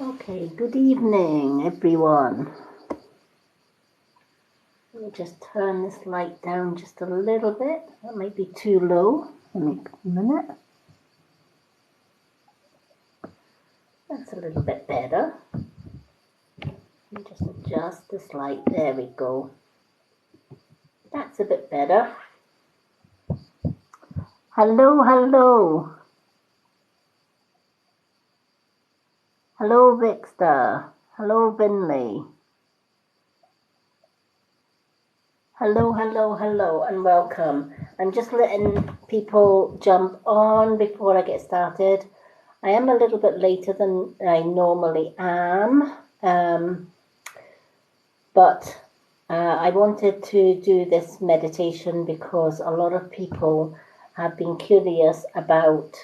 Okay, good evening, everyone. Let me just turn this light down just a little bit. That might be too low. Let me a minute. That's a little bit better. Let me just adjust this light. There we go. That's a bit better. Hello, hello. Hello, Vixter. Hello, Vinley. Hello, hello, hello, and welcome. I'm just letting people jump on before I get started. I am a little bit later than I normally am, but I wanted to do this meditation because a lot of people have been curious about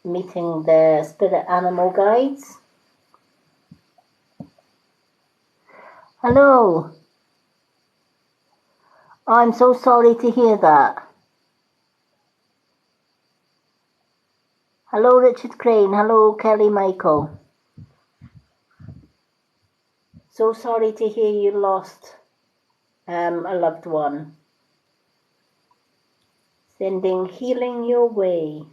meeting their spirit animal guides. Hello. Oh, I'm so sorry to hear that. Hello, Richard Crane. Hello, Kelly Michael. So sorry to hear you lost a loved one. Sending healing your way.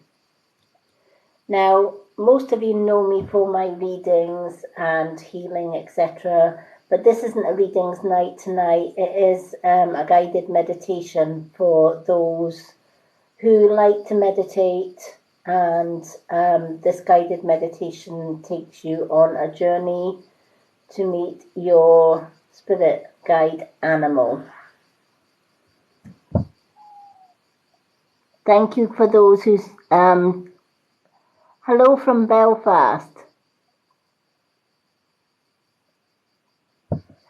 Now, most of you know me for my readings and healing, etc. But this isn't a readings night tonight. It is a guided meditation for those who like to meditate. And this guided meditation takes you on a journey to meet your spirit guide animal. Thank you for those who hello from Belfast.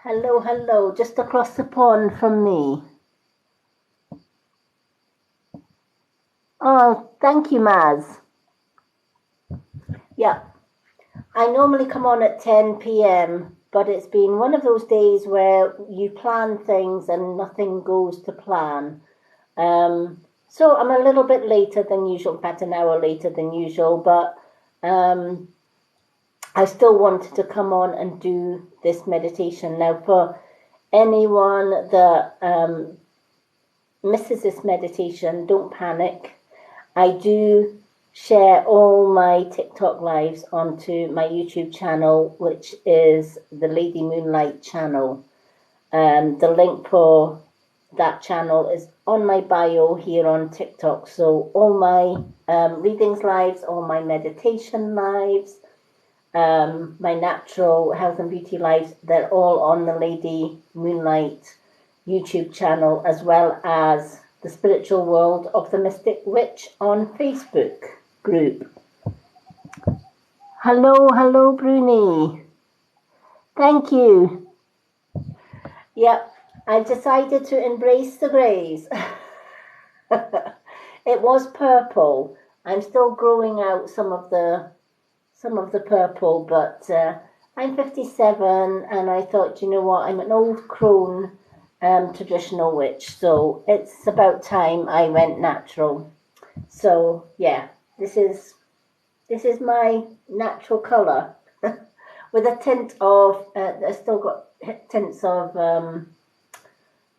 Hello, hello, just across the pond from me. Oh, thank you, Maz. Yeah, I normally come on at 10 p.m, but it's been one of those days where you plan things and nothing goes to plan. So I'm a little bit later than usual, in fact an hour later than usual, but I still wanted to come on and do this meditation. Now, for anyone that misses this meditation, don't panic. I do share all my TikTok lives onto my YouTube channel, which is the Lady Moonlight channel. The link for that channel is on my bio here on TikTok. So all my readings lives, all my meditation lives, my natural health and beauty lives, they're all on the Lady Moonlight YouTube channel, as well as the Spiritual World of the Mystic Witch on Facebook group. Hello, hello, Bruni. Thank you. Yep, I've decided to embrace the greys. It was purple. I'm still growing out some of the purple, but I'm 57 and I thought, you know what, I'm an old crone traditional witch, so it's about time I went natural. So yeah, this is my natural colour with a tint of I still got tints of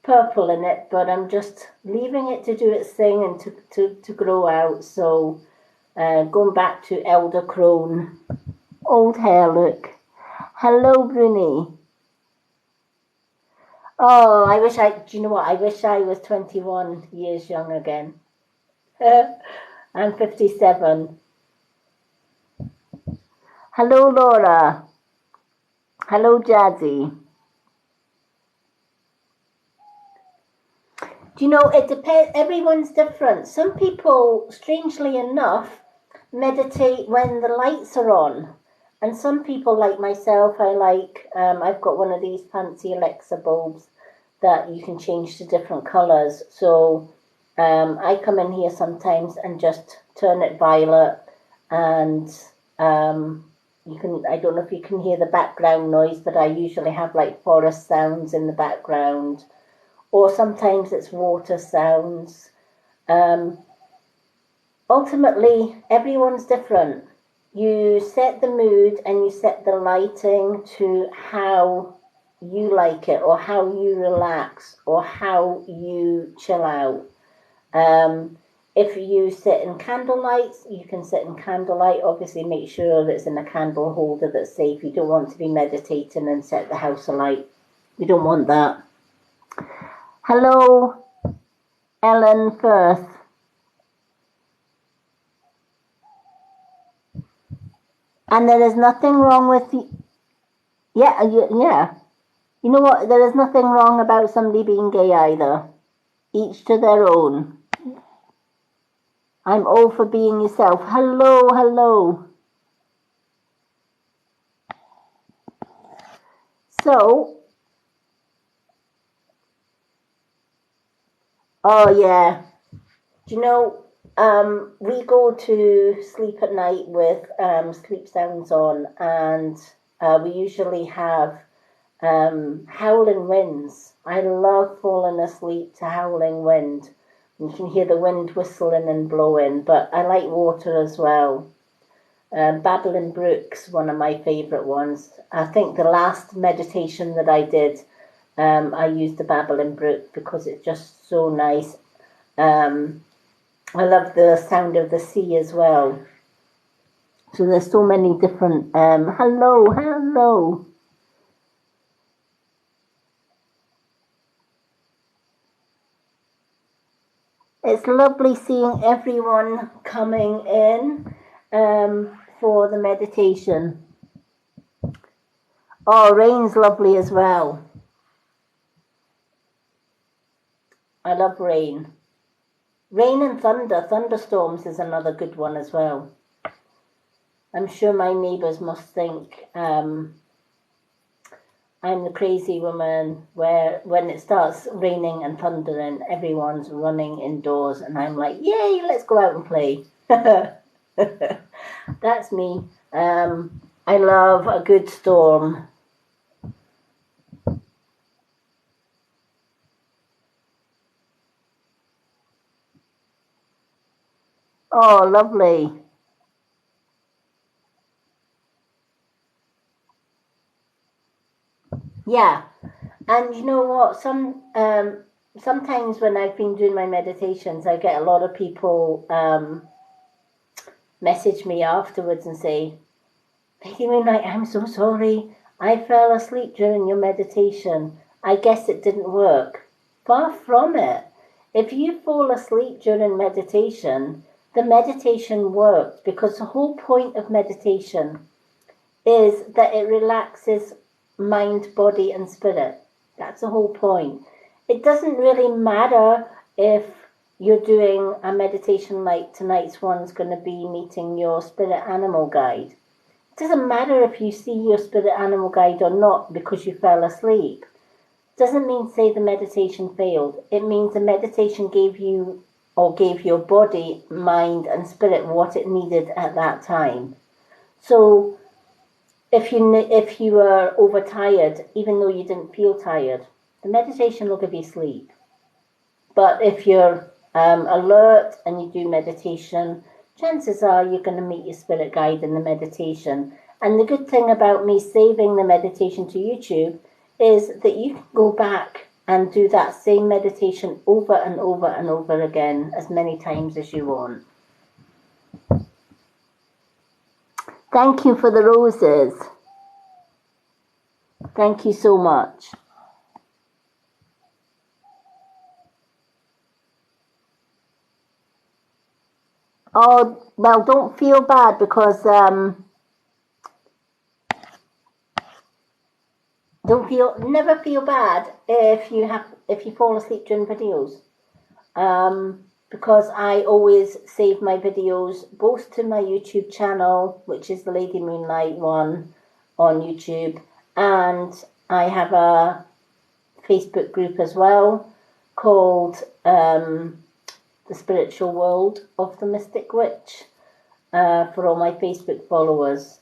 purple in it, but I'm just leaving it to do its thing and to grow out. So going back to elder crone, old hair look. Hello, Bruni. Oh, do you know what? I wish I was 21 years young again. I'm 57. Hello, Laura. Hello, Jazzy. Do you know, it depends, everyone's different. Some people, strangely enough, meditate when the lights are on. And some people, like myself, I've got one of these fancy Alexa bulbs that you can change to different colours. So I come in here sometimes and just turn it violet, and you can, I don't know if you can hear the background noise, but I usually have like forest sounds in the background, or sometimes it's water sounds. Ultimately, everyone's different. you set the mood and you set the lighting to how you like it, or how you relax, or how you chill out. If you sit in candlelight, you can sit in candlelight. Obviously, make sure that it's in a candle holder that's safe. You don't want to be meditating and set the house alight. You don't want that. Hello, Ellen Firth. And there is nothing wrong with the, yeah. You know what? There is nothing wrong about somebody being gay either. Each to their own. I'm all for being yourself. Hello, hello. So, oh yeah. Do you know, we go to sleep at night with sleep sounds on, and we usually have howling winds. I love falling asleep to howling wind. You can hear the wind whistling and blowing, but I like water as well. Babbling Brook's one of my favourite ones. I think the last meditation that I did, I used the Babbling Brook because it's just so nice. I love the sound of the sea as well. So there's so many different, hello. It's lovely seeing everyone coming in for the meditation. Oh, rain's lovely as well. I love rain. Rain and thunder. Thunderstorms is another good one as well. I'm sure my neighbours must think I'm the crazy woman where when it starts raining and thundering, everyone's running indoors and I'm like, yay, let's go out and play. That's me. I love a good storm. Oh, lovely. Yeah. And you know what? Sometimes when I've been doing my meditations, I get a lot of people message me afterwards and say, Lady Moonlight, I'm so sorry. I fell asleep during your meditation. I guess it didn't work. Far from it. If you fall asleep during meditation, the meditation worked, because the whole point of meditation is that it relaxes mind, body, and spirit. That's the whole point. It doesn't really matter if you're doing a meditation like tonight's one's going to be meeting your spirit animal guide. It doesn't matter if you see your spirit animal guide or not because you fell asleep. It doesn't mean say the meditation failed. It means the meditation gave you, or gave your body, mind, and spirit what it needed at that time. So if you were overtired, even though you didn't feel tired, the meditation will give you sleep. But if you're alert and you do meditation, chances are you're going to meet your spirit guide in the meditation. And the good thing about me saving the meditation to YouTube is that you can go back and do that same meditation over and over and over again as many times as you want. Thank you for the roses. Thank you so much. Oh, well, don't feel bad because never feel bad if you fall asleep during videos. Because I always save my videos both to my YouTube channel, which is the Lady Moonlight one on YouTube, and I have a Facebook group as well called The Spiritual World of the Mystic Witch, for all my Facebook followers.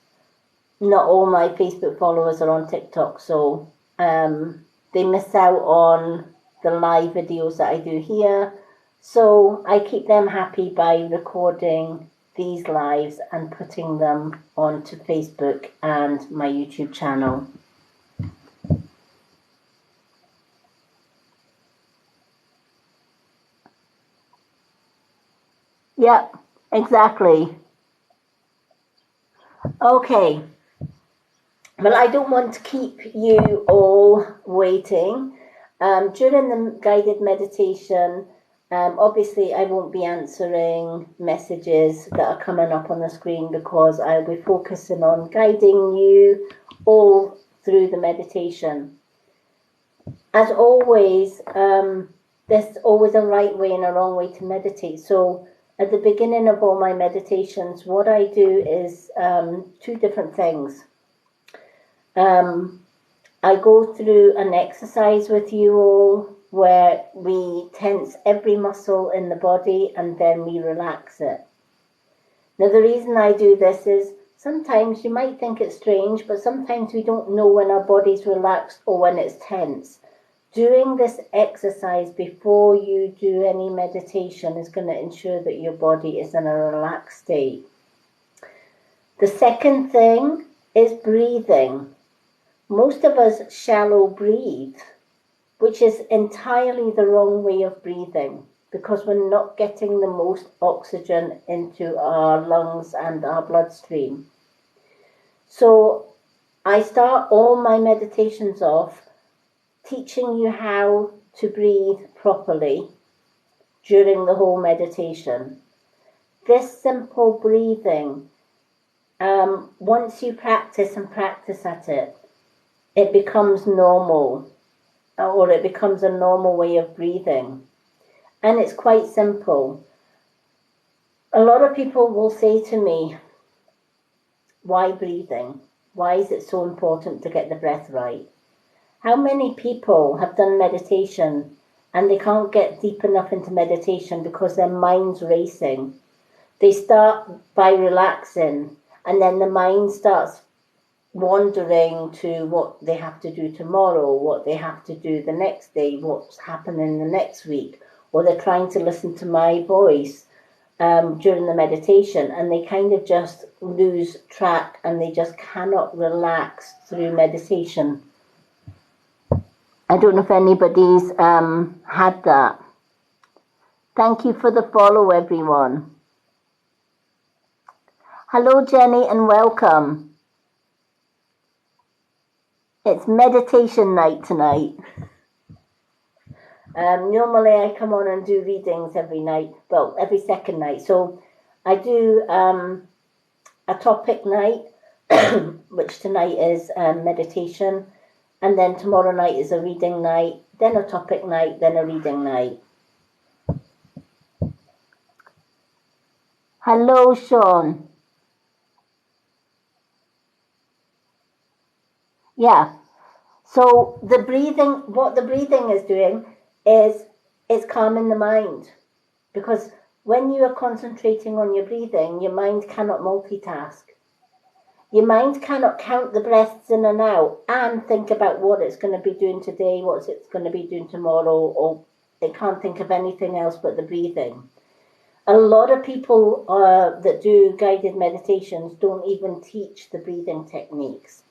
Not all my Facebook followers are on TikTok, so they miss out on the live videos that I do here. So I keep them happy by recording these lives and putting them onto Facebook and my YouTube channel. Yep, exactly. Okay. Well, I don't want to keep you all waiting. During the guided meditation, obviously I won't be answering messages that are coming up on the screen because I'll be focusing on guiding you all through the meditation. As always, there's always a right way and a wrong way to meditate. So at the beginning of all my meditations, what I do is two different things. I go through an exercise with you all where we tense every muscle in the body and then we relax it. Now, the reason I do this is sometimes you might think it's strange, but sometimes we don't know when our body's relaxed or when it's tense. Doing this exercise before you do any meditation is going to ensure that your body is in a relaxed state. The second thing is breathing. Most of us shallow breathe, which is entirely the wrong way of breathing because we're not getting the most oxygen into our lungs and our bloodstream. So I start all my meditations off teaching you how to breathe properly during the whole meditation. This simple breathing, once you practice at it, it becomes normal, or it becomes a normal way of breathing. And it's quite simple. A lot of people will say to me, why breathing? Why is it so important to get the breath right? How many people have done meditation and they can't get deep enough into meditation because their mind's racing? They start by relaxing and then the mind starts wandering to what they have to do tomorrow, what they have to do the next day, what's happening the next week, or they're trying to listen to my voice during the meditation and they kind of just lose track and they just cannot relax through meditation. I don't know if anybody's had that. Thank you for the follow, everyone. Hello, Jenny, and welcome. It's meditation night tonight. Normally I come on and do readings every night, well, every second night. So I do a topic night, which tonight is meditation, and then tomorrow night is a reading night, then a topic night, then a reading night. Hello, Sean. Yeah. So what the breathing is doing is it's calming the mind. Because when you are concentrating on your breathing, your mind cannot multitask. Your mind cannot count the breaths in and out and think about what it's going to be doing today, what it's going to be doing tomorrow, or it can't think of anything else but the breathing. A lot of people that do guided meditations don't even teach the breathing techniques.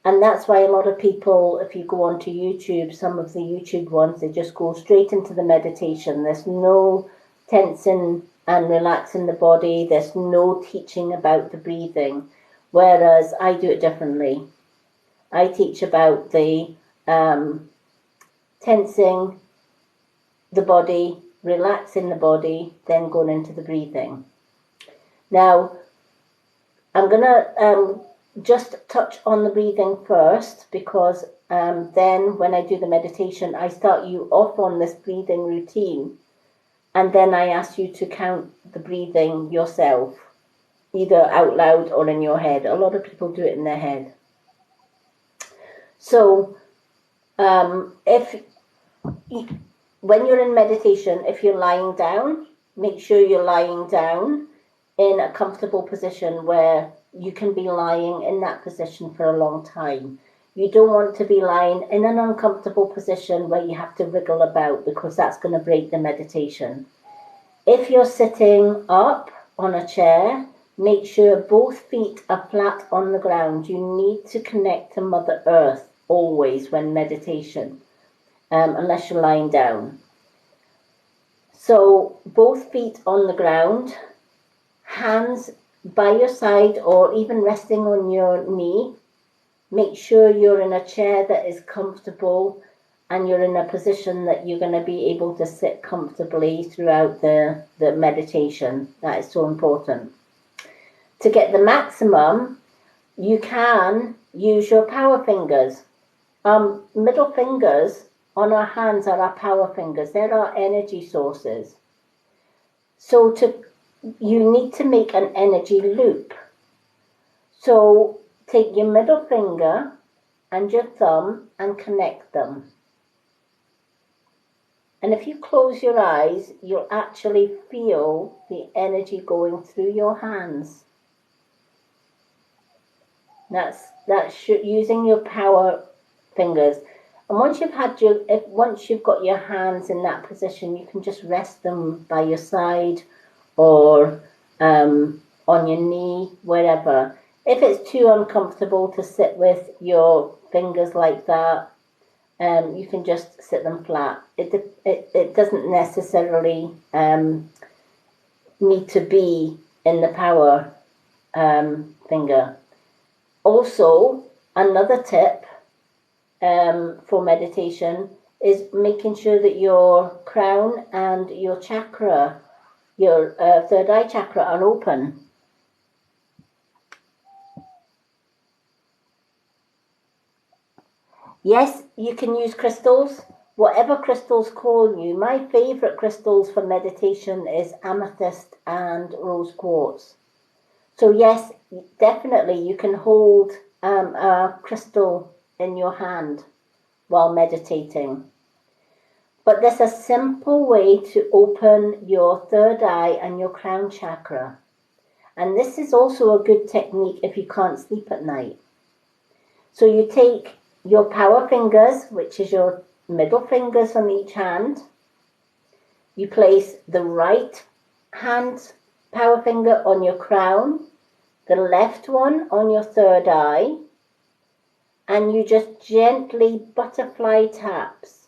And that's why a lot of people, if you go onto YouTube, some of the YouTube ones, they just go straight into the meditation. There's no tensing and relaxing the body. There's no teaching about the breathing. Whereas I do it differently. I teach about the tensing the body, relaxing the body, then going into the breathing. Now, I'm going to just touch on the breathing first because then when I do the meditation, I start you off on this breathing routine and then I ask you to count the breathing yourself, either out loud or in your head. A lot of people do it in their head. So when you're in meditation, if you're lying down, make sure you're lying down in a comfortable position where you can be lying in that position for a long time. You don't want to be lying in an uncomfortable position where you have to wriggle about because that's going to break the meditation. If you're sitting up, on a chair. Make sure both feet are flat on the ground. You need to connect to Mother Earth always when meditation, unless you're lying down. So both feet on the ground, hands by your side or even resting on your knee. Make sure you're in a chair that is comfortable and you're in a position that you're going to be able to sit comfortably throughout the meditation. That is so important. To get the maximum, you can use your power fingers. Middle fingers on our hands are our power fingers. They're our energy sources. So you need to make an energy loop. So take your middle finger and your thumb and connect them. And if you close your eyes, you'll actually feel the energy going through your hands. That's using your power fingers. And once you've got your hands in that position, you can just rest them by your side or on your knee, wherever. If it's too uncomfortable to sit with your fingers like that, you can just sit them flat. It doesn't necessarily need to be in the power finger. Also, another tip for meditation is making sure that your crown and your chakra, your third eye chakra, are open. Yes, you can use crystals, whatever crystals call you. My favorite crystals for meditation is amethyst and rose quartz. So yes, definitely you can hold a crystal in your hand while meditating. But there's a simple way to open your third eye and your crown chakra. And this is also a good technique if you can't sleep at night. So you take your power fingers, which is your middle fingers on each hand. You place the right hand power finger on your crown, the left one on your third eye, and you just gently butterfly taps.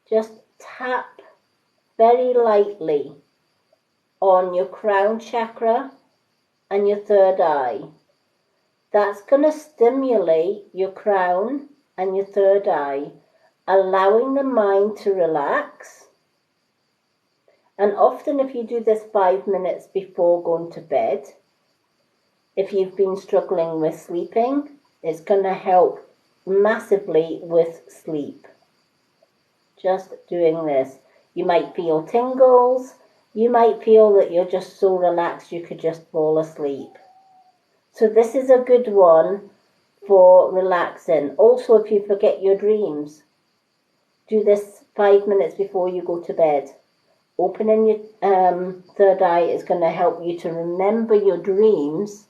Just tap very lightly on your crown chakra and your third eye. That's going to stimulate your crown and your third eye, allowing the mind to relax. And often if you do this 5 minutes before going to bed, if you've been struggling with sleeping, it's going to help massively with sleep. Just doing this. You might feel tingles. You might feel that you're just so relaxed you could just fall asleep. So this is a good one for relaxing. Also, if you forget your dreams, do this 5 minutes before you go to bed. Opening your third eye is going to help you to remember your dreams.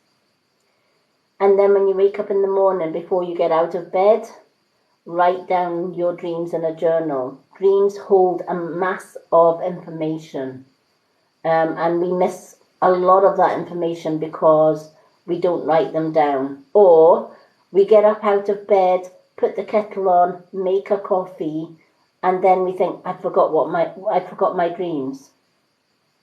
And then when you wake up in the morning, before you get out of bed, write down your dreams in a journal. Dreams hold a mass of information. And we miss a lot of that information because we don't write them down. Or we get up out of bed, put the kettle on, make a coffee, and then we think, I forgot my dreams.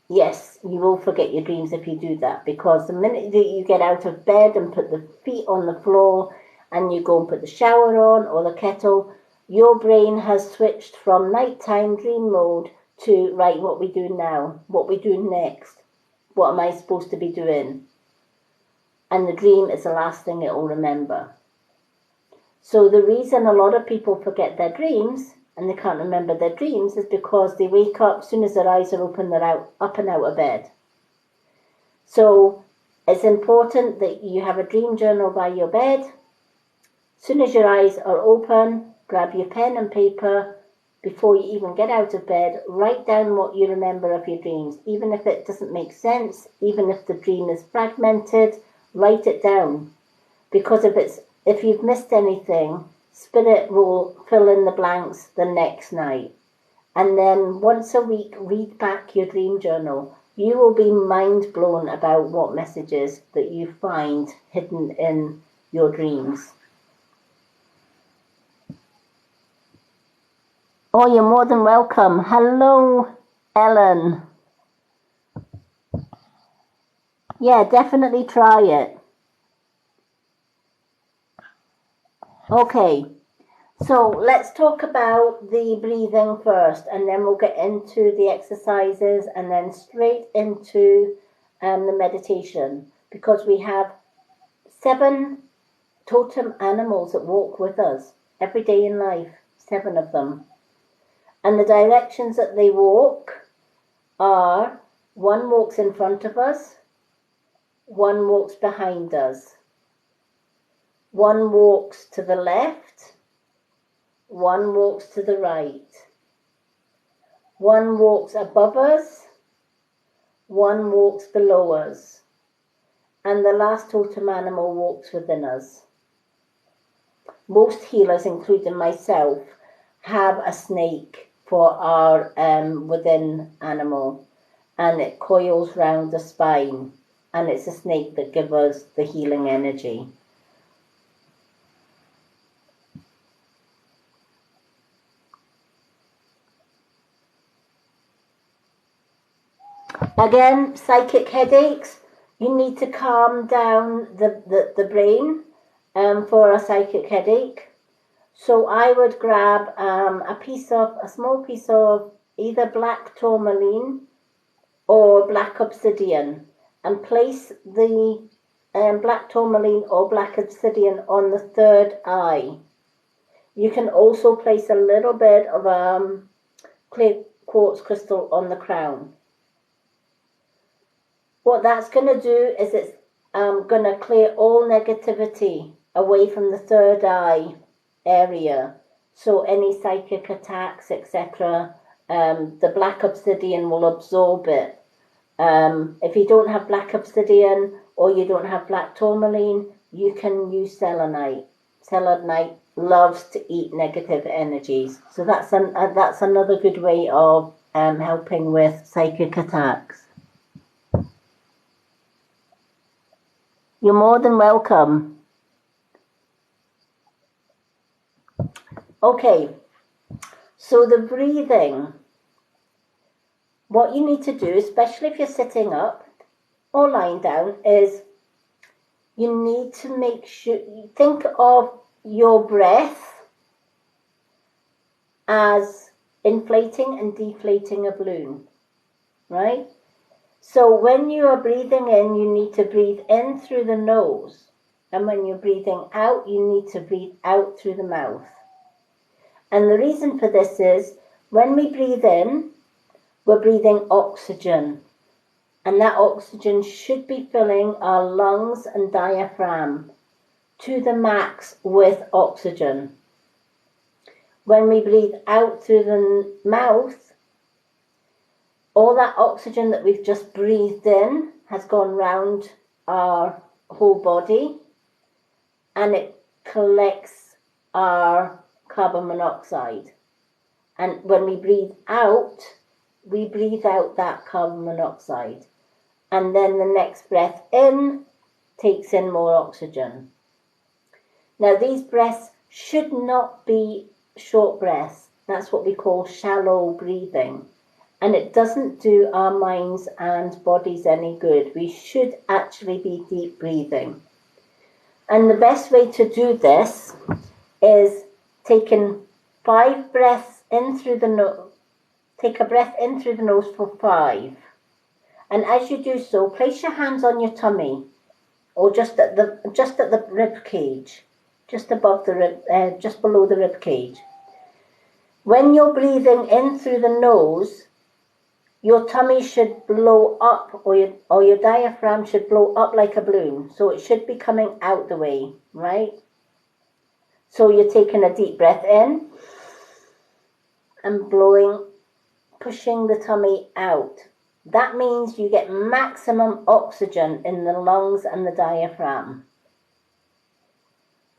Yes, you will forget your dreams if you do that, because the minute that you get out of bed and put the feet on the floor and you go and put the shower on or the kettle, your brain has switched from nighttime dream mode to, right, what we do now, what we do next, what am I supposed to be doing? And the dream is the last thing it will remember. So the reason a lot of people forget their dreams and they can't remember their dreams is because they wake up, as soon as their eyes are open, they're up and out of bed. So it's important that you have a dream journal by your bed. As soon as your eyes are open, grab your pen and paper. Before you even get out of bed, write down what you remember of your dreams. Even if it doesn't make sense, even if the dream is fragmented, write it down. Because if you've missed anything, Spirit will fill in the blanks the next night. And then once a week, read back your dream journal. you will be mind blown about what messages that you find hidden in your dreams. Oh, you're more than welcome. Hello, Ellen. Yeah, definitely try it. Okay, so let's talk about the breathing first, and then we'll get into the exercises and then straight into the meditation, because we have 7 totem animals that walk with us every day in life, 7 of them. And the directions that they walk are, one walks in front of us, one walks behind us, one walks to the left, one walks to the right, one walks above us, one walks below us, and the last totem animal walks within us. Most healers, including myself, have a snake for our within animal, and it coils round the spine, and it's a snake that gives us the healing energy. Again, psychic headaches, you need to calm down the brain for a psychic headache. So I would grab a small piece of either black tourmaline or black obsidian, and place the black tourmaline or black obsidian on the third eye. You can also place a little bit of clear quartz crystal on the crown. What that's going to do is it's going to clear all negativity away from the third eye area. So any psychic attacks, etc., the black obsidian will absorb it. If you don't have black obsidian or you don't have black tourmaline, you can use selenite. Selenite loves to eat negative energies. So that's another good way of helping with psychic attacks. You're more than welcome. Okay, so the breathing, what you need to do, especially if you're sitting up or lying down, is you need to make sure you think of your breath as inflating and deflating a balloon, right? So when you are breathing in, you need to breathe in through the nose. And when you're breathing out, you need to breathe out through the mouth. And the reason for this is, when we breathe in, we're breathing oxygen. And that oxygen should be filling our lungs and diaphragm to the max with oxygen. When we breathe out through the mouth, all that oxygen that we've just breathed in has gone round our whole body, and it collects our carbon monoxide. And when we breathe out that carbon monoxide. And then the next breath in takes in more oxygen. Now these breaths should not be short breaths. That's what we call shallow breathing. And it doesn't do our minds and bodies any good. We should actually be deep breathing. And the best way to do this is taking 5 breaths in through the nose. Take a breath in through the nose for 5. And as you do so, place your hands on your tummy, or just at the rib cage, just above the rib, just below the rib cage. When you're breathing in through the nose, your tummy should blow up, or your diaphragm should blow up like a balloon. So it should be coming out the way, right? So you're taking a deep breath in and blowing, pushing the tummy out. That means you get maximum oxygen in the lungs and the diaphragm.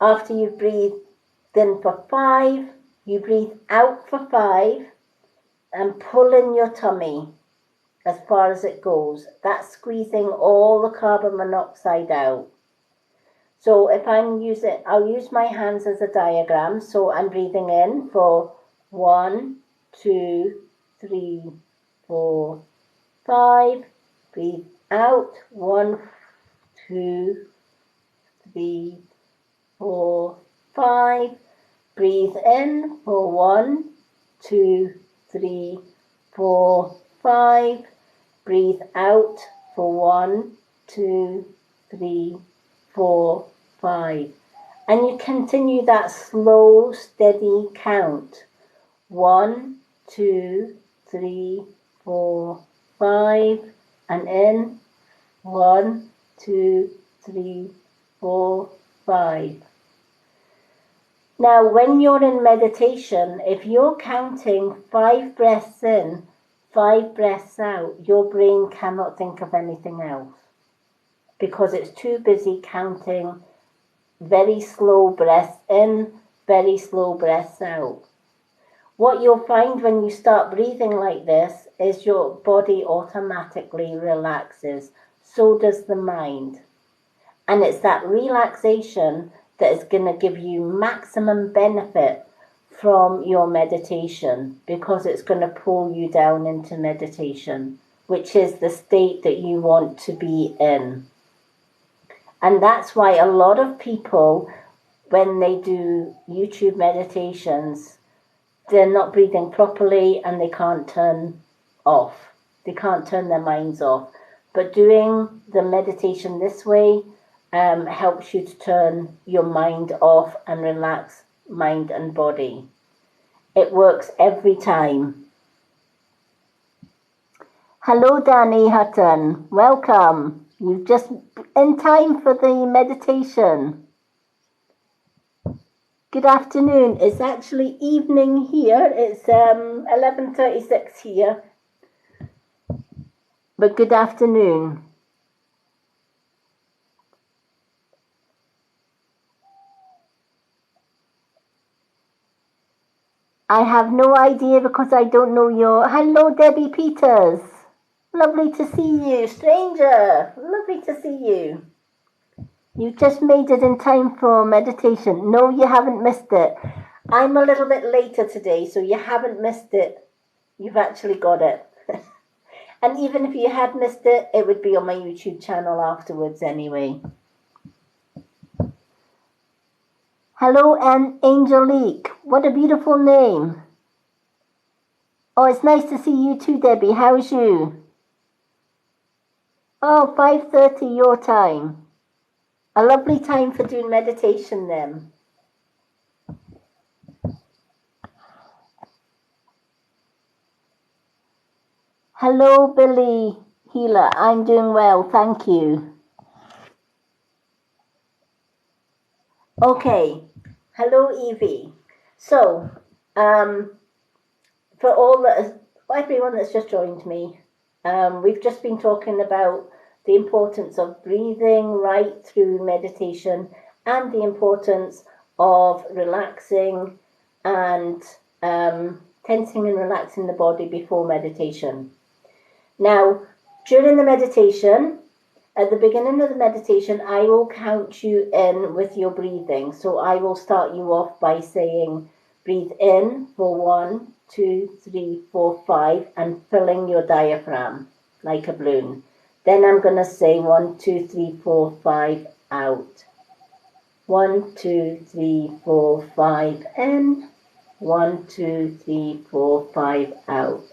After you've breathed in for 5, you breathe out for 5 and pull in your tummy as far as it goes. That's squeezing all the carbon monoxide out. So if I'm using, I'll use my hands as a diagram. So I'm breathing in for 1, 2, 3, 4, 5. Breathe out. 1, 2, 3, 4, 5. Breathe in for 1, 2, 3, 4, 5. Breathe out for 1, 2, 3, 4, 5. And you continue that slow, steady count. 1, 2, 3, 4, 5. And in 1, 2, 3, 4, 5. Now, when you're in meditation, if you're counting 5 breaths in, 5 breaths out, your brain cannot think of anything else because it's too busy counting very slow breaths in, very slow breaths out. What you'll find when you start breathing like this is your body automatically relaxes. So does the mind. And it's that relaxation that is going to give you maximum benefit from your meditation, because it's going to pull you down into meditation, which is the state that you want to be in. And that's why a lot of people, when they do YouTube meditations, they're not breathing properly and they can't turn off. They can't turn their minds off. But doing the meditation this way helps you to turn your mind off and relax mind and body. It works every time. Hello, Danny Hutton. Welcome. You've just in time for the meditation. Good afternoon. It's actually evening here. It's 11:36 here. But good afternoon. I have no idea because I don't know your... Hello, Debbie Peters. Lovely to see you. Stranger, lovely to see you. You just made it in time for meditation. No, you haven't missed it. I'm a little bit later today, so you haven't missed it. You've actually got it. And even if you had missed it, it would be on my YouTube channel afterwards anyway. Hello, Angelique. What a beautiful name. Oh, it's nice to see you too, Debbie. How's you? Oh, 5:30 your time. A lovely time for doing meditation then. Hello, Billy Healer. I'm doing well, thank you. Okay. Hello, Evie. So, for everyone that's just joined me, we've just been talking about the importance of breathing right through meditation and the importance of relaxing and tensing and relaxing the body before meditation. Now, during the meditation, at the beginning of the meditation, I will count you in with your breathing. So I will start you off by saying, breathe in for 1, 2, 3, 4, 5, and filling your diaphragm like a balloon. Then I'm going to say 1, 2, 3, 4, 5, out. 1, 2, 3, 4, 5, in. 1, 2, 3, 4, 5, out.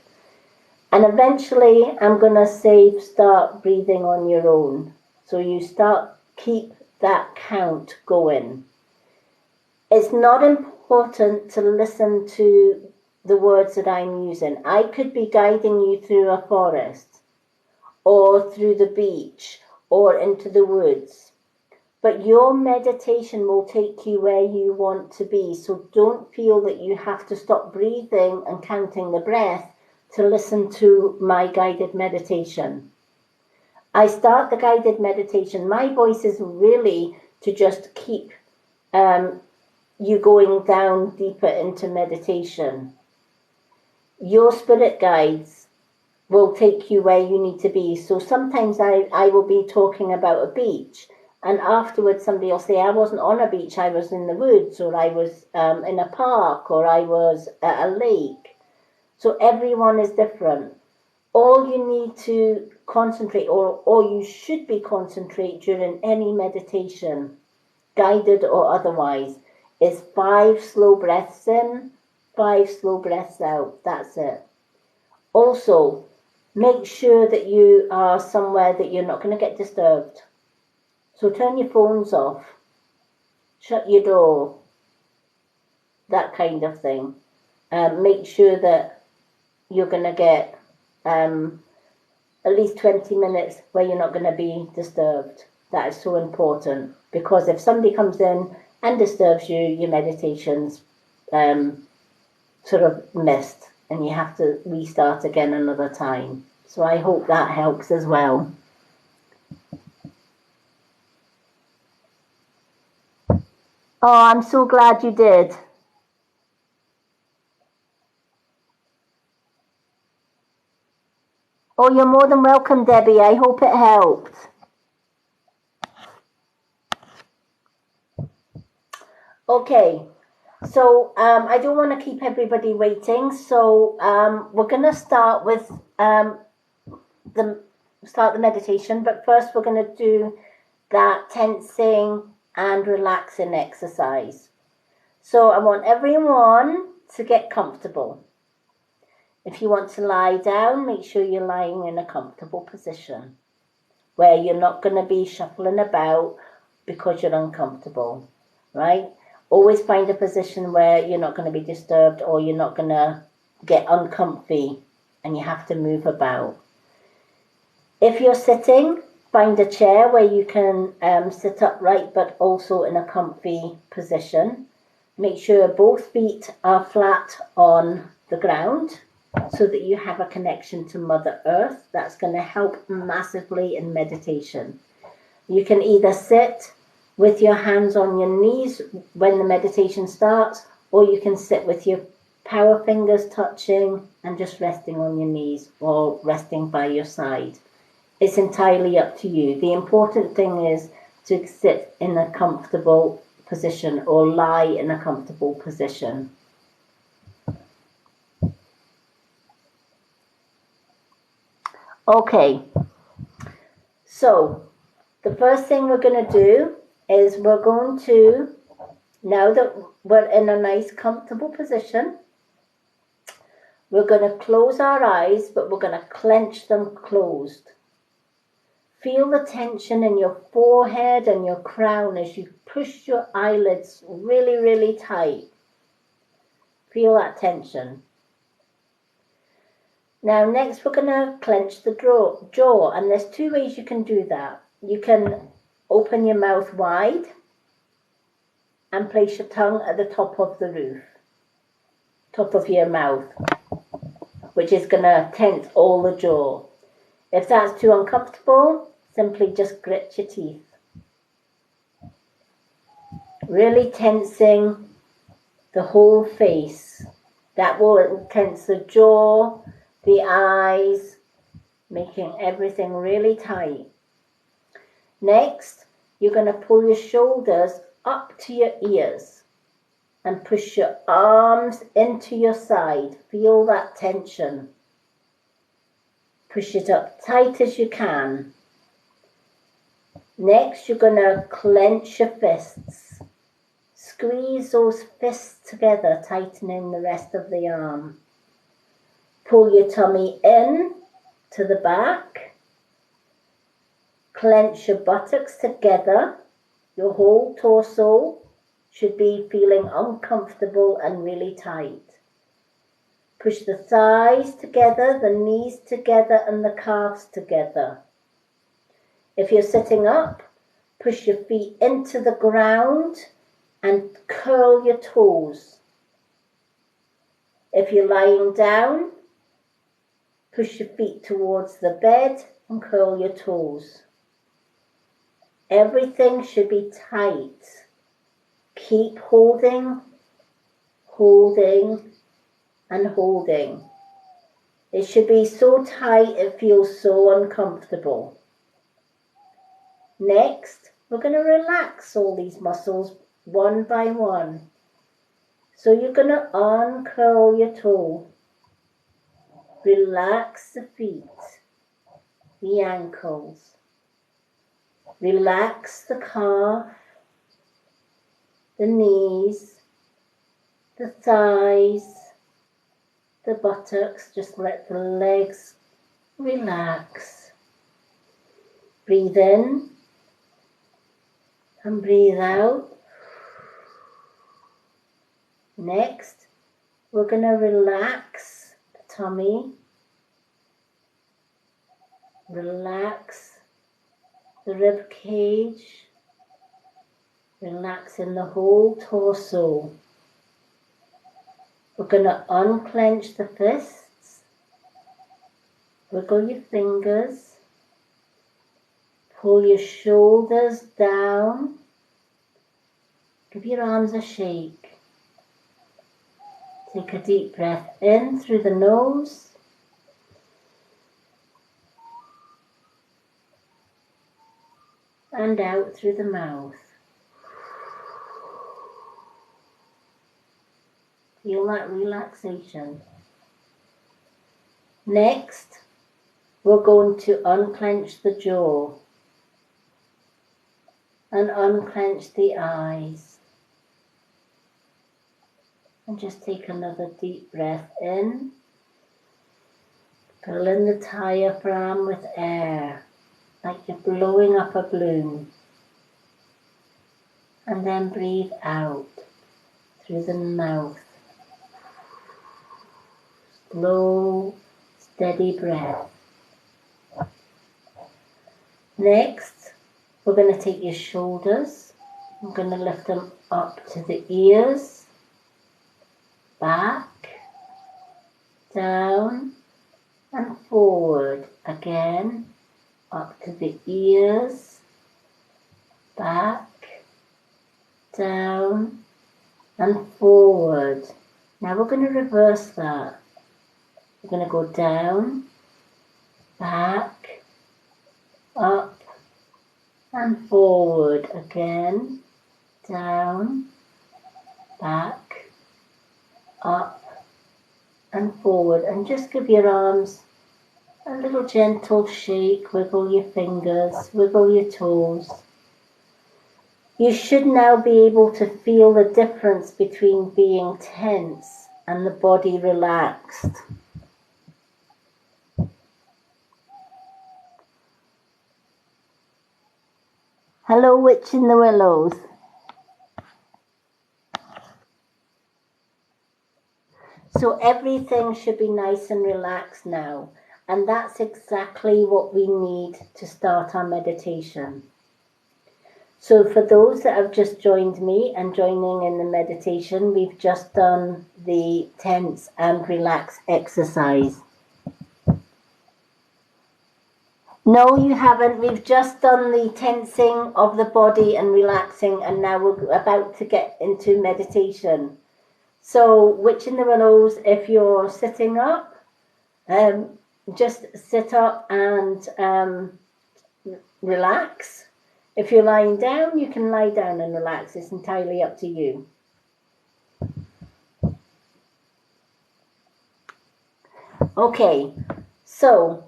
And eventually I'm going to say start breathing on your own. So you keep that count going. It's not important to listen to the words that I'm using. I could be guiding you through a forest or through the beach or into the woods. But your meditation will take you where you want to be. So don't feel that you have to stop breathing and counting the breath to listen to my guided meditation. I start the guided meditation. My voice is really to just keep you going down deeper into meditation. Your spirit guides will take you where you need to be. So sometimes I will be talking about a beach, and afterwards somebody will say, I wasn't on a beach, I was in the woods, or I was in a park, or I was at a lake. So everyone is different. All you need to concentrate, or you should be concentrate during any meditation, guided or otherwise, is 5 slow breaths in, 5 slow breaths out. That's it. Also, make sure that you are somewhere that you're not going to get disturbed. So turn your phones off, shut your door, that kind of thing. Make sure that you're going to get at least 20 minutes where you're not going to be disturbed. That is so important, because if somebody comes in and disturbs you, your meditation's sort of missed, and you have to restart again another time. So I hope that helps as well. Oh, I'm so glad you did. Oh, you're more than welcome, Debbie. I hope it helped. Okay, so I don't want to keep everybody waiting. So we're going to start with the meditation, but first we're going to do that tensing and relaxing exercise. So I want everyone to get comfortable. If you want to lie down, make sure you're lying in a comfortable position where you're not going to be shuffling about because you're uncomfortable, right? Always find a position where you're not going to be disturbed, or you're not going to get uncomfy and you have to move about. If you're sitting, find a chair where you can sit upright but also in a comfy position. Make sure both feet are flat on the ground so that you have a connection to Mother Earth. That's going to help massively in meditation. You can either sit with your hands on your knees when the meditation starts, or you can sit with your power fingers touching and just resting on your knees or resting by your side. It's entirely up to you. The important thing is to sit in a comfortable position or lie in a comfortable position. Okay, so the first thing we're going to do is we're going to, now that we're in a nice comfortable position, we're going to close our eyes, but we're going to clench them closed. Feel the tension in your forehead and your crown as you push your eyelids really, really tight. Feel that tension. Now, next we're going to clench the jaw, and there's 2 ways you can do that. You can open your mouth wide and place your tongue at the top of the roof, top of your mouth, which is going to tense all the jaw. If that's too uncomfortable, simply just grit your teeth. Really tensing the whole face. That will tense the jaw, the eyes, making everything really tight. Next, you're going to pull your shoulders up to your ears and push your arms into your side. Feel that tension. Push it up tight as you can. Next, you're going to clench your fists. Squeeze those fists together, tightening the rest of the arm. Pull your tummy in to the back. Clench your buttocks together. Your whole torso should be feeling uncomfortable and really tight. Push the thighs together, the knees together, and the calves together. If you're sitting up, push your feet into the ground and curl your toes. If you're lying down, push your feet towards the bed and curl your toes. Everything should be tight. Keep holding, holding, and holding. It should be so tight it feels so uncomfortable. Next, we're going to relax all these muscles one by one. So you're going to uncurl your toe. Relax the feet, the ankles. Relax the calf, the knees, the thighs, the buttocks. Just let the legs relax. Breathe in and breathe out. Next, we're going to relax the tummy. Relax the rib cage. Relaxing the whole torso. We're going to unclench the fists. Wiggle your fingers. Pull your shoulders down. Give your arms a shake. Take a deep breath in through the nose. And out through the mouth. Feel that relaxation. Next, we're going to unclench the jaw and unclench the eyes. And just take another deep breath in. Fill in the diaphragm with air, like you're blowing up a balloon. And then breathe out through the mouth. Slow, steady breath. Next, we're going to take your shoulders. I'm going to lift them up to the ears, back, down, and forward. Again, up to the ears, back, down, and forward. Now we're going to reverse that. We're going to go down, back, up, and forward. Again, down, back, up, and forward. And just give your arms a little gentle shake. Wiggle your fingers, wiggle your toes. You should now be able to feel the difference between being tense and the body relaxed. Hello, Witch in the Willows. So everything should be nice and relaxed now. And that's exactly what we need to start our meditation. So for those that have just joined me and joining in the meditation, we've just done the tense and relax exercise. No, you haven't. We've just done the tensing of the body and relaxing, and now we're about to get into meditation. So, Witch in the Willows, if you're sitting up, just sit up and relax. If you're lying down, you can lie down and relax. It's entirely up to you. Okay, so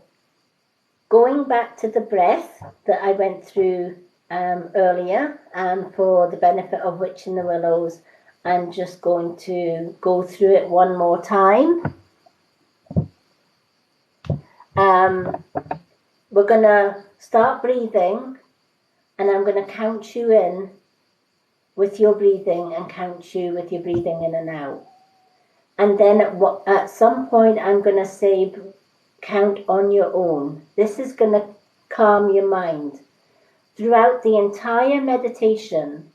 going back to the breath that I went through earlier, and for the benefit of Witch in the Willows, I'm just going to go through it one more time. We're going to start breathing, and I'm going to count you in with your breathing and count you with your breathing in and out. And then at some point, I'm going to say, count on your own. This is going to calm your mind. Throughout the entire meditation,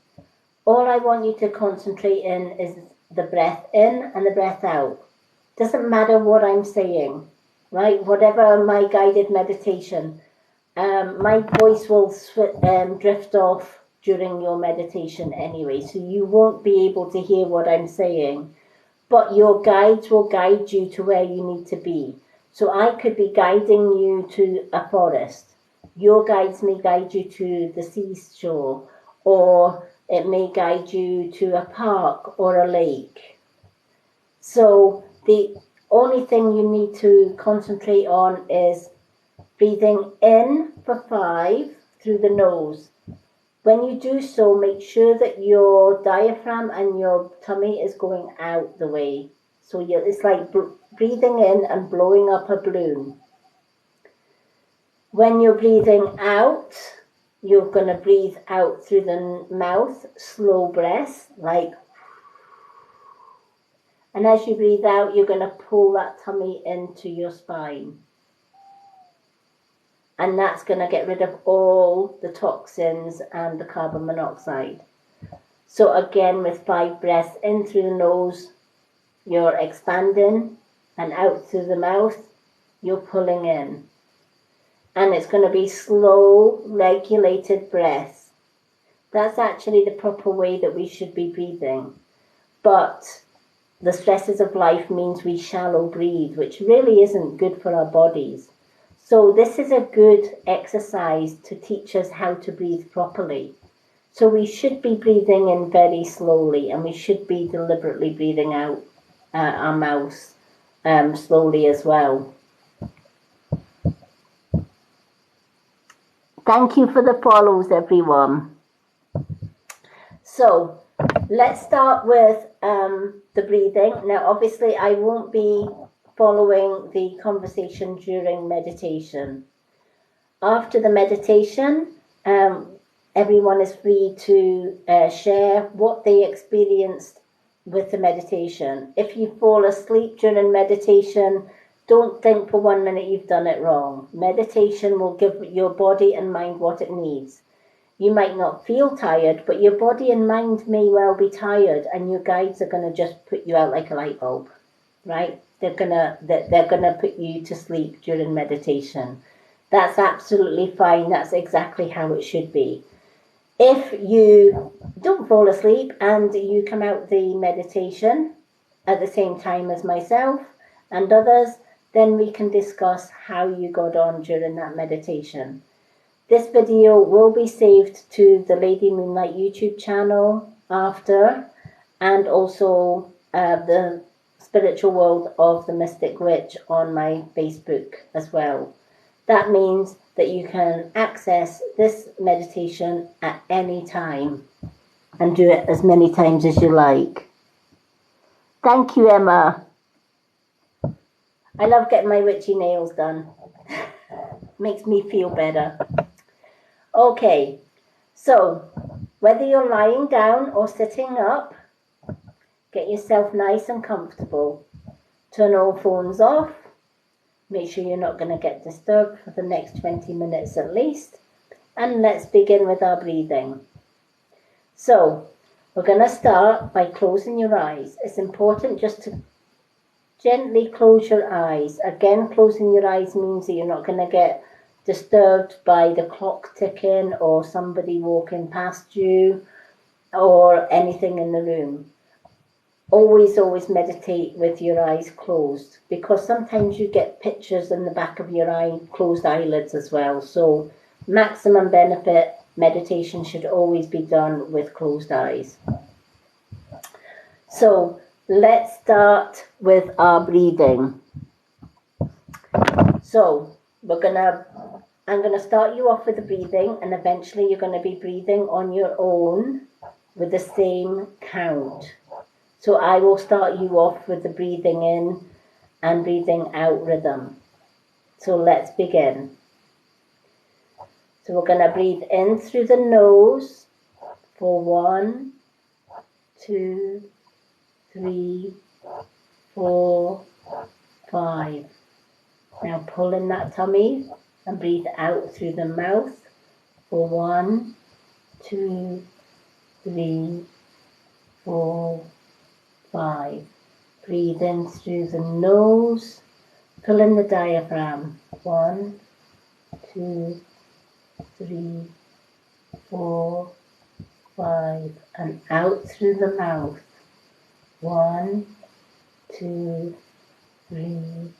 all I want you to concentrate in is the breath in and the breath out. Doesn't matter what I'm saying, right? Whatever my guided meditation, my voice will drift off during your meditation anyway, so you won't be able to hear what I'm saying, but your guides will guide you to where you need to be. So I could be guiding you to a forest. Your guides may guide you to the seashore, or it may guide you to a park or a lake. So the only thing you need to concentrate on is breathing in for 5 through the nose. When you do so, make sure that your diaphragm and your tummy is going out the way. So it's like breathing in and blowing up a balloon. When you're breathing out, you're going to breathe out through the mouth, slow breaths, like. And as you breathe out, you're going to pull that tummy into your spine. And that's going to get rid of all the toxins and the carbon monoxide. So again, with 5 breaths in through the nose, you're expanding, and out through the mouth, you're pulling in. And it's going to be slow, regulated breaths. That's actually the proper way that we should be breathing. But the stresses of life means we shallow breathe, which really isn't good for our bodies. So this is a good exercise to teach us how to breathe properly. So we should be breathing in very slowly, and we should be deliberately breathing out our mouths slowly as well. Thank you for the follows, everyone. So let's start with the breathing. Now, obviously, I won't be following the conversation during meditation. After the meditation, everyone is free to share what they experienced with the meditation. If you fall asleep during meditation, don't think for 1 minute you've done it wrong. Meditation will give your body and mind what it needs. You might not feel tired, but your body and mind may well be tired, and your guides are going to just put you out like a light bulb, right? They're gonna put you to sleep during meditation. That's absolutely fine. That's exactly how it should be. If you don't fall asleep and you come out the meditation at the same time as myself and others, then we can discuss how you got on during that meditation. This video will be saved to the Lady Moonlight YouTube channel after, and also the Spiritual World of the Mystic Witch on my Facebook as well. That means that you can access this meditation at any time and do it as many times as you like. Thank you, Emma. I love getting my witchy nails done. Makes me feel better. Okay, so whether you're lying down or sitting up, get yourself nice and comfortable. Turn all phones off. Make sure you're not going to get disturbed for the next 20 minutes at least. And let's begin with our breathing. So, we're going to start by closing your eyes. It's important just to gently close your eyes. Again, closing your eyes means that you're not going to get disturbed by the clock ticking or somebody walking past you or anything in the room. Always meditate with your eyes closed, because sometimes you get pictures in the back of your eye, closed eyelids as well. So maximum benefit, meditation should always be done with closed eyes. So let's start with our breathing. So I'm gonna start you off with the breathing, and eventually you're gonna be breathing on your own with the same count. So I will start you off with the breathing in and breathing out rhythm. So let's begin. So we're going to breathe in through the nose for 1, 2, 3, 4, 5. Now pull in that tummy and breathe out through the mouth for 1, 2, 3, 4, 5. Breathe in through the nose, pull in the diaphragm. 1, 2, 3, 4, 5, and out through the mouth. 1, 2, 3,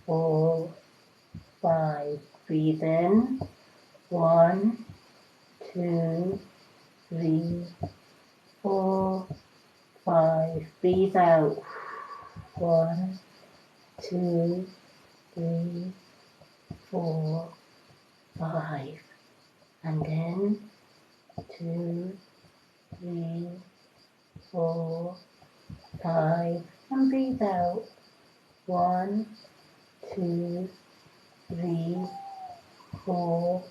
4, 5. Breathe in. 1, 2, 3, 4, 5. Breathe out. 1, 2, 3, 4, 5. And in. 2, 3, 4, 5. And breathe out. 1, 2, 3, 4,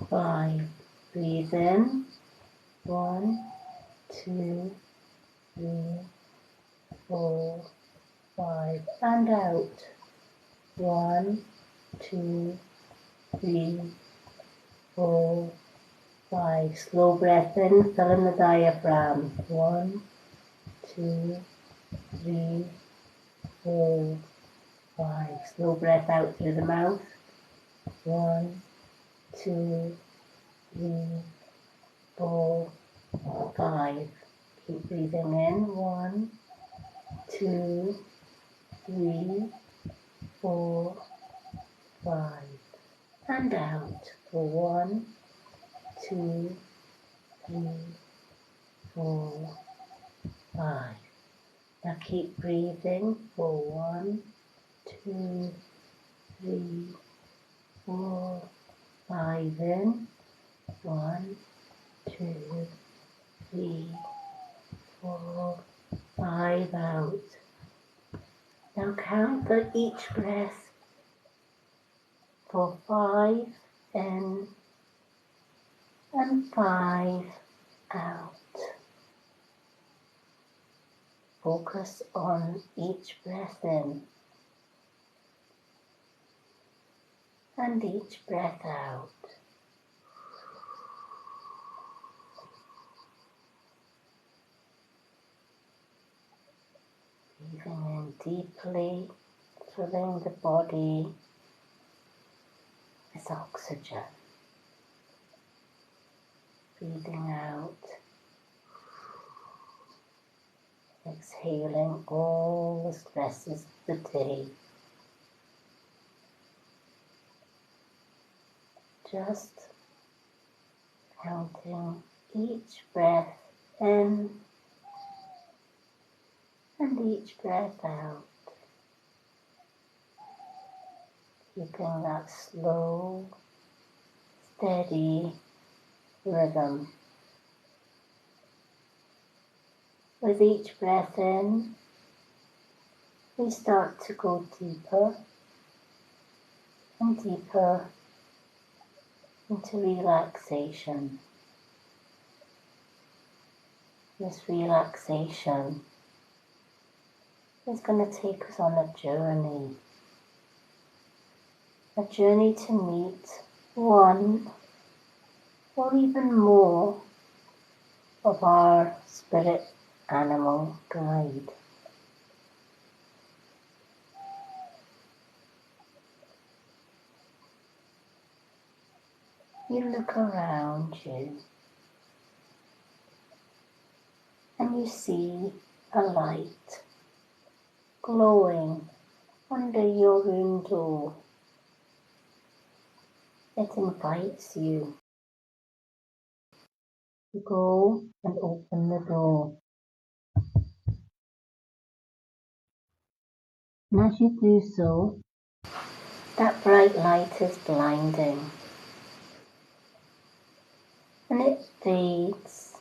5. Breathe in. 1, 2, 3, 4, 5. And out. 1, 2, 3, 4, 5. Slow breath in, fill in the diaphragm. 1, 2, 3, 4, 5. Slow breath out through the mouth. 1, 2, 3, 4, 5. Keep breathing in. 1, 2, 3, 4, 5. And out for 1, 2, 3, 4, 5. Now keep breathing for 1, 2, 3, 4, 5 in. 1, 2, 3, 4, 5 out. Now count for each breath for 5 in and 5 out. Focus on each breath in and each breath out. Breathing in deeply, filling the body with oxygen. Breathing out, exhaling all the stresses of the day. Just counting each breath in and each breath out. Keeping that slow, steady rhythm. With each breath in, we start to go deeper and deeper into relaxation. This relaxation is going to take us on a journey to meet one or even more of our spirit animal guide. You look around you and you see a light glowing under your room door. It invites you to go and open the door. And as you do so, that bright light is blinding and it fades.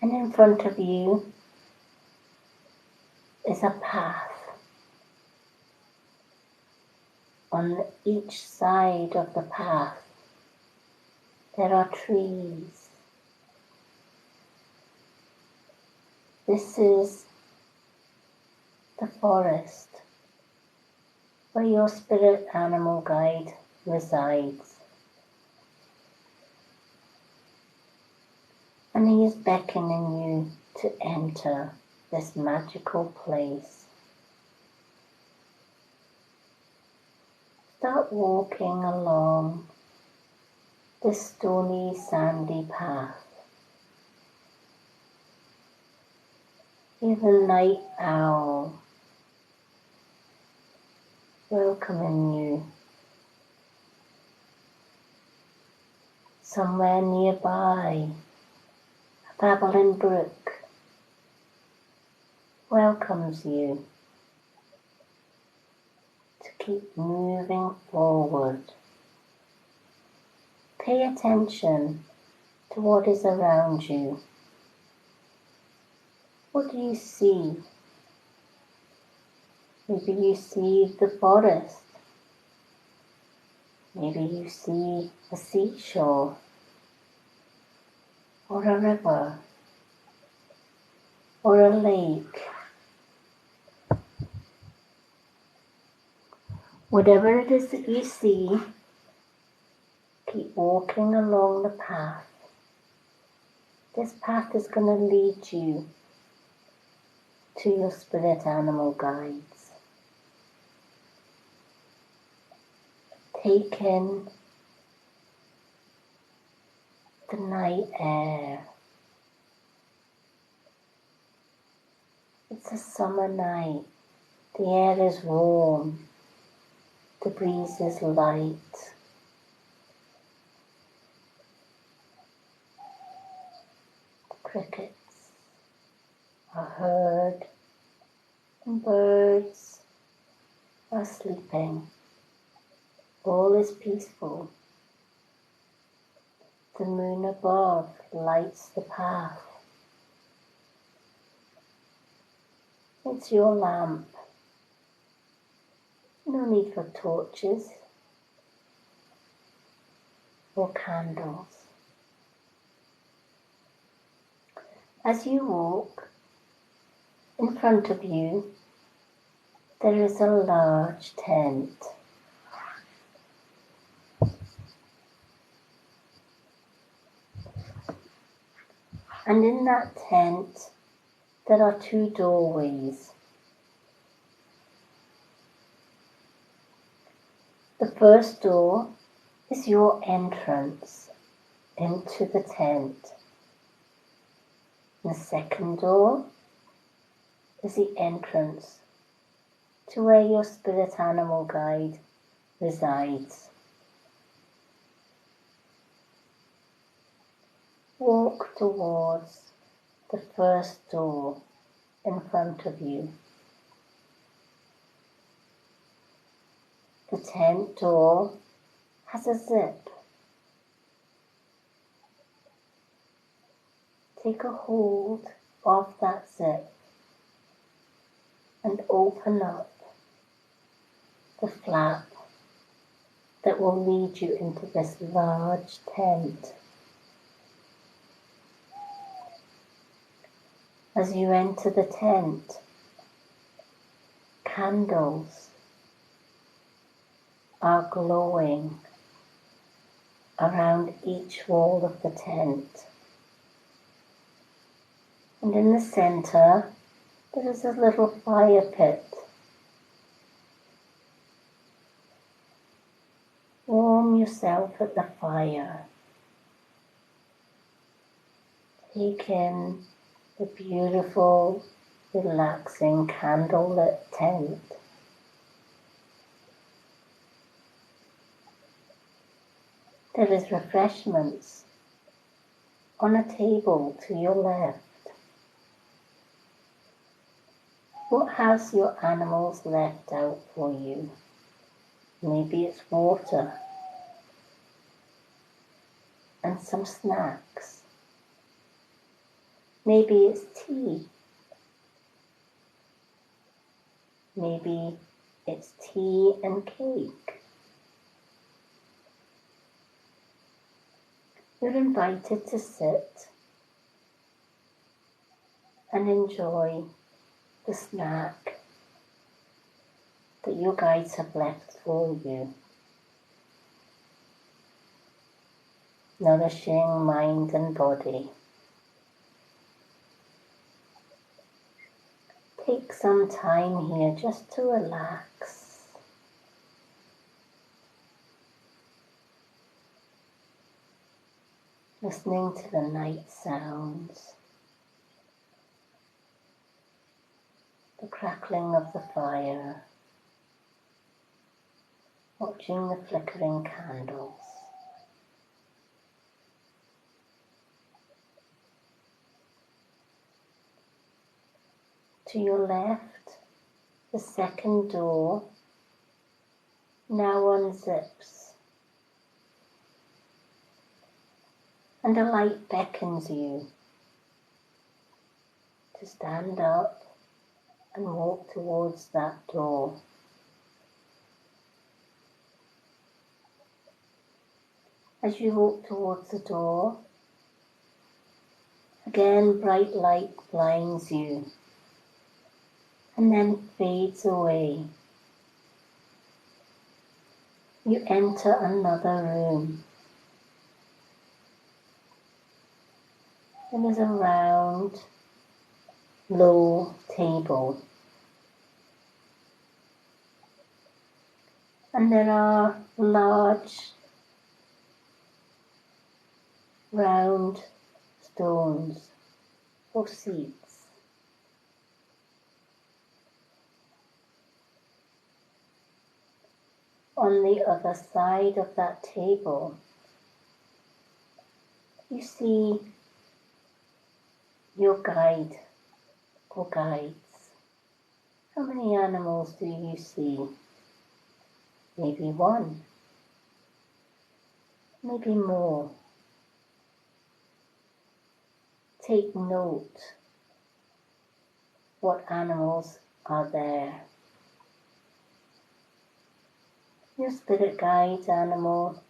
And in front of you is a path. On each side of the path, there are trees. This is the forest where your spirit animal guide resides. And he is beckoning you to enter this magical place. Start walking along this stony, sandy path. Hear the night owl welcoming you. Somewhere nearby, a babbling brook welcomes you to keep moving forward. Pay attention to what is around you. What do you see? Maybe you see the forest. Maybe you see a seashore or a river or a lake. Whatever it is that you see, keep walking along the path. This path is going to lead you to your spirit animal guides. Take in the night air. It's a summer night. The air is warm. The breeze is light. The crickets are heard and birds are sleeping. All is peaceful. The moon above lights the path. It's your lamp. No need for torches or candles. As you walk, in front of you, there is a large tent. And in that tent, there are two doorways. The first door is your entrance into the tent. The second door is the entrance to where your spirit animal guide resides. Walk towards the first door in front of you. The tent door has a zip. Take a hold of that zip and open up the flap that will lead you into this large tent. As you enter the tent, candles are glowing around each wall of the tent. And in the center, there is a little fire pit. Warm yourself at the fire. Take in the beautiful, relaxing candlelit tent. There is refreshments on a table to your left. What has your animals left out for you? Maybe it's water and some snacks. Maybe it's tea. Maybe it's tea and cake. You're invited to sit and enjoy the snack that your guides have left for you, nourishing mind and body. Take some time here just to relax. Listening to the night sounds, the crackling of the fire, watching the flickering candles. To your left, the second door now unzips, and a light beckons you to stand up and walk towards that door. As you walk towards the door, again bright light blinds you and then fades away. You enter another room. There is a round, low table. And there are large, round stones for seats. On the other side of that table, you see your guide or guides. How many animals do you see? Maybe one, maybe more. Take note what animals are there. Your spirit guide animal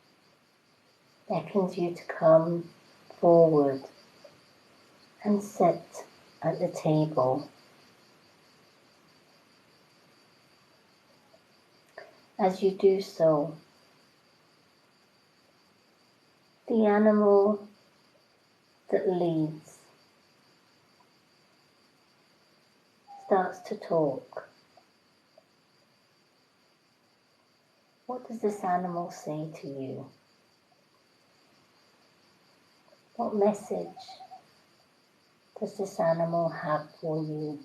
beckons you to come forward and sit at the table. As you do so, the animal that leads starts to talk. What does this animal say to you? What message does this animal have for you?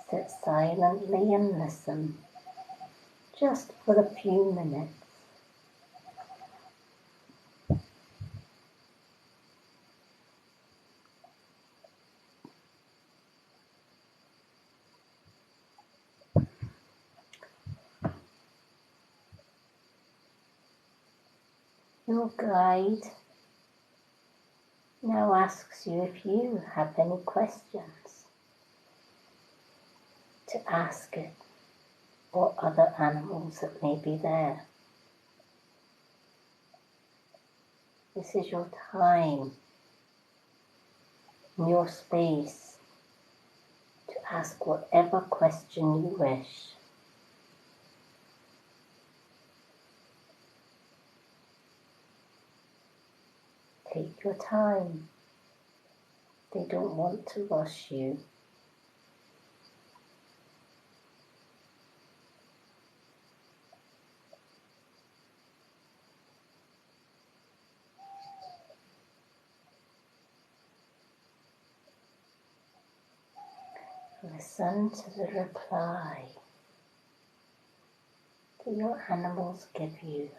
Sit silently and listen, just for a few minutes. Your guide now asks you if you have any questions to ask it or other animals that may be there. This is your time, your space to ask whatever question you wish. Take your time. They don't want to rush you. Listen to the reply that your animals give you.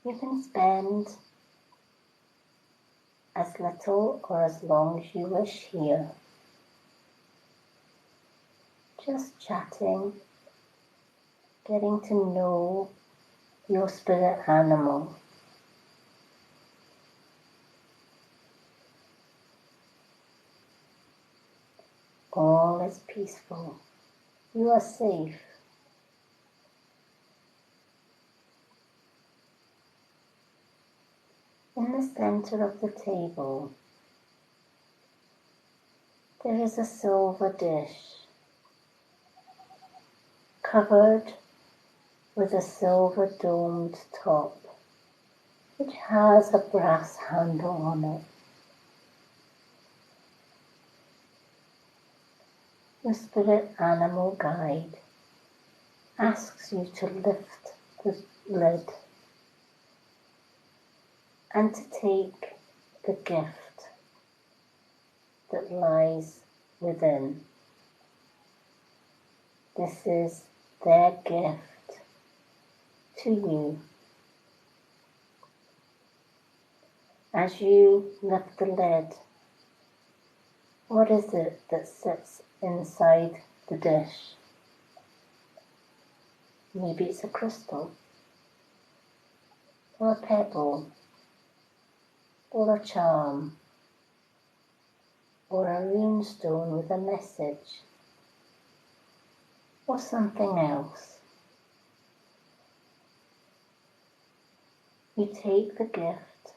You can spend as little or as long as you wish here, just chatting, getting to know your spirit animal. All is peaceful. You are safe. In the center of the table, there is a silver dish covered with a silver domed top, which has a brass handle on it. Your spirit animal guide asks you to lift the lid and to take the gift that lies within. This is their gift to you. As you lift the lid, what is it that sits inside the dish? Maybe it's a crystal, or a pebble, or a charm, or a rune stone with a message, or something else. You take the gift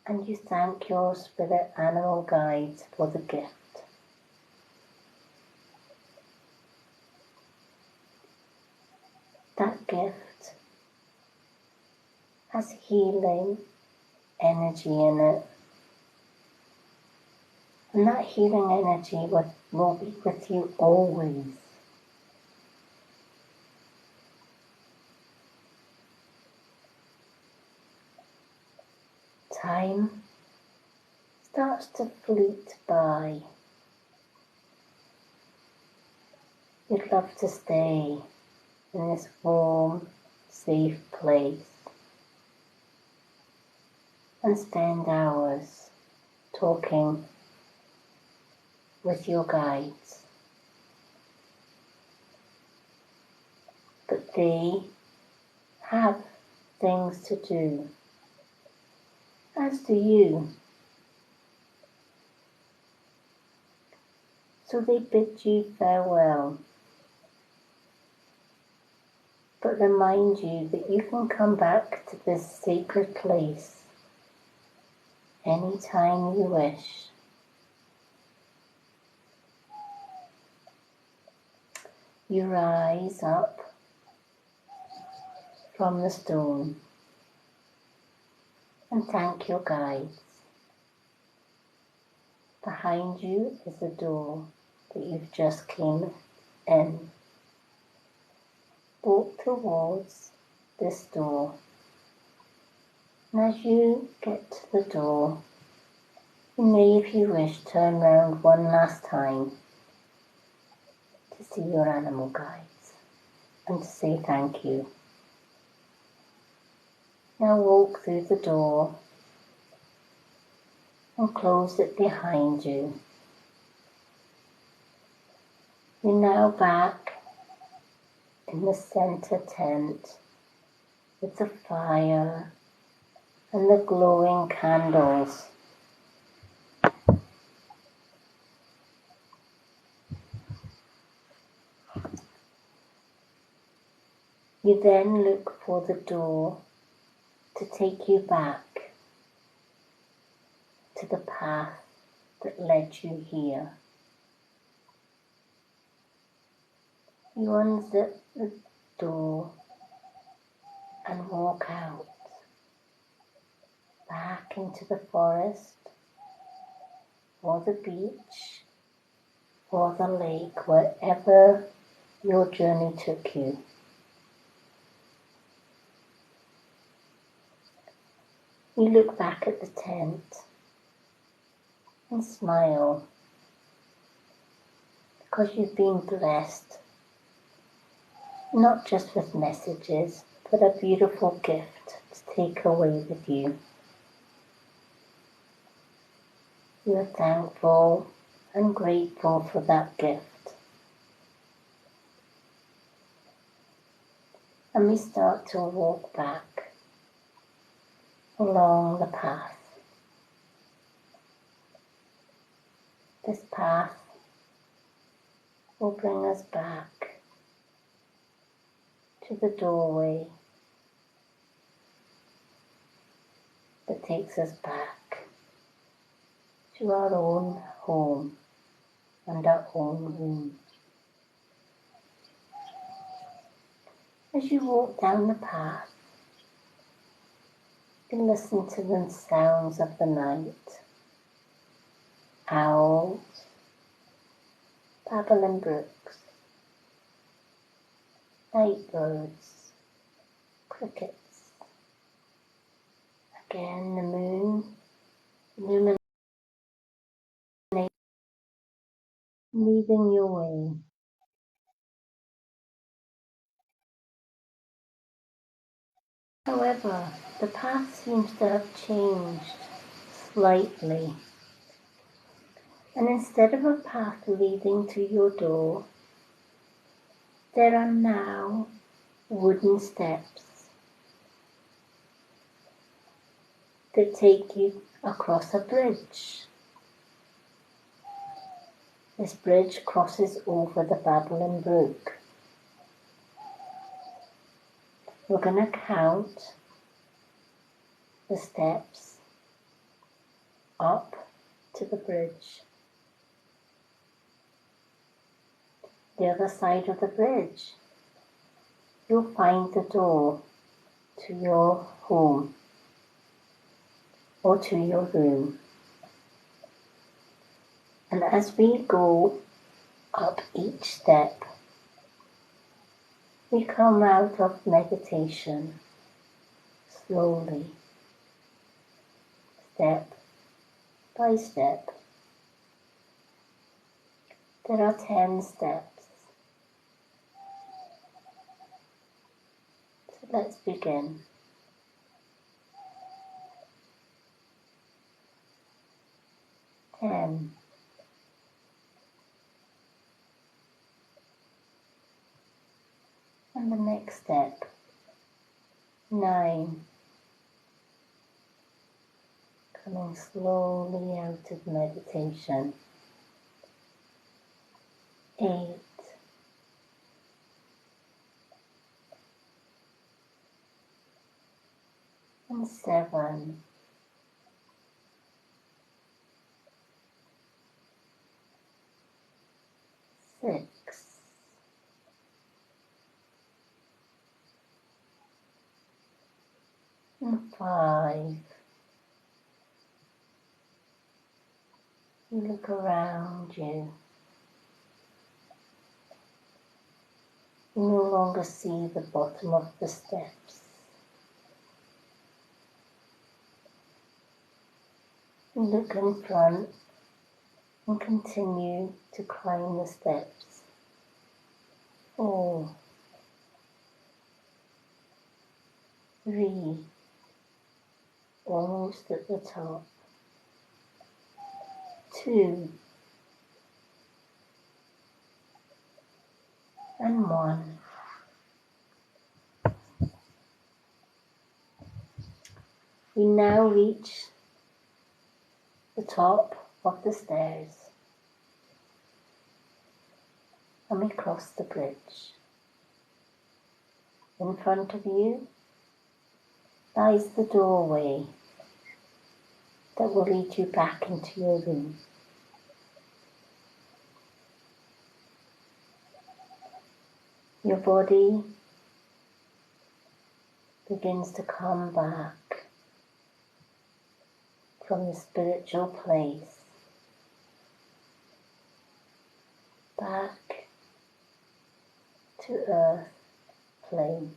and you thank your spirit animal guides for the gift. That gift has healing energy in it, and that healing energy will be with you always. Time starts to fleet by. You'd love to stay in this warm, safe place and spend hours talking with your guides. But they have things to do, as do you. So they bid you farewell, but remind you that you can come back to this sacred place anytime you wish. You rise up from the stone and thank your guides. Behind you is the door that you've just came in. Walk towards this door, and as you get to the door, you may, if you wish, turn round one last time to see your animal guides and to say thank you. Now walk through the door and close it behind you. You're now back in the center tent with the fire and the glowing candles. You then look for the door to take you back to the path that led you here. You unzip the door and walk out, back into the forest, or the beach, or the lake, wherever your journey took you. You look back at the tent and smile, because you've been blessed, not just with messages, but a beautiful gift to take away with you. You are thankful and grateful for that gift. And we start to walk back along the path. This path will bring us back to the doorway that takes us back to our own home and our own room. As you walk down the path, you listen to the sounds of the night. Owls, babbling brooks, night birds, crickets. Again, the moon illuminates leading your way. However, the path seems to have changed slightly, and instead of a path leading to your door, there are now wooden steps that take you across a bridge. This bridge crosses over the Babylon Brook. We're going to count the steps up to the bridge. The other side of the bridge, you'll find the door to your home or to your room. And as we go up each step, we come out of meditation slowly, step by step. There are 10 steps. So let's begin. 10. And the next step. 9. Coming slowly out of meditation. 8. And 7. 6. And 5. You look around you. You no longer see the bottom of the steps. You look in front and continue to climb the steps. 4. 3. Almost at the top. 2. And 1. We now reach the top of the stairs and we cross the bridge. In front of you lies the doorway that will lead you back into your room. Your body begins to come back from the spiritual place, back to earth plane.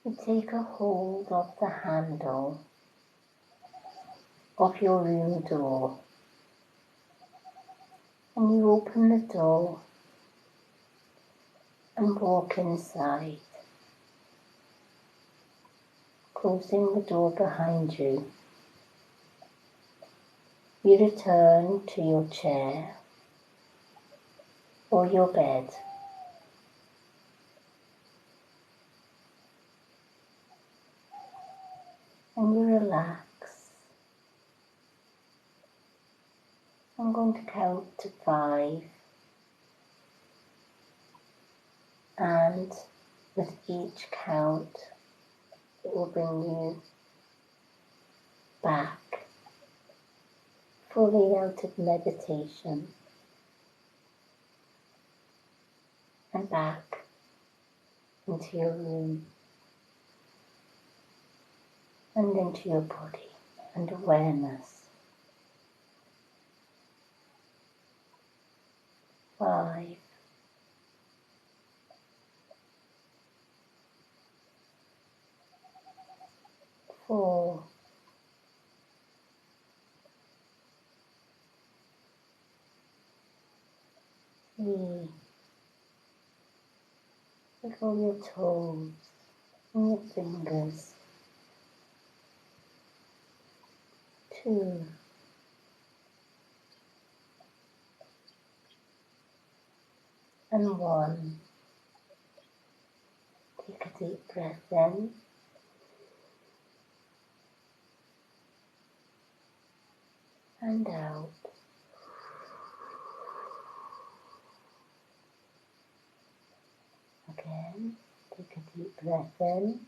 You take a hold of the handle of your room door and you open the door and walk inside, closing the door behind you. You return to your chair or your bed. And you relax. I'm going to count to 5, and with each count it will bring you back fully out of meditation and back into your room and into your body and awareness. 5, 4, 3. Wiggle your toes and your fingers. 2. And 1. Take a deep breath in. And out. Again, take a deep breath in.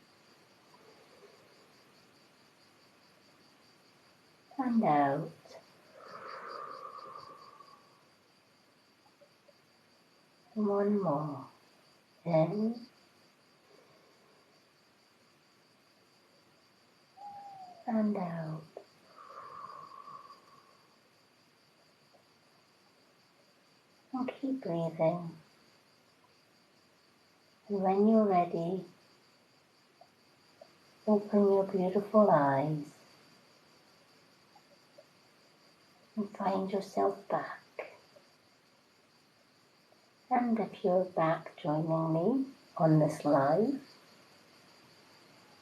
And out. And one more. In. And out. And keep breathing. And when you're ready, open your beautiful eyes and find yourself back. And if you're back joining me on this live,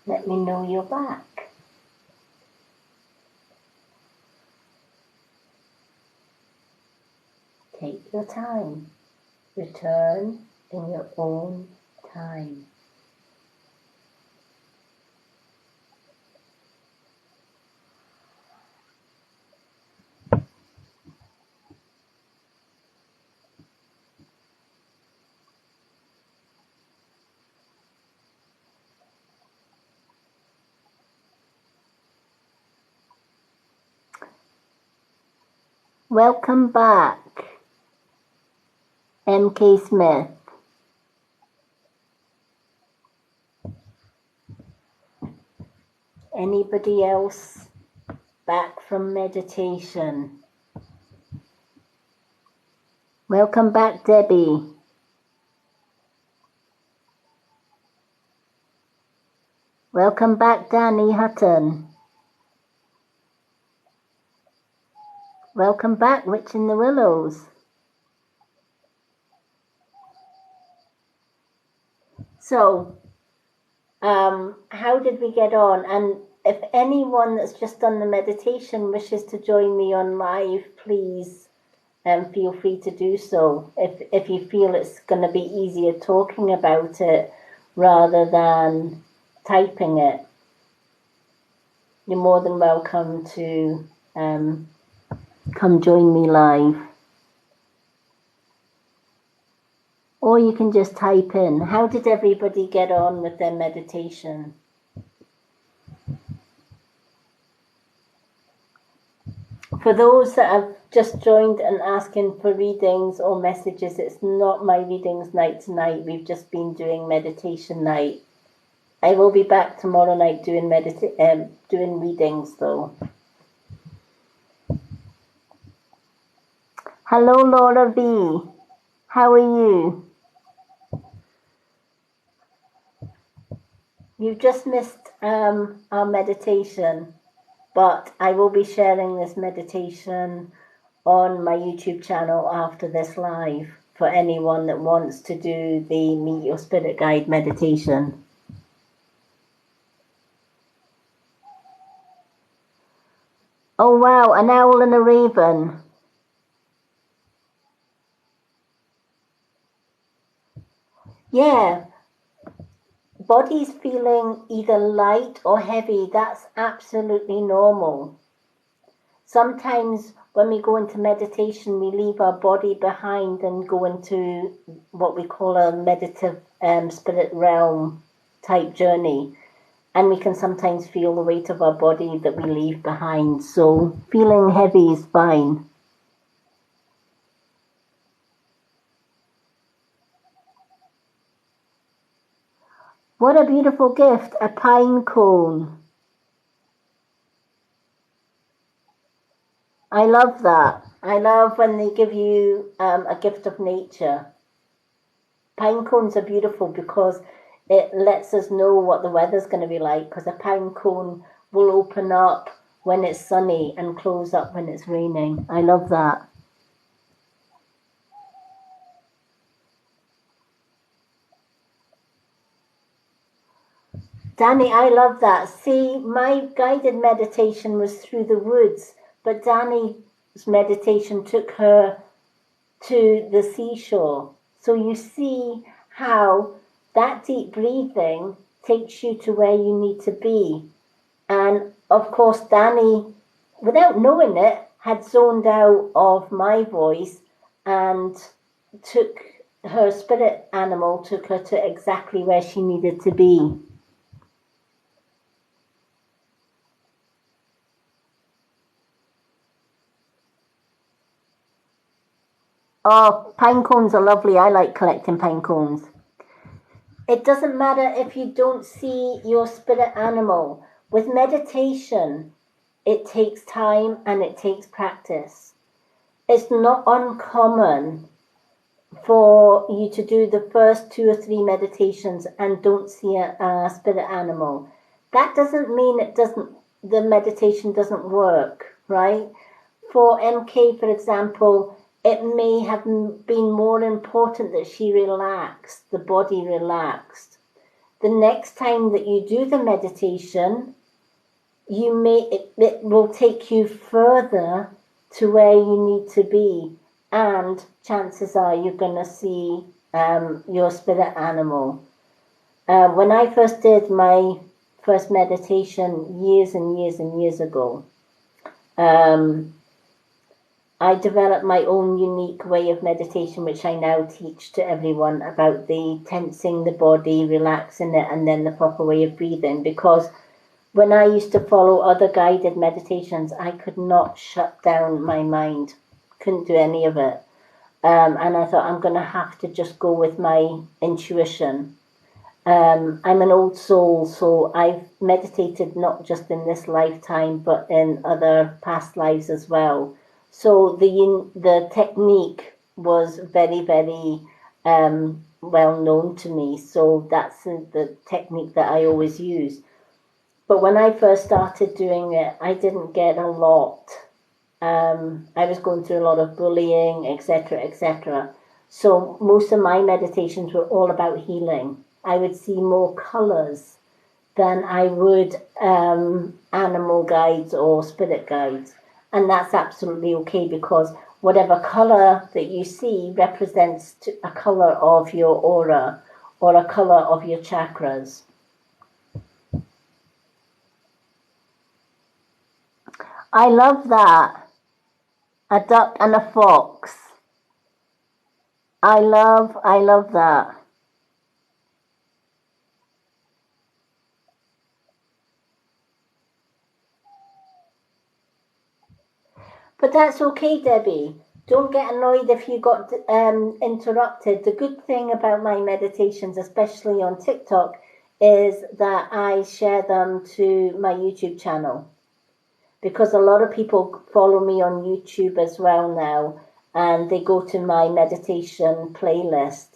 let me know you're back. Take your time. Return in your own time. Welcome back, M.K. Smith. Anybody else back from meditation? Welcome back, Debbie. Welcome back, Danny Hutton. Welcome back, Witch in the Willows. So, how did we get on? And if anyone that's just done the meditation wishes to join me on live, please feel free to do so. If you feel it's going to be easier talking about it rather than typing it, you're more than welcome to come join me live. Or you can just type in, how did everybody get on with their meditation? For those that have just joined and asking for readings or messages, it's not my readings night tonight. We've just been doing meditation night. I will be back tomorrow night doing readings though. Hello, Laura V. How are you? You've just missed our meditation, but I will be sharing this meditation on my YouTube channel after this live for anyone that wants to do the Meet Your Spirit Guide meditation. Oh wow, an owl and a raven. Yeah. Body's feeling either light or heavy, that's absolutely normal. Sometimes when we go into meditation, we leave our body behind and go into what we call a meditative spirit realm type journey. And we can sometimes feel the weight of our body that we leave behind. So feeling heavy is fine. What a beautiful gift, a pine cone. I love that. I love when they give you a gift of nature. Pine cones are beautiful because it lets us know what the weather's going to be like, because a pine cone will open up when it's sunny and close up when it's raining. I love that. Danny, I love that. See, my guided meditation was through the woods, but Danny's meditation took her to the seashore. So you see how that deep breathing takes you to where you need to be. And of course, Danny, without knowing it, had zoned out of my voice and took her spirit animal, took her to exactly where she needed to be. Oh, pine cones are lovely. I like collecting pine cones. It doesn't matter if you don't see your spirit animal. With meditation, it takes time and it takes practice. It's not uncommon for you to do the first 2 or 3 meditations and don't see a spirit animal. That doesn't mean the meditation doesn't work, right? For MK, for example, it may have been more important that she relaxed, the body relaxed. The next time that you do the meditation, it will take you further to where you need to be, and chances are you're going to see your spirit animal. When I first did my first meditation years and years and years ago, I developed my own unique way of meditation, which I now teach to everyone, about the tensing the body, relaxing it, and then the proper way of breathing. Because when I used to follow other guided meditations, I could not shut down my mind, couldn't do any of it. And I thought, I'm going to have to just go with my intuition. I'm an old soul, so I've meditated not just in this lifetime, but in other past lives as well. So the technique was very, very well known to me. So that's the technique that I always use. But when I first started doing it, I didn't get a lot. I was going through a lot of bullying, etc., etc. So most of my meditations were all about healing. I would see more colors than I would animal guides or spirit guides. And that's absolutely okay, because whatever color that you see represents a color of your aura or a color of your chakras. I love that. A duck and a fox. I love that. But that's okay, Debbie. Don't get annoyed if you got interrupted. The good thing about my meditations, especially on TikTok, is that I share them to my YouTube channel, because a lot of people follow me on YouTube as well now, and they go to my meditation playlist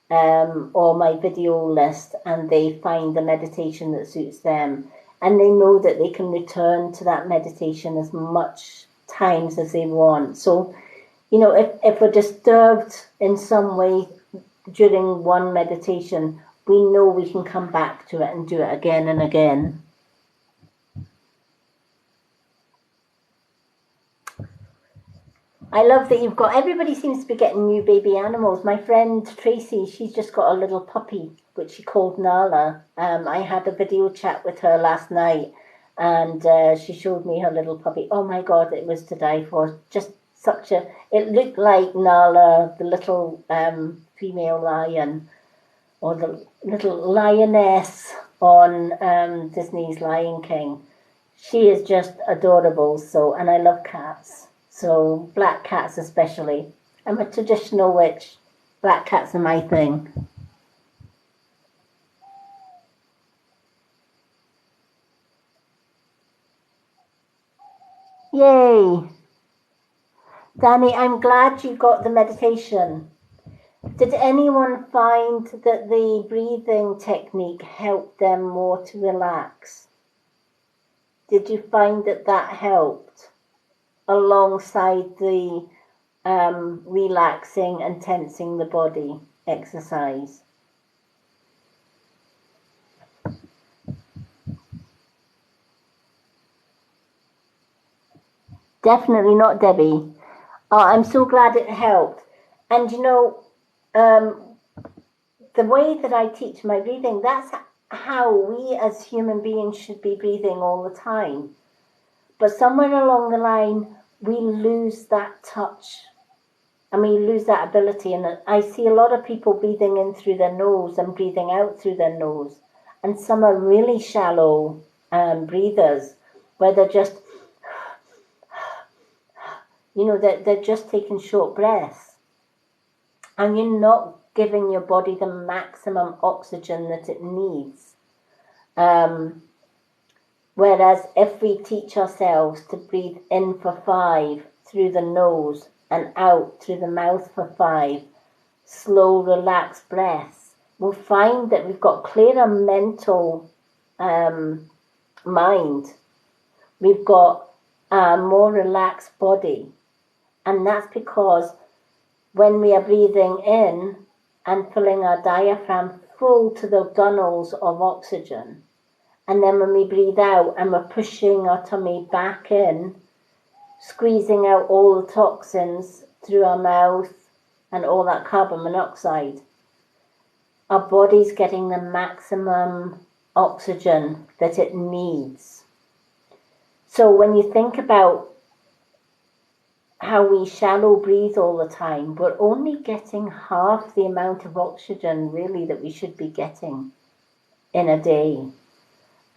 or my video list, and they find the meditation that suits them, and they know that they can return to that meditation as much times as they want. So, if we're disturbed in some way during one meditation, we know we can come back to it and do it again and again. I love that you've got, everybody seems to be getting new baby animals. My friend Tracy, she's just got a little puppy, which she called Nala. I had a video chat with her last night, and she showed me her little puppy. Oh my God, it was to die for. Just it looked like Nala, the little female lion, or the little lioness on Disney's Lion King. She is just adorable. So, and I love cats. So black cats especially. I'm a traditional witch. Black cats are my thing. Yay! Danny, I'm glad you got the meditation. Did anyone find that the breathing technique helped them more to relax? Did you find that helped alongside the relaxing and tensing the body exercise? Definitely not, Debbie. Oh, I'm so glad it helped. And the way that I teach my breathing, that's how we as human beings should be breathing all the time. But somewhere along the line, we lose that touch and we lose that ability. And I see a lot of people breathing in through their nose and breathing out through their nose. And some are really shallow breathers where they're just, they're just taking short breaths. And you're not giving your body the maximum oxygen that it needs. Whereas if we teach ourselves to breathe in for 5 through the nose and out through the mouth for 5, slow, relaxed breaths, we'll find that we've got clearer mental mind. We've got a more relaxed body. And that's because when we are breathing in and filling our diaphragm full to the gunnels of oxygen, and then when we breathe out and we're pushing our tummy back in, squeezing out all the toxins through our mouth and all that carbon monoxide, our body's getting the maximum oxygen that it needs. So when you think about how we shallow breathe all the time, we're only getting half the amount of oxygen really that we should be getting in a day.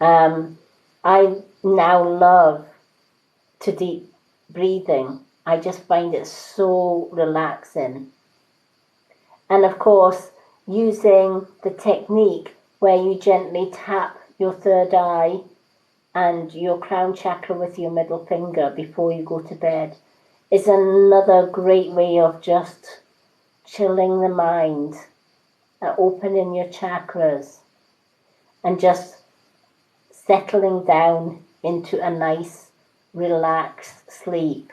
I now love to deep breathing. I just find it so relaxing. And of course, using the technique where you gently tap your third eye and your crown chakra with your middle finger before you go to bed is another great way of just chilling the mind, opening your chakras, and just settling down into a nice, relaxed sleep.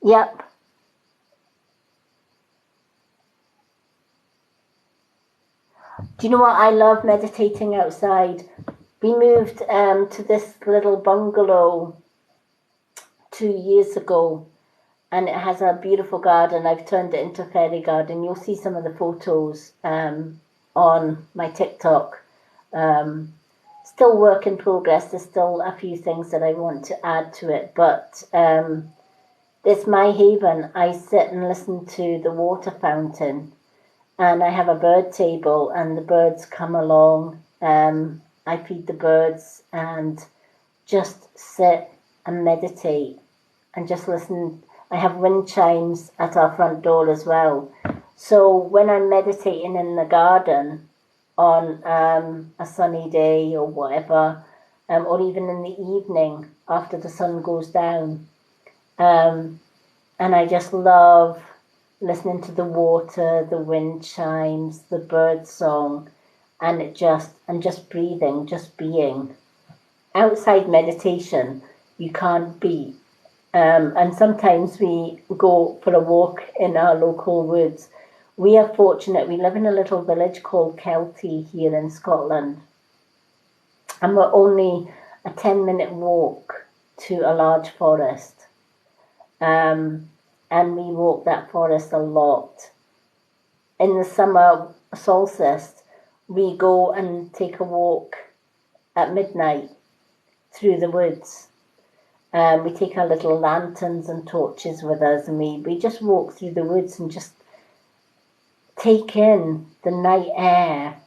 Yep. Do you know what? I love meditating outside. We moved to this little bungalow 2 years ago, and it has a beautiful garden. I've turned it into a fairy garden. You'll see some of the photos on my TikTok. Still work in progress. There's still a few things that I want to add to it, but it's my haven. I sit and listen to the water fountain, and I have a bird table, and the birds come along. I feed the birds and just sit and meditate and just listen. I have wind chimes at our front door as well. So when I'm meditating in the garden on a sunny day or whatever, or even in the evening after the sun goes down, and I just love listening to the water, the wind chimes, the bird song, and just breathing, just being. Outside meditation, you can't beat. And sometimes we go for a walk in our local woods. We are fortunate. We live in a little village called Kelty here in Scotland. And we're only a 10-minute walk to a large forest. And we walk that forest a lot. In the summer solstice, we go and take a walk at midnight through the woods. We take our little lanterns and torches with us, and we just walk through the woods and just take in the night air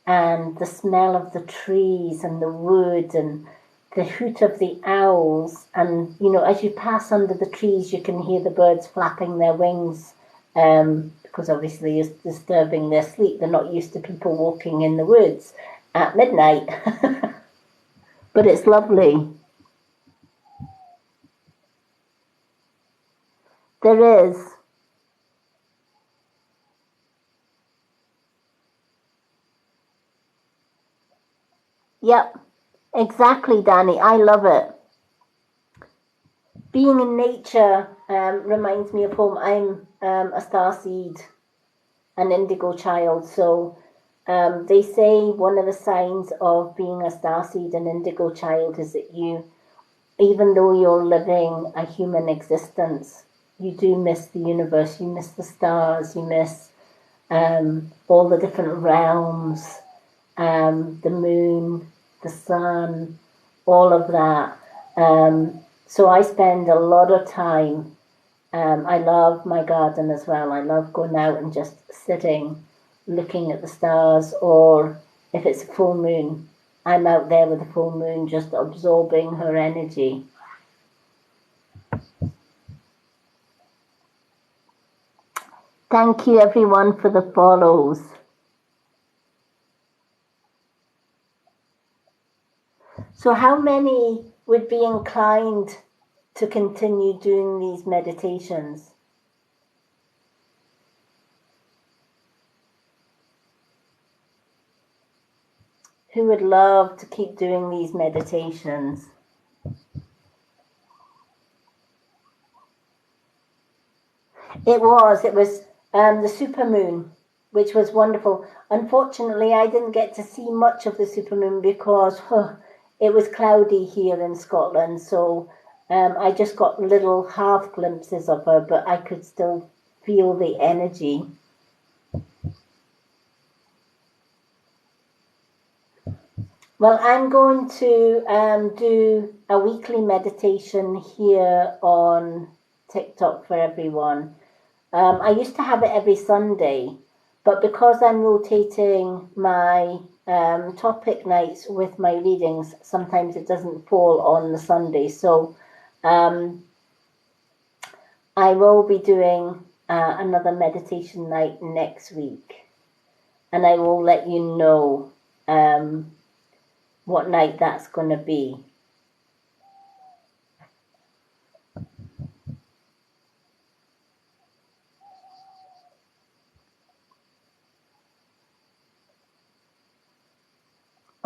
and the smell of the trees and the wood and the hoot of the owls. And, as you pass under the trees, you can hear the birds flapping their wings, because obviously it's disturbing their sleep. They're not used to people walking in the woods at midnight. But it's lovely. There is. Yep, exactly, Danny. I love it. Being in nature reminds me of home. I'm a starseed. an indigo child. So they say one of the signs of being a starseed and indigo child is that you, even though you're living a human existence, you do miss the universe, you miss the stars, you miss all the different realms, the moon, the sun, all of that. So I spend a lot of time. I love my garden as well. I love going out and just sitting, looking at the stars, or if it's a full moon, I'm out there with the full moon, just absorbing her energy. Thank you everyone for the follows. So how many would be inclined to continue doing these meditations? Who would love to keep doing these meditations? It was the supermoon, which was wonderful. Unfortunately, I didn't get to see much of the supermoon because it was cloudy here in Scotland. So I just got little half glimpses of her, but I could still feel the energy. Well, I'm going to do a weekly meditation here on TikTok for everyone. I used to have it every Sunday, but because I'm rotating my topic nights with my readings, sometimes it doesn't fall on the Sunday. So I will be doing another meditation night next week, and I will let you know what night that's going to be.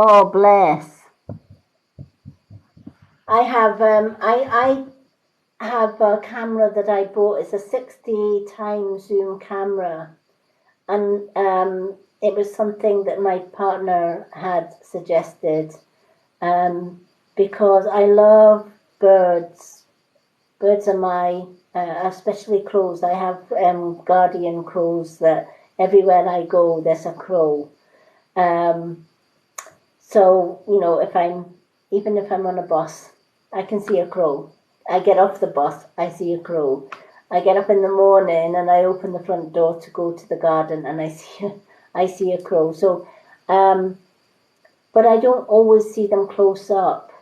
Oh, bless. I have a camera that I bought. It's a 60 times zoom camera, and it was something that my partner had suggested because I love birds. Birds are my, especially crows. I have guardian crows that everywhere I go, there's a crow. So, you know, even if I'm on a bus, I can see a crow. I get off the bus, I see a crow. I get up in the morning and I open the front door to go to the garden and I see a crow. So, but I don't always see them close up.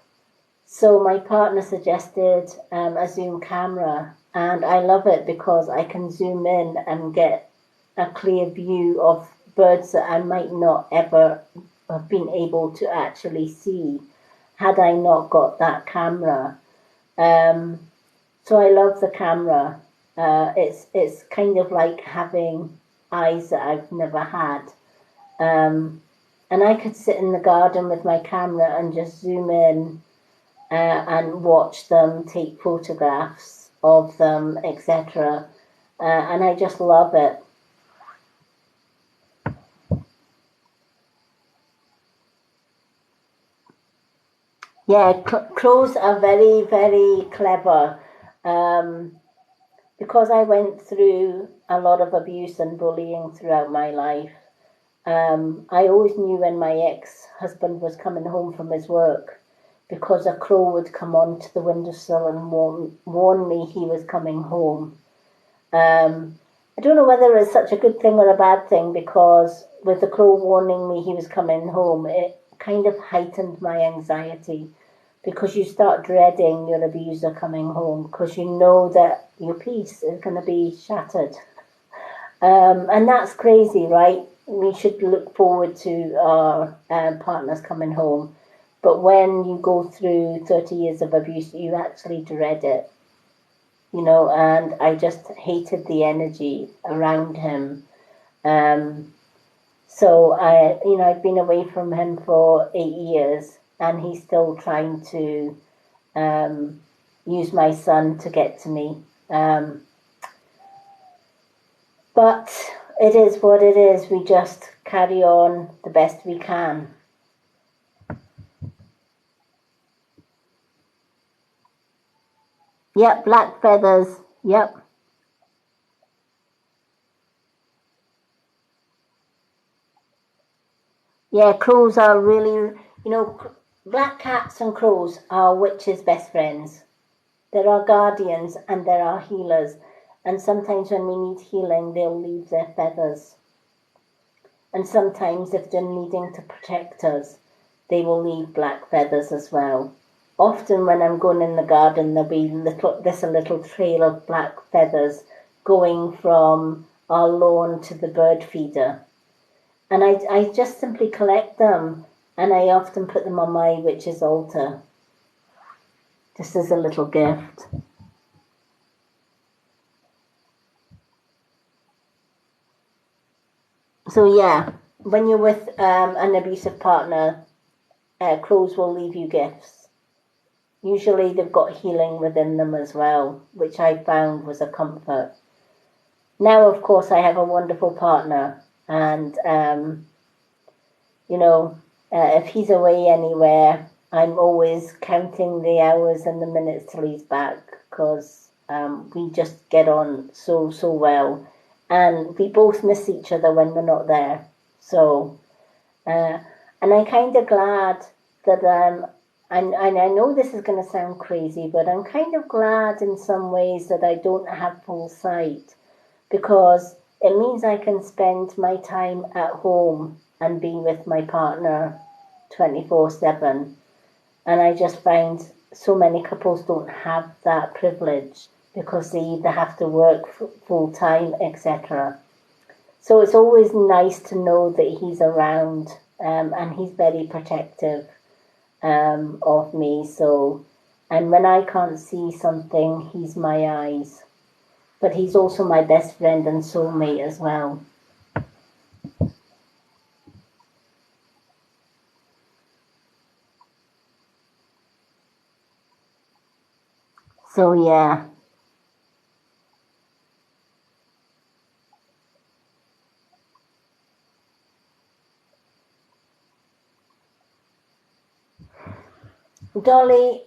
So my partner suggested a zoom camera, and I love it because I can zoom in and get a clear view of birds that I might not ever have been able to actually see had I not got that camera. So I love the camera. It's kind of like having eyes that I've never had. And I could sit in the garden with my camera and just zoom in and watch them, take photographs of them, etc. And I just love it. Yeah, crows are very, very clever. Because I went through a lot of abuse and bullying throughout my life, I always knew when my ex-husband was coming home from his work because a crow would come onto the windowsill and warn me he was coming home. I don't know whether it's such a good thing or a bad thing because with the crow warning me he was coming home, it kind of heightened my anxiety because you start dreading your abuser coming home because you know that your peace is going to be shattered. And that's crazy, right? We should look forward to our partners coming home. But when you go through 30 years of abuse, you actually dread it, you know, and I just hated the energy around him. So I've been away from him for 8 years and he's still trying to use my son to get to me. But it is what it is. We just carry on the best we can. Yep, black feathers. Yep. Yeah, crows are really, black cats and crows are witches' best friends. There are guardians and there are healers. And sometimes when we need healing, they'll leave their feathers. And sometimes if they're needing to protect us, they will leave black feathers as well. Often when I'm going in the garden, there'll be a little trail of black feathers going from our lawn to the bird feeder. And I just simply collect them, and I often put them on my witch's altar, just as a little gift. So yeah, when you're with an abusive partner, crows will leave you gifts. Usually they've got healing within them as well, which I found was a comfort. Now, of course, I have a wonderful partner, and if he's away anywhere, I'm always counting the hours and the minutes till he's back, because we just get on so well, and we both miss each other when we're not there. So, and I'm kind of glad that and I know this is going to sound crazy, but I'm kind of glad in some ways that I don't have full sight, because it means I can spend my time at home and be with my partner 24/7. And I just find so many couples don't have that privilege because they either have to work full time, etc. So it's always nice to know that he's around, and he's very protective of me. So, and when I can't see something, he's my eyes. But he's also my best friend and soulmate as well. So yeah. Dolly,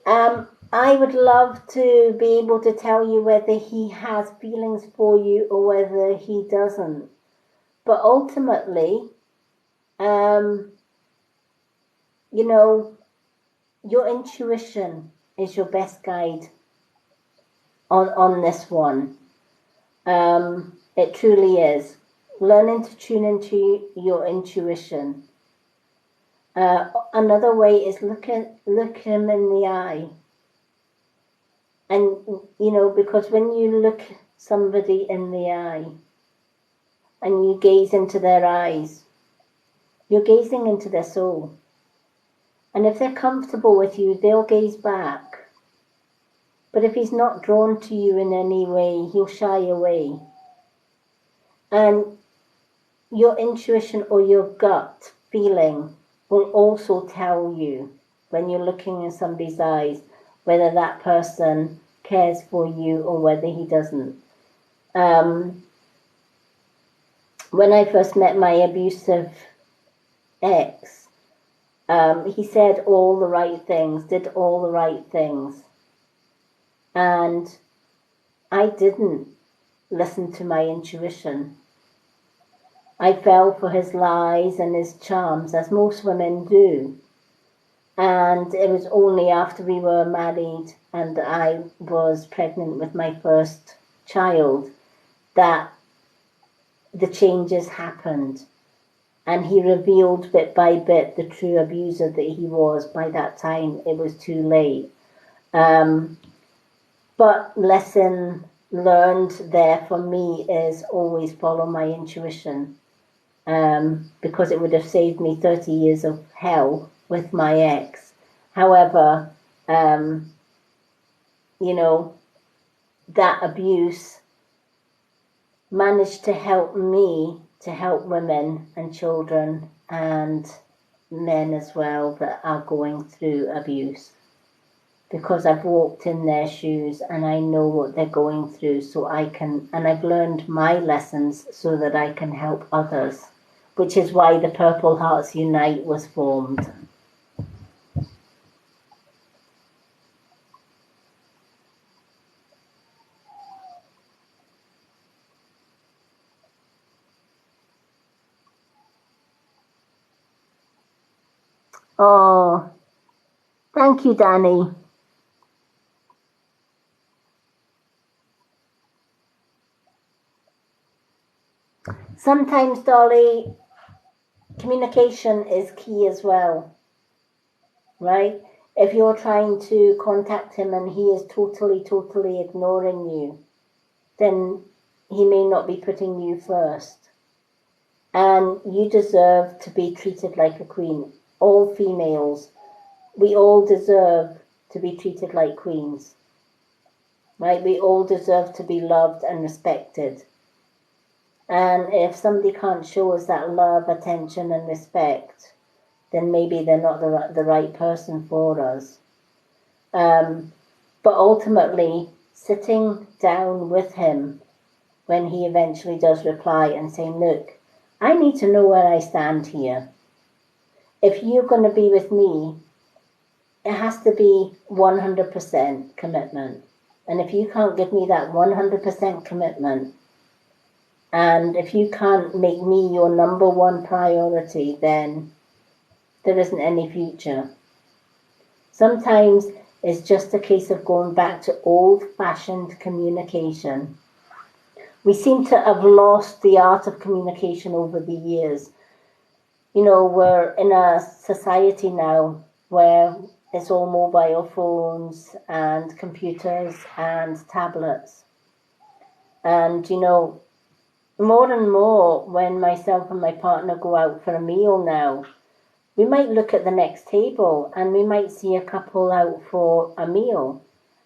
I would love to be able to tell you whether he has feelings for you or whether he doesn't. But ultimately, um, you know, your intuition is your best guide on this one. It truly is. Learning to tune into your intuition. Another way is look him in the eye. And, because when you look somebody in the eye and you gaze into their eyes, you're gazing into their soul. And if they're comfortable with you, they'll gaze back. But if he's not drawn to you in any way, he'll shy away. And your intuition or your gut feeling will also tell you when you're looking in somebody's eyes whether that person cares for you or whether he doesn't. When I first met my abusive ex, he said all the right things, did all the right things. And I didn't listen to my intuition. I fell for his lies and his charms, as most women do. And it was only after we were married and I was pregnant with my first child that the changes happened. And he revealed bit by bit the true abuser that he was. By that time, it was too late. But lesson learned there for me is always follow my intuition, because it would have saved me 30 years of hell with my ex. However, that abuse managed to help me to help women and children and men as well that are going through abuse. because I've walked in their shoes and I know what they're going through, so I can, and I've learned my lessons so that I can help others, which is why the Purple Hearts Unite was formed. Oh, thank you, Danny. Sometimes, Dolly, communication is key as well, right? If you're trying to contact him and he is totally ignoring you, then he may not be putting you first. And you deserve to be treated like a queen. All females, we all deserve to be treated like queens, right? We all deserve to be loved and respected. And if somebody can't show us that love, attention, and respect, then maybe they're not the right person for us. But ultimately, sitting down with him when he eventually does reply and saying, look, I need to know where I stand here. If you're going to be with me, it has to be 100% commitment. And if you can't give me that 100% commitment, and if you can't make me your number one priority, then there isn't any future. Sometimes it's just a case of going back to old-fashioned communication. We seem to have lost the art of communication over the years. You know, we're in a society now where it's all mobile phones and computers and tablets. And, you know, more and more when myself and my partner go out for a meal now, we might look at the next table and we might see a couple out for a meal.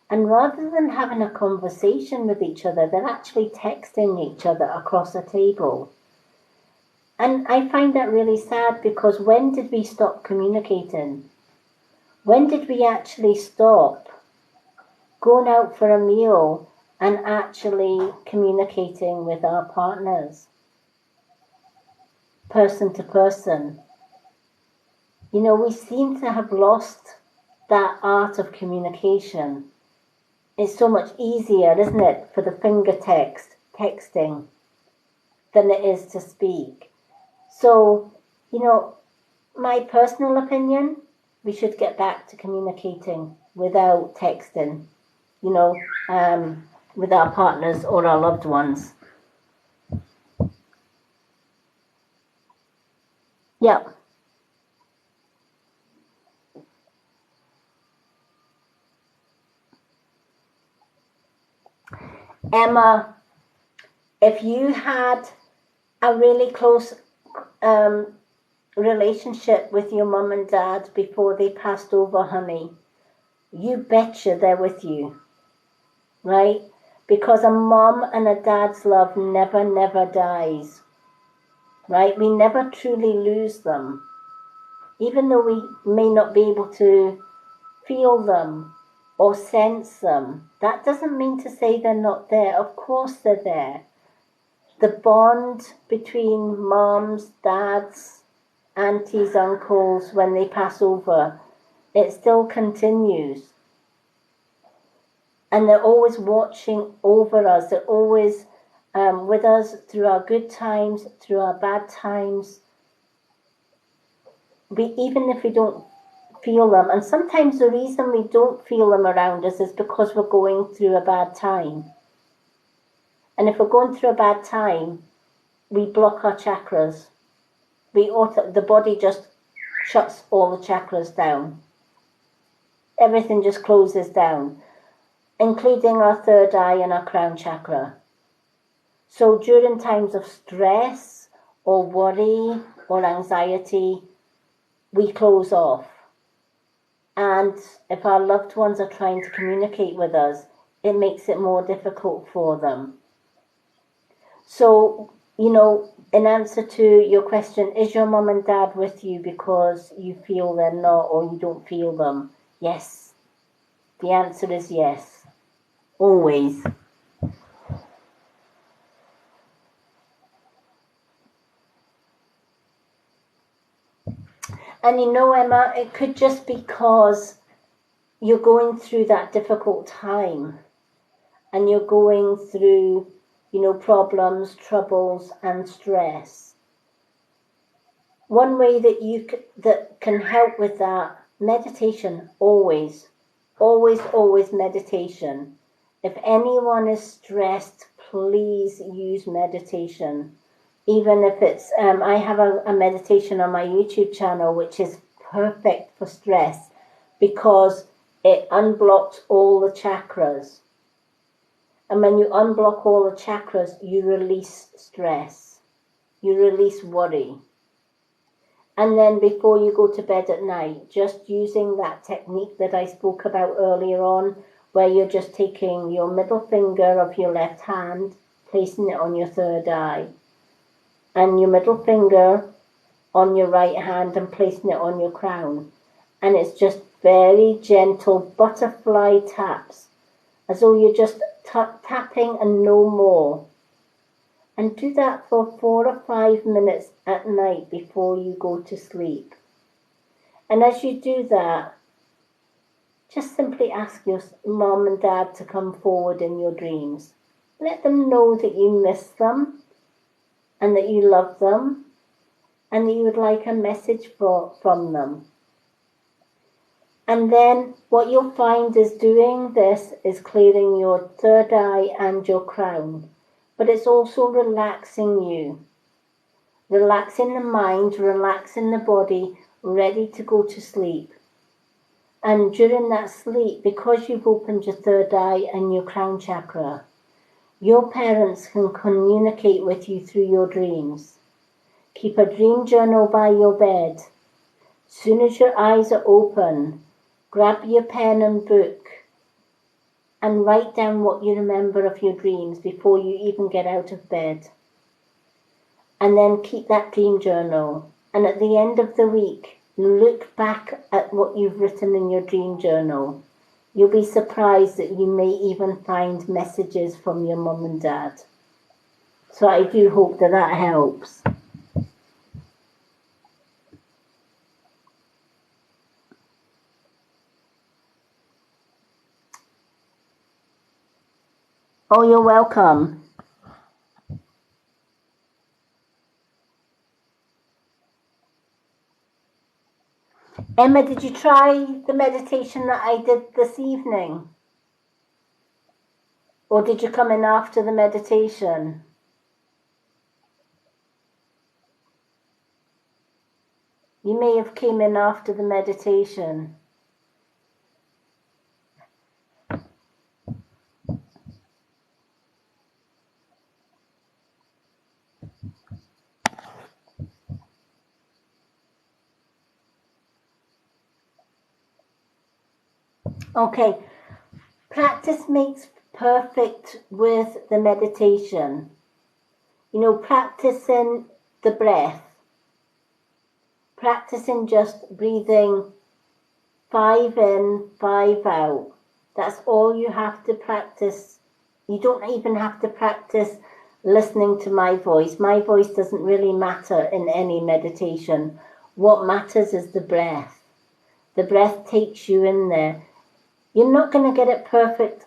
And rather than having a conversation with each other, they're actually texting each other across a table. And I find that really sad, because when did we stop communicating? When did we actually stop going out for a meal and actually communicating with our partners, person to person? You know, we seem to have lost that art of communication. It's so much easier, isn't it, for the finger texting, than it is to speak. So, you know, my personal opinion, we should get back to communicating without texting, you know, with our partners or our loved ones. Yeah. Emma, if you had a really close relationship with your mum and dad before they passed over, honey, you betcha they're with you, right? Because a mum and a dad's love never dies, right? We never truly lose them. Even though we may not be able to feel them or sense them, that doesn't mean to say they're not there. Of course they're there. The bond between moms, dads, aunties, uncles, when they pass over, it still continues. And they're always watching over us. They're always with us through our good times, through our bad times. Even if we don't feel them, and sometimes the reason we don't feel them around us is because we're going through a bad time. And if we're going through a bad time, we block our chakras. The body just shuts all the chakras down. Everything just closes down, including our third eye and our crown chakra. So during times of stress or worry or anxiety, we close off. And if our loved ones are trying to communicate with us, it makes it more difficult for them. So, you know, in answer to your question, is your mum and dad with you because you feel they're not, or you don't feel them? Yes. The answer is yes. Always. And you know, Emma, it could just because you're going through that difficult time and you're going through, you know, problems, troubles and stress. One way that can help with that, meditation, always meditation. If anyone is stressed, please use meditation. Even if it's, I have a meditation on my YouTube channel, which is perfect for stress because it unblocks all the chakras. And when you unblock all the chakras, you release stress, you release worry. And then before you go to bed at night, just using that technique that I spoke about earlier on, where you're just taking your middle finger of your left hand, placing it on your third eye, and your middle finger on your right hand and placing it on your crown. And it's just very gentle butterfly taps, as though you're just tapping and no more. And do that for 4 or 5 minutes at night before you go to sleep. And as you do that, just simply ask your mom and dad to come forward in your dreams. Let them know that you miss them and that you love them and that you would like a message from them. And then what you'll find is doing this is clearing your third eye and your crown. But it's also relaxing you. Relaxing the mind, relaxing the body, ready to go to sleep. And during that sleep, because you've opened your third eye and your crown chakra, your parents can communicate with you through your dreams. Keep a dream journal by your bed. As soon as your eyes are open, grab your pen and book and write down what you remember of your dreams before you even get out of bed. And then keep that dream journal. And at the end of the week, look back at what you've written in your dream journal. You'll be surprised that you may even find messages from your mum and dad. So I do hope that that helps. Oh, you're welcome. Emma, did you try the meditation that I did this evening? Or did you come in after the meditation? You may have came in after the meditation. Okay, practice makes perfect with the meditation. You know, practicing the breath. Practicing just breathing 5 in, 5 out. That's all you have to practice. You don't even have to practice listening to my voice. My voice doesn't really matter in any meditation. What matters is the breath. The breath takes you in there. You're not going to get it perfect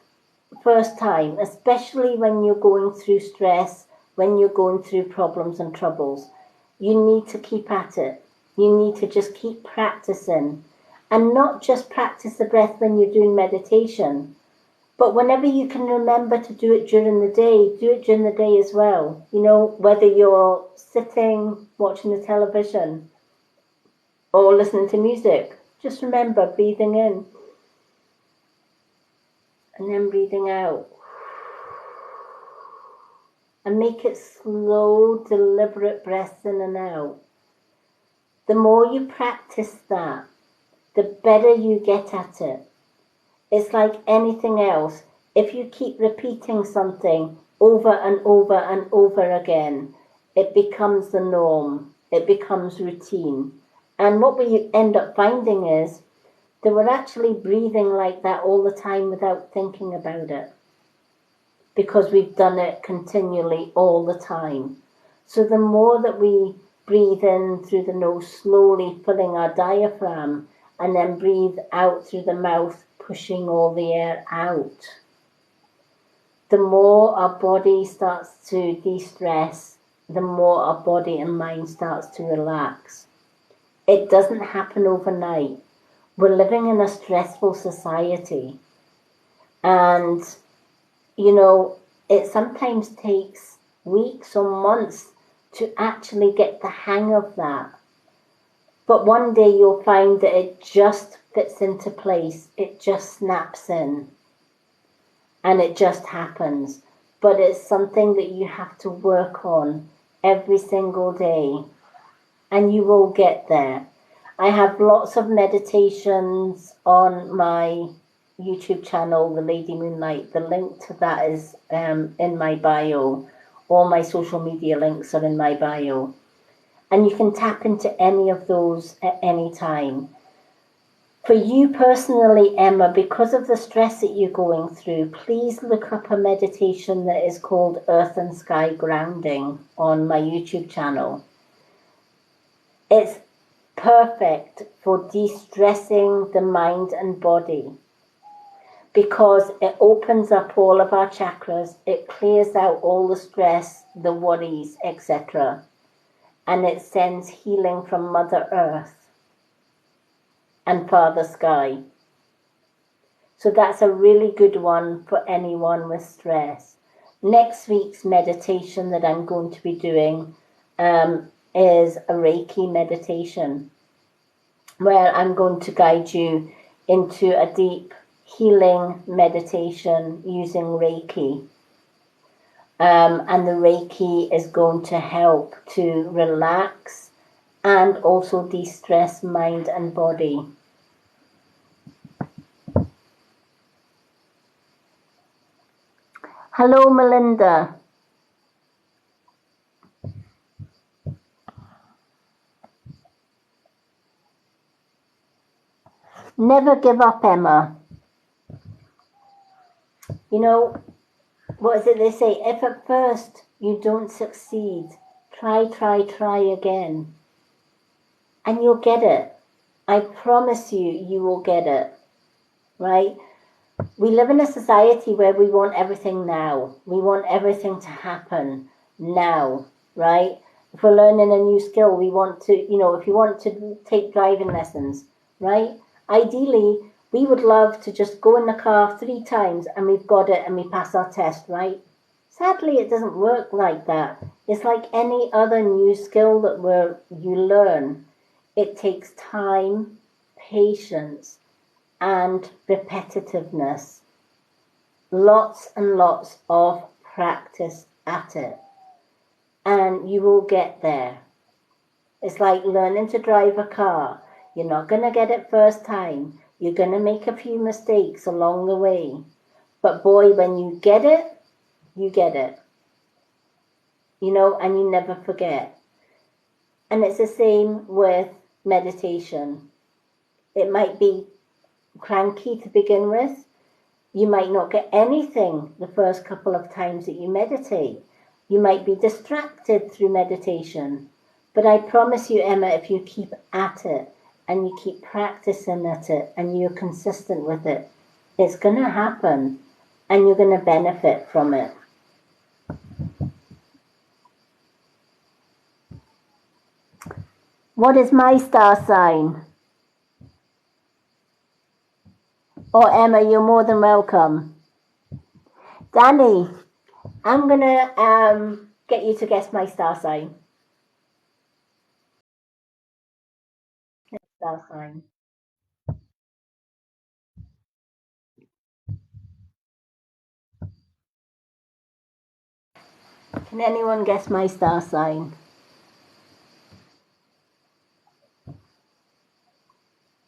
first time, especially when you're going through stress, when you're going through problems and troubles. You need to keep at it. You need to just keep practicing. And not just practice the breath when you're doing meditation, but whenever you can remember to do it during the day, do it during the day as well. You know, whether you're sitting, watching the television, or listening to music, just remember breathing in and then breathing out. And make it slow, deliberate breaths in and out. The more you practice that, the better you get at it. It's like anything else. If you keep repeating something over and over and over again, it becomes the norm. It becomes routine. And what we end up finding is they were actually breathing like that all the time without thinking about it, because we've done it continually all the time. So the more that we breathe in through the nose, slowly filling our diaphragm, and then breathe out through the mouth, pushing all the air out, the more our body starts to de-stress, the more our body and mind starts to relax. It doesn't happen overnight. We're living in a stressful society, and it sometimes takes weeks or months to actually get the hang of that. But one day you'll find that it just fits into place, it just snaps in, and it just happens. But it's something that you have to work on every single day, and you will get there. I have lots of meditations on my YouTube channel, The Lady Moonlight. The link to that is in my bio. All my social media links are in my bio. And you can tap into any of those at any time. For you personally, Emma, because of the stress that you're going through, please look up a meditation that is called Earth and Sky Grounding on my YouTube channel. It's perfect for de-stressing the mind and body, because it opens up all of our chakras, it clears out all the stress, the worries, etc. And it sends healing from Mother Earth and Father Sky. So that's a really good one for anyone with stress. Next week's meditation that I'm going to be doing is a Reiki meditation, where I'm going to guide you into a deep healing meditation using Reiki. And the Reiki is going to help to relax and also de-stress mind and body. Hello, Melinda. Never give up, Emma. What is it they say? If at first you don't succeed, try again. And you'll get it. I promise you, you will get it. Right? We live in a society where we want everything now. We want everything to happen now, right? If we're learning a new skill, we want to, if you want to take driving lessons, right? Ideally, we would love to just go in the car 3 times and we've got it and we pass our test, right? Sadly, it doesn't work like that. It's like any other new skill that you learn. It takes time, patience, and repetitiveness. Lots and lots of practice at it. And you will get there. It's like learning to drive a car. You're not going to get it first time. You're going to make a few mistakes along the way. But boy, when you get it, you get it. And you never forget. And it's the same with meditation. It might be cranky to begin with. You might not get anything the first couple of times that you meditate. You might be distracted through meditation. But I promise you, Emma, if you keep at it and you keep practicing at it and you're consistent with it, it's going to happen and you're going to benefit from it. What is my star sign? Emma, you're more than welcome. Danny, I'm going to get you to guess my star sign. Star sign. Can anyone guess my star sign?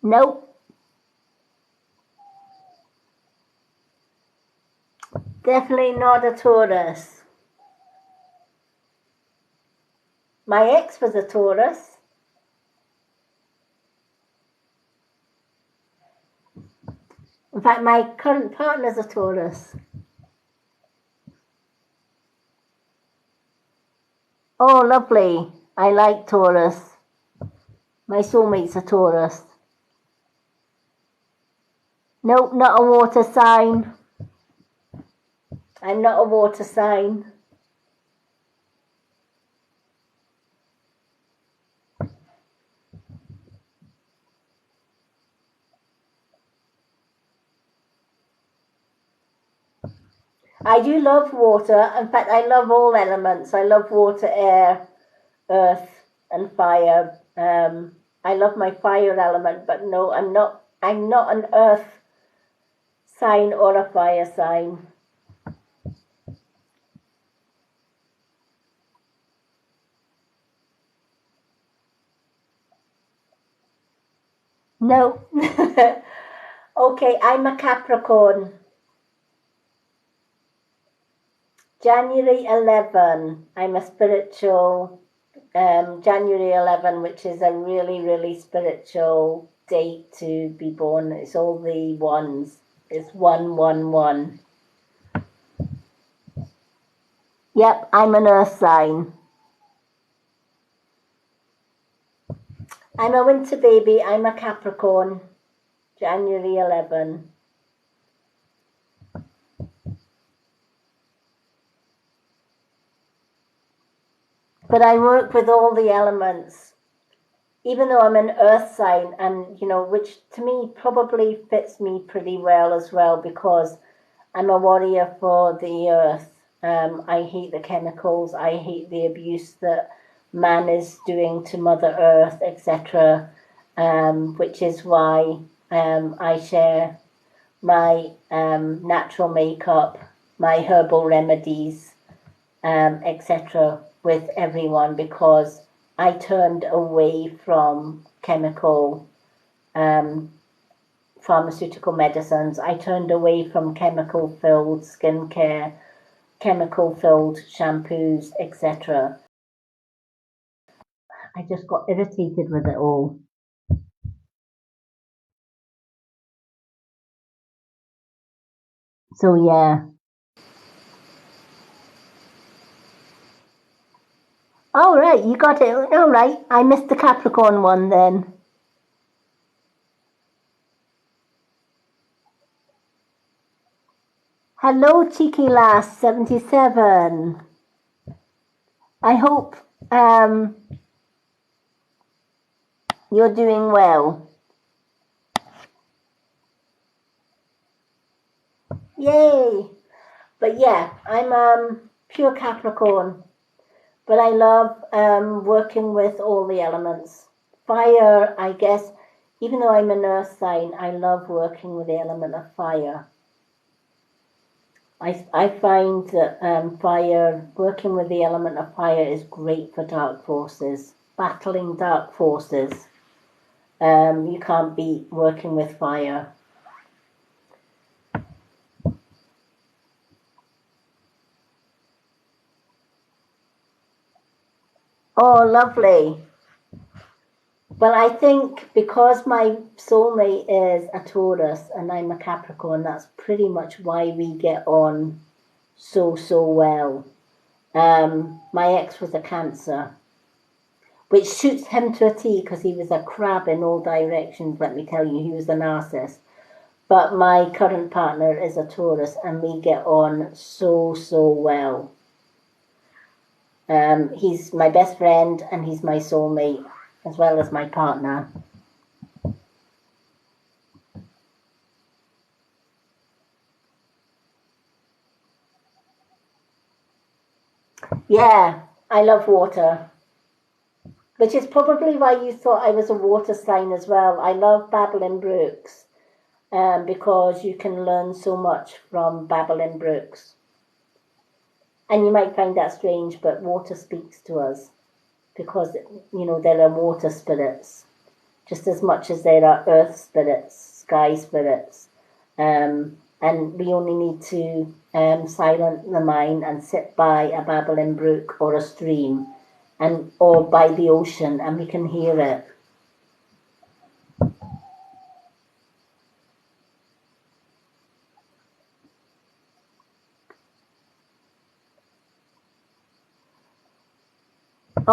Nope. Definitely not a Taurus. My ex was a Taurus. In fact, my current partner's a Taurus. Oh, lovely. I like Taurus. My soulmate's a Taurus. Nope, not a water sign. I'm not a water sign. I do love water. In fact, I love all elements. I love water, air, earth, and fire. I love my fire element, but no, I'm not an earth sign or a fire sign. No. Okay, I'm a Capricorn. January 11, I'm a spiritual, January 11, which is a really, really spiritual date to be born. It's all the ones. It's 111. Yep, I'm an earth sign. I'm a winter baby. I'm a Capricorn. January 11. But I work with all the elements, even though I'm an earth sign, and which to me probably fits me pretty well as well, because I'm a warrior for the earth. I hate the chemicals. I hate the abuse that man is doing to Mother Earth, etc. Which is why I share my natural makeup, my herbal remedies, etc. with everyone, because I turned away from chemical pharmaceutical medicines. I turned away from chemical-filled skincare, chemical-filled shampoos, etc. I just got irritated with it all. So yeah. All right, you got it. All right, I missed the Capricorn one then. Hello, Cheeky Lass 77. I hope you're doing well. Yay! But yeah, I'm pure Capricorn. But I love working with all the elements. Fire, I guess, even though I'm an earth sign, I love working with the element of fire. I find that fire, working with the element of fire is great for dark forces, battling dark forces. You can't beat working with fire. Oh, lovely. Well, I think because my soulmate is a Taurus and I'm a Capricorn, that's pretty much why we get on so well. My ex was a Cancer, which suits him to a T, because he was a crab in all directions, let me tell you. He was a narcissist. But my current partner is a Taurus, and we get on so well. He's my best friend, and he's my soulmate, as well as my partner. Yeah, I love water. Which is probably why you thought I was a water sign as well. I love Babylon Brooks, because you can learn so much from Babylon Brooks. And you might find that strange, but water speaks to us, because, there are water spirits, just as much as there are earth spirits, sky spirits. And we only need to silent the mind and sit by a Babylon Brook or a stream, or by the ocean, and we can hear it.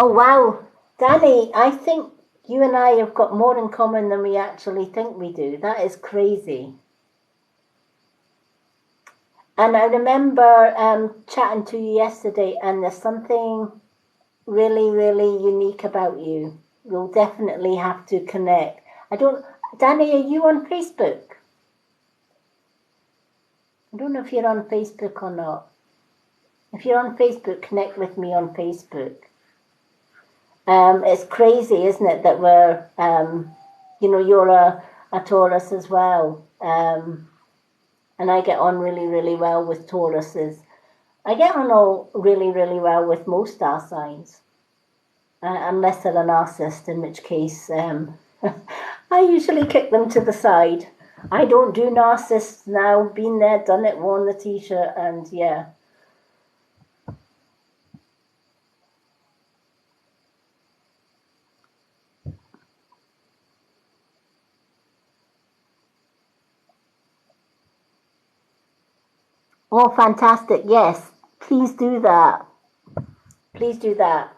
Oh, wow. Danny, I think you and I have got more in common than we actually think we do. That is crazy. And I remember chatting to you yesterday, and there's something really, really unique about you. We'll definitely have to connect. Danny, are you on Facebook? I don't know if you're on Facebook or not. If you're on Facebook, connect with me on Facebook. It's crazy, isn't it, that we're, you're a Taurus as well. And I get on really, really well with Tauruses. I get on all really, really well with most star signs. Unless they're a narcissist, in which case I usually kick them to the side. I don't do narcissists now. Been there, done it, worn the t-shirt, and yeah. Oh, fantastic. Yes, please do that. Please do that.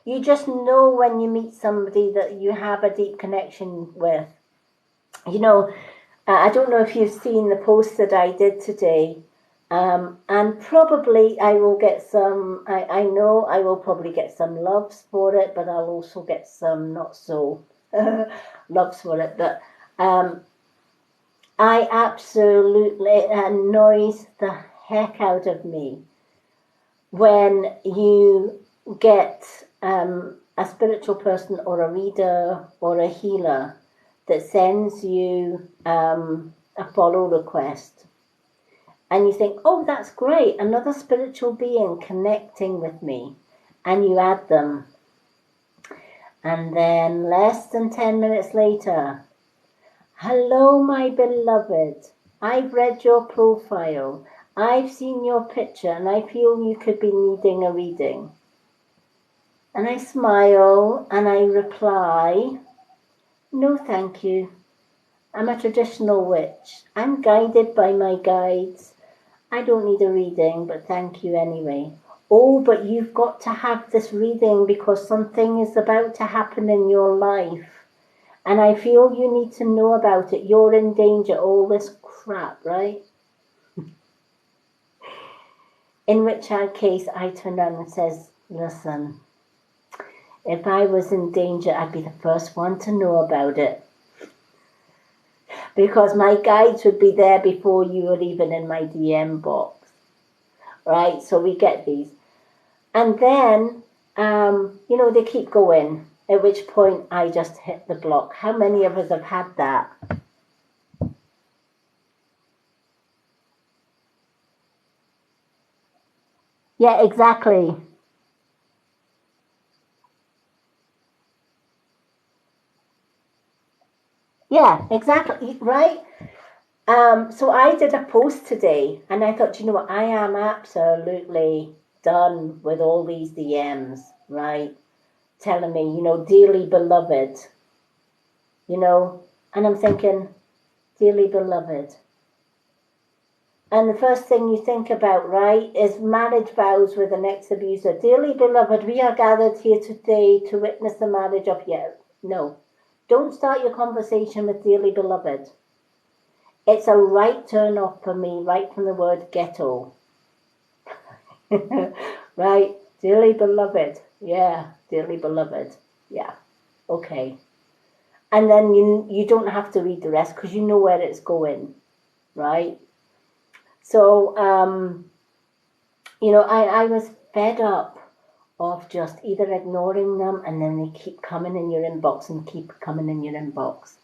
You just know when you meet somebody that you have a deep connection with. You know, I don't know if you've seen the post that I did today, and probably I will get some, I know I will probably get some loves for it, but I'll also get some not so loves for it. But I absolutely annoys the heck out of me when you get a spiritual person or a reader or a healer that sends you a follow request, and you think, oh, that's great, another spiritual being connecting with me, and you add them, and then less than 10 minutes later, hello, my beloved, I've read your profile, I've seen your picture, and I feel you could be needing a reading. And I smile and I reply, no, thank you. I'm a traditional witch. I'm guided by my guides. I don't need a reading, but thank you anyway. Oh, but you've got to have this reading because something is about to happen in your life. And I feel you need to know about it. You're in danger, all this crap, right? In which case I turn around and says, listen, if I was in danger, I'd be the first one to know about it. Because my guides would be there before you were even in my DM box. Right? So we get these. And then, they keep going, at which point I just hit the block. How many of us have had that? Yeah, exactly. Yeah, exactly. Right? So I did a post today and I thought, you know what, I am absolutely done with all these DMs, right? Telling me, dearly beloved, and I'm thinking, dearly beloved. And the first thing you think about, right, is marriage vows with an ex-abuser. Dearly beloved, we are gathered here today to witness the marriage of you. No, don't start your conversation with dearly beloved. It's a right turn off for me, right from the word ghetto. Right, dearly beloved. Yeah, dearly beloved. Yeah, okay. And then you don't have to read the rest because you know where it's going, right? So, I was fed up of just either ignoring them and then they keep coming in your inbox and keep coming in your inbox.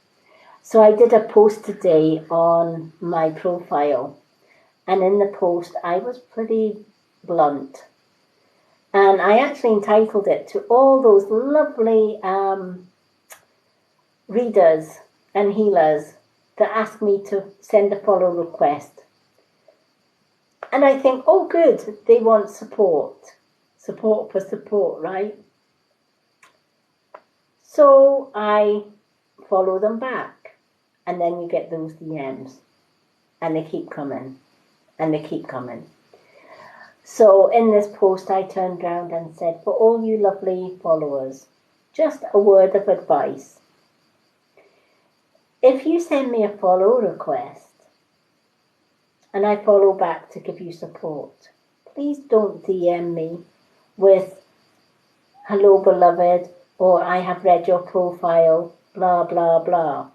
So I did a post today on my profile, and in the post I was pretty blunt. And I actually entitled it to all those lovely readers and healers that asked me to send a follow request. And I think, oh, good, they want support. Support for support, right? So I follow them back. And then you get those DMs. And they keep coming. And they keep coming. So in this post, I turned round and said, for all you lovely followers, just a word of advice. If you send me a follow request and I follow back to give you support, please don't DM me with, hello beloved, or I have read your profile, blah, blah, blah.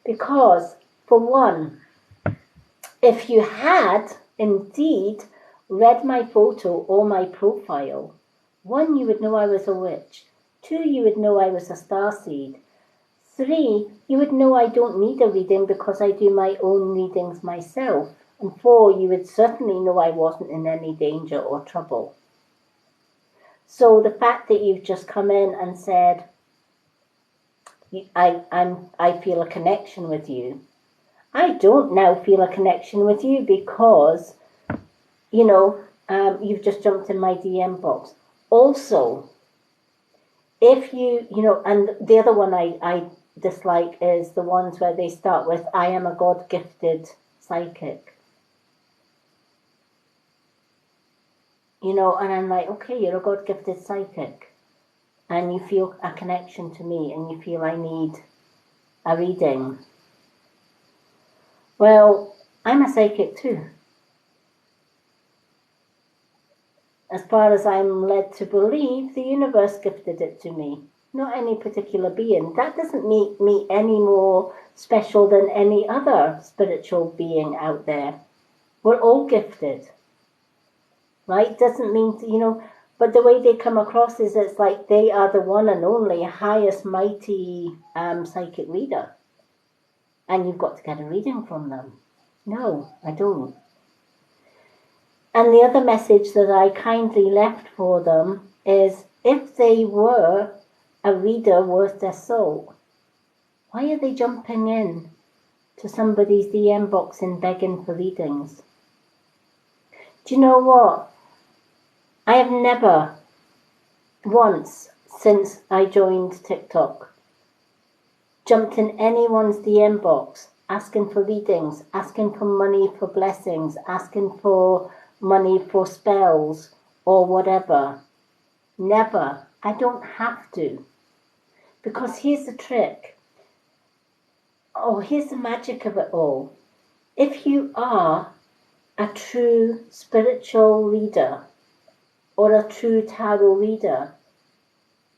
Because, for one, if you had indeed read my photo or my profile, one, you would know I was a witch. Two, you would know I was a starseed. Three, you would know I don't need a reading because I do my own readings myself. And four, you would certainly know I wasn't in any danger or trouble. So the fact that you've just come in and said, I feel a connection with you. I don't now feel a connection with you because, you've just jumped in my DM box. Also, if and the other one I dislike is the ones where they start with, I am a God-gifted psychic. And I'm like, okay, you're a God-gifted psychic. And you feel a connection to me and you feel I need a reading. Well, I'm a psychic too. As far as I'm led to believe, the universe gifted it to me, not any particular being. That doesn't make me any more special than any other spiritual being out there. We're all gifted, right? Doesn't mean, but the way they come across is it's like they are the one and only highest mighty psychic reader. And you've got to get a reading from them. No, I don't. And the other message that I kindly left for them is, if they were a reader worth their salt, why are they jumping in to somebody's DM box and begging for readings? Do you know what? I have never once since I joined TikTok jumped in anyone's DM box asking for readings, asking for money for blessings, asking for money for spells or whatever. Never. I don't have to. Because here's the trick. Here's the magic of it all. If you are a true spiritual reader or a true tarot reader,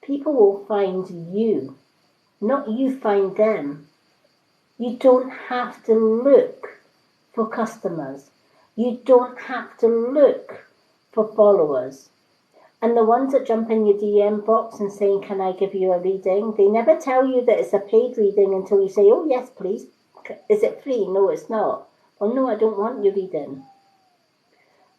people will find you, not you find them. You don't have to look for customers. You don't have to look for followers. And the ones that jump in your DM box and saying, can I give you a reading? They never tell you that it's a paid reading until you say, oh, yes, please. Is it free? No, it's not. Oh, no, I don't want your reading.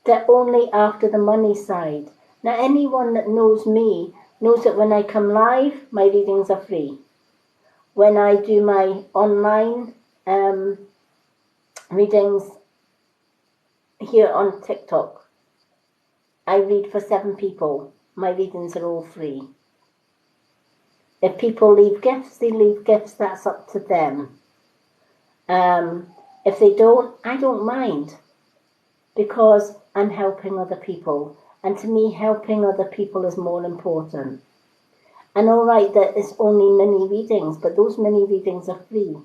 They're only after the money side. Now, anyone that knows me knows that when I come live, my readings are free. When I do my online readings here on TikTok, I read for 7 people. My readings are all free. If people leave gifts, they leave gifts. That's up to them. If they don't, I don't mind, because I'm helping other people. And to me, helping other people is more important. And all right, that is only mini readings, but those mini readings are free.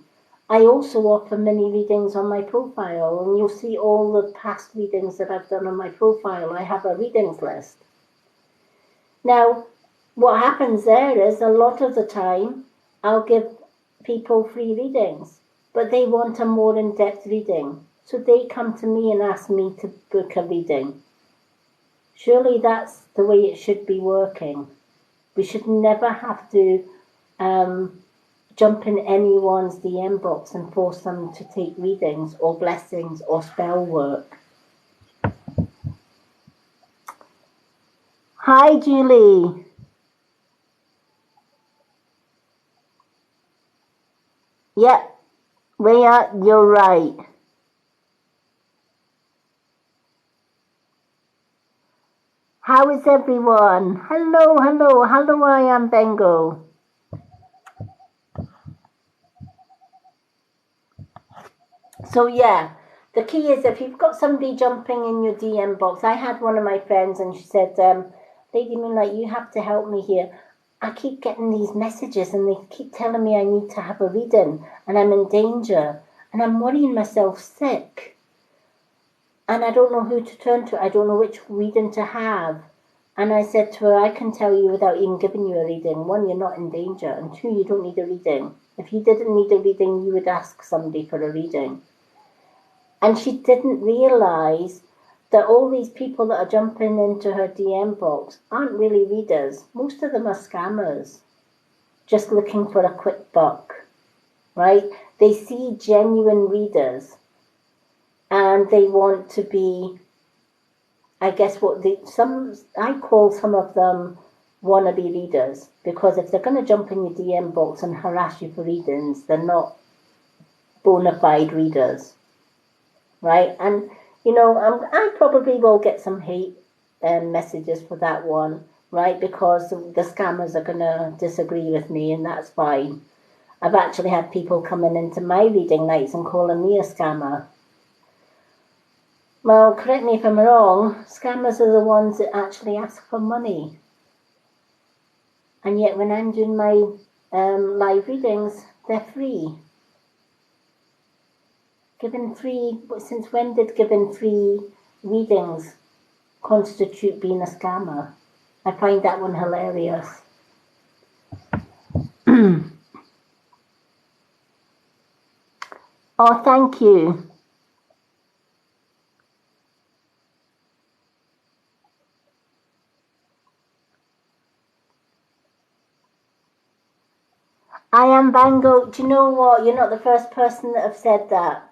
I also offer mini readings on my profile, and you'll see all the past readings that I've done on my profile. I have a readings list. Now, what happens there is, a lot of the time, I'll give people free readings, but they want a more in-depth reading. So they come to me and ask me to book a reading. Surely that's the way it should be working. We should never have to jump in anyone's DM box and force them to take readings or blessings or spell work. Hi, Julie. Yep, Rhea, you're right. How is everyone? Hello, I am Bengo. So yeah, the key is if you've got somebody jumping in your DM box. I had one of my friends and she said, Lady Moonlight, you have to help me here. I keep getting these messages and they keep telling me I need to have a reading and I'm in danger and I'm worrying myself sick. And I don't know who to turn to. I don't know which reading to have. And I said to her, I can tell you without even giving you a reading. One, you're not in danger. And two, you don't need a reading. If you didn't need a reading, you would ask somebody for a reading. And she didn't realise that all these people that are jumping into her DM box aren't really readers. Most of them are scammers, just looking for a quick buck, right? They see genuine readers and they want to be, I guess I call some of them wannabe readers, because if they're going to jump in your DM box and harass you for readings, they're not bona fide readers, right? And I probably will get some hate messages for that one, right? Because the scammers are going to disagree with me, and that's fine. I've actually had people coming into my reading nights and calling me a scammer. Well, correct me if I'm wrong, scammers are the ones that actually ask for money. And yet when I'm doing my live readings, they're free. Since when did giving free readings constitute being a scammer? I find that one hilarious. Oh, thank you. I am Bango. Do you know what? You're not the first person that have said that.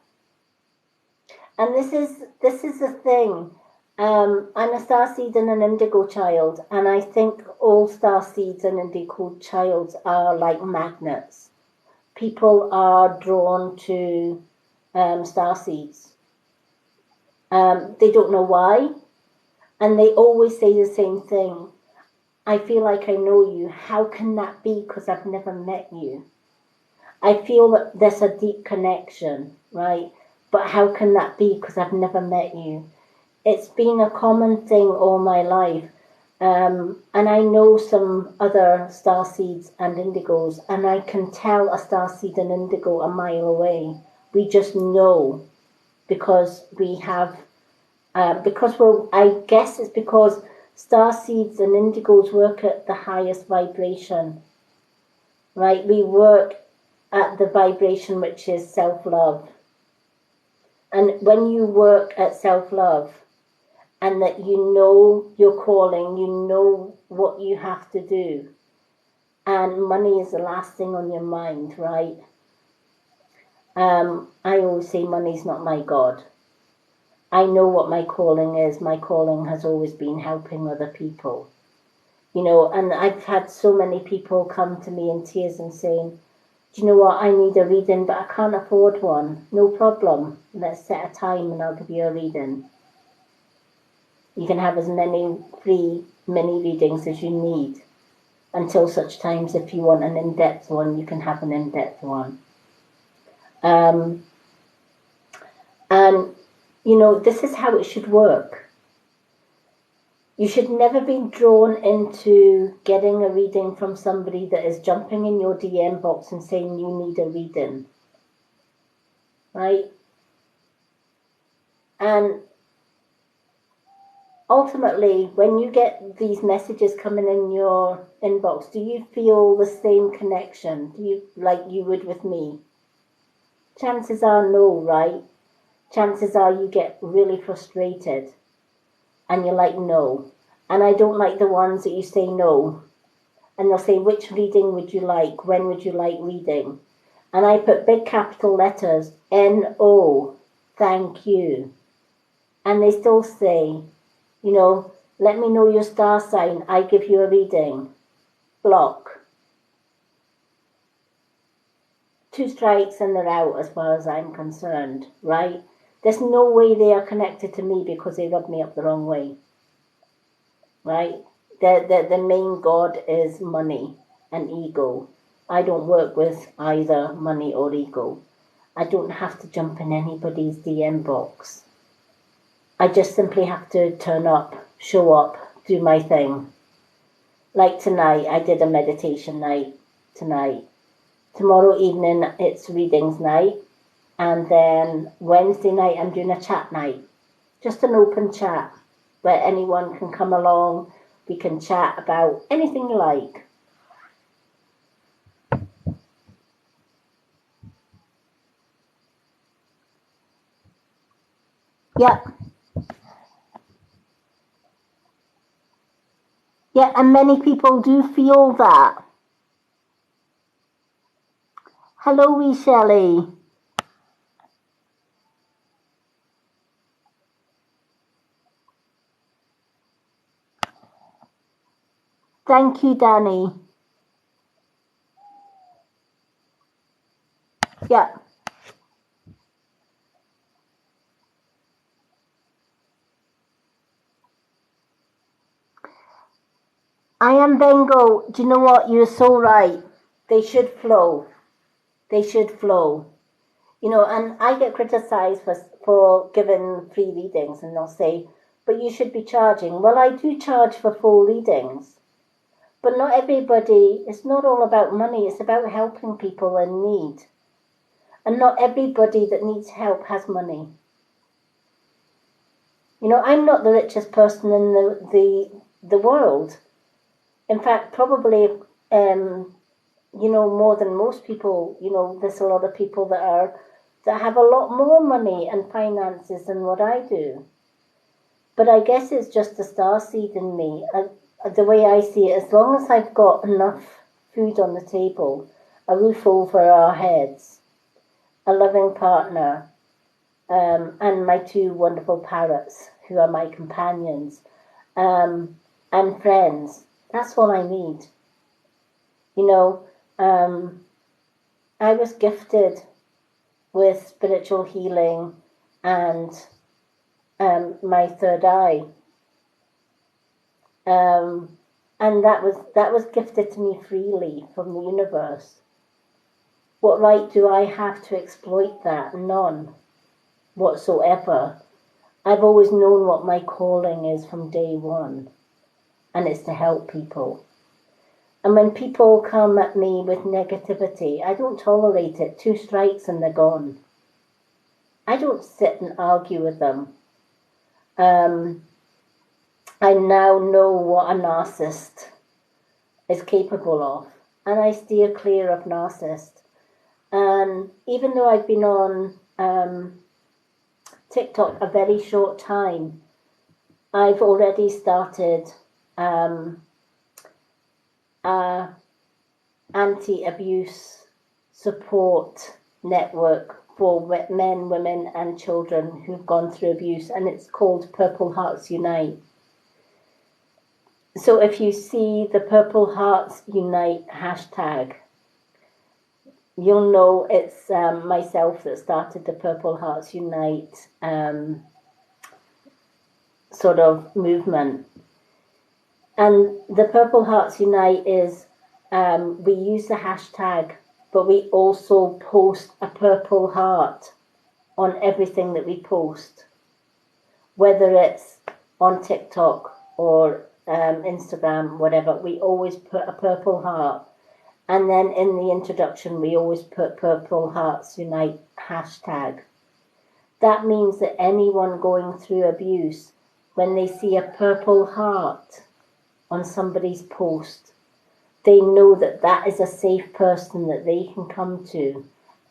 And this is the thing. I'm a starseed and an indigo child, and I think all starseeds and indigo childs are like magnets. People are drawn to starseeds. They don't know why, and they always say the same thing. I feel like I know you. How can that be? Because I've never met you. I feel that there's a deep connection, right? But how can that be? Because I've never met you. It's been a common thing all my life. And I know some other starseeds and indigos, and I can tell a starseed and indigo a mile away. We just know because we have, I guess it's because starseeds and indigos work at the highest vibration, right? We work at the vibration which is self-love. And when you work at self-love and that you know your calling, you know what you have to do, and money is the last thing on your mind, right? I always say money's not my God. I know what my calling is. My calling has always been helping other people. And I've had so many people come to me in tears and saying, do you know what, I need a reading, but I can't afford one. No problem. Let's set a time and I'll give you a reading. You can have as many free mini readings as you need until such times if you want an in-depth one, you can have an in-depth one. And, this is how it should work. You should never be drawn into getting a reading from somebody that is jumping in your DM box and saying you need a reading, right? And ultimately, when you get these messages coming in your inbox, do you feel the same connection? Do you, like you would with me? Chances are no, right? Chances are you get really frustrated and you're like, no. And I don't like the ones that you say no. And they'll say, which reading would you like? When would you like reading? And I put big capital letters, N-O, thank you. And they still say, let me know your star sign, I give you a reading. Block. 2 strikes and they're out as far as I'm concerned, right? There's no way they are connected to me because they rub me up the wrong way, right? The main god is money and ego. I don't work with either money or ego. I don't have to jump in anybody's DM box. I just simply have to turn up, show up, do my thing. Like tonight, I did a meditation night tonight. Tomorrow evening, it's readings night. And then Wednesday night, I'm doing a chat night. Just an open chat where anyone can come along. We can chat about anything you like. Yeah. Yeah, and many people do feel that. Hello, wee Shelley. Thank you, Danny. Yeah. I am Bengal. Do you know what? You're so right. They should flow. They should flow. You know, and I get criticized for giving free readings, and they'll say, but you should be charging. Well, I do charge for full readings, but not everybody, it's not all about money, it's about helping people in need. And not everybody that needs help has money. You know, I'm not the richest person in the world. In fact, probably, you know, more than most people. You know, there's a lot of people that have a lot more money and finances than what I do. But I guess it's just the starseed in me. The way I see it, as long as I've got enough food on the table, a roof over our heads, a loving partner, and my two wonderful parrots, who are my companions, and friends, that's all I need. You know, I was gifted with spiritual healing and my third eye. And that was gifted to me freely from the universe. What right do I have to exploit that? None whatsoever. I've always known what my calling is from day one, and it's to help people. And when people come at me with negativity, I don't tolerate it. 2 strikes and they're gone. I don't sit and argue with them. I now know what a narcissist is capable of, and I steer clear of narcissists. And even though I've been on TikTok a very short time, I've already started anti-abuse support network for men, women and children who've gone through abuse, and it's called Purple Hearts Unite. So if you see the Purple Hearts Unite hashtag, you'll know it's myself that started the Purple Hearts Unite sort of movement. And the Purple Hearts Unite is, we use the hashtag, but we also post a purple heart on everything that we post, whether it's on TikTok or Instagram, whatever. We always put a purple heart. And then in the introduction, we always put Purple Hearts Unite hashtag. That means that anyone going through abuse, when they see a purple heart on somebody's post, they know that that is a safe person that they can come to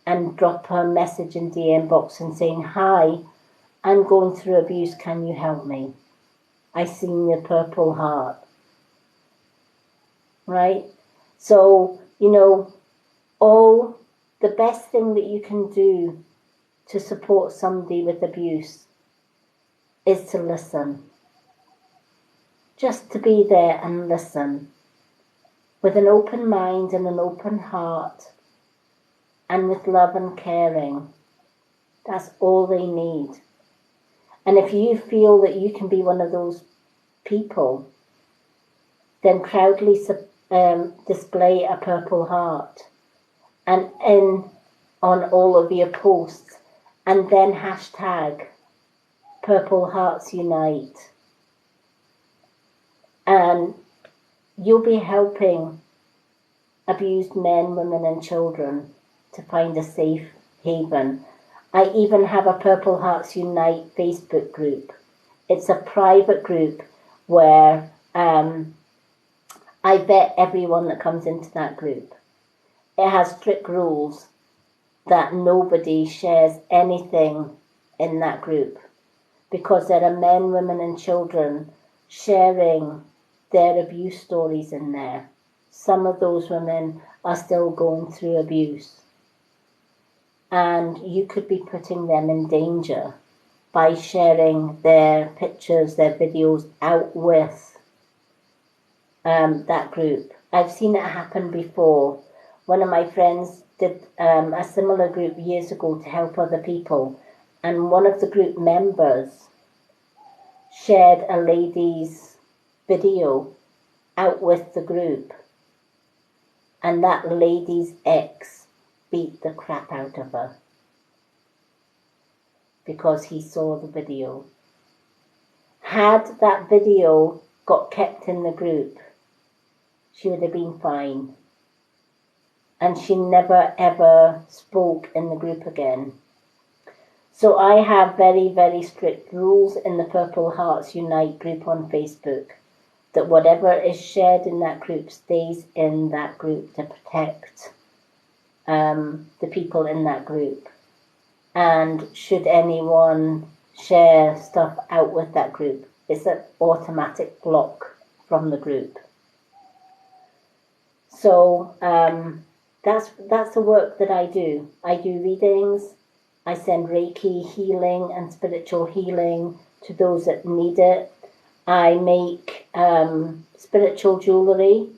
and drop a message in DM box and saying, hi, I'm going through abuse, can you help me? I seen your purple heart. Right? So, you know, the best thing that you can do to support somebody with abuse is to listen. Just to be there and listen with an open mind and an open heart and with love and caring. That's all they need. And if you feel that you can be one of those people, then proudly display a purple heart. And in on all of your posts, and then hashtag Purple Hearts Unite. And you'll be helping abused men, women and children to find a safe haven. I even have a Purple Hearts Unite Facebook group. It's a private group where I vet everyone that comes into that group. It has strict rules that nobody shares anything in that group, because there are men, women and children sharing their abuse stories in there. Some of those women are still going through abuse, and you could be putting them in danger by sharing their pictures, their videos out with that group. I've seen it happen before. One of my friends did a similar group years ago to help other people, and one of the group members shared a lady's video out with the group, and that lady's ex beat the crap out of her because he saw the video. Had that video got kept in the group, she would have been fine. And she never ever spoke in the group again. So I have very, very strict rules in the Purple Hearts Unite group on Facebook, that whatever is shared in that group stays in that group to protect the people in that group. And should anyone share stuff out with that group, it's an automatic block from the group. So that's the work that I do. I do readings. I send Reiki healing and spiritual healing to those that need it. I make spiritual jewellery,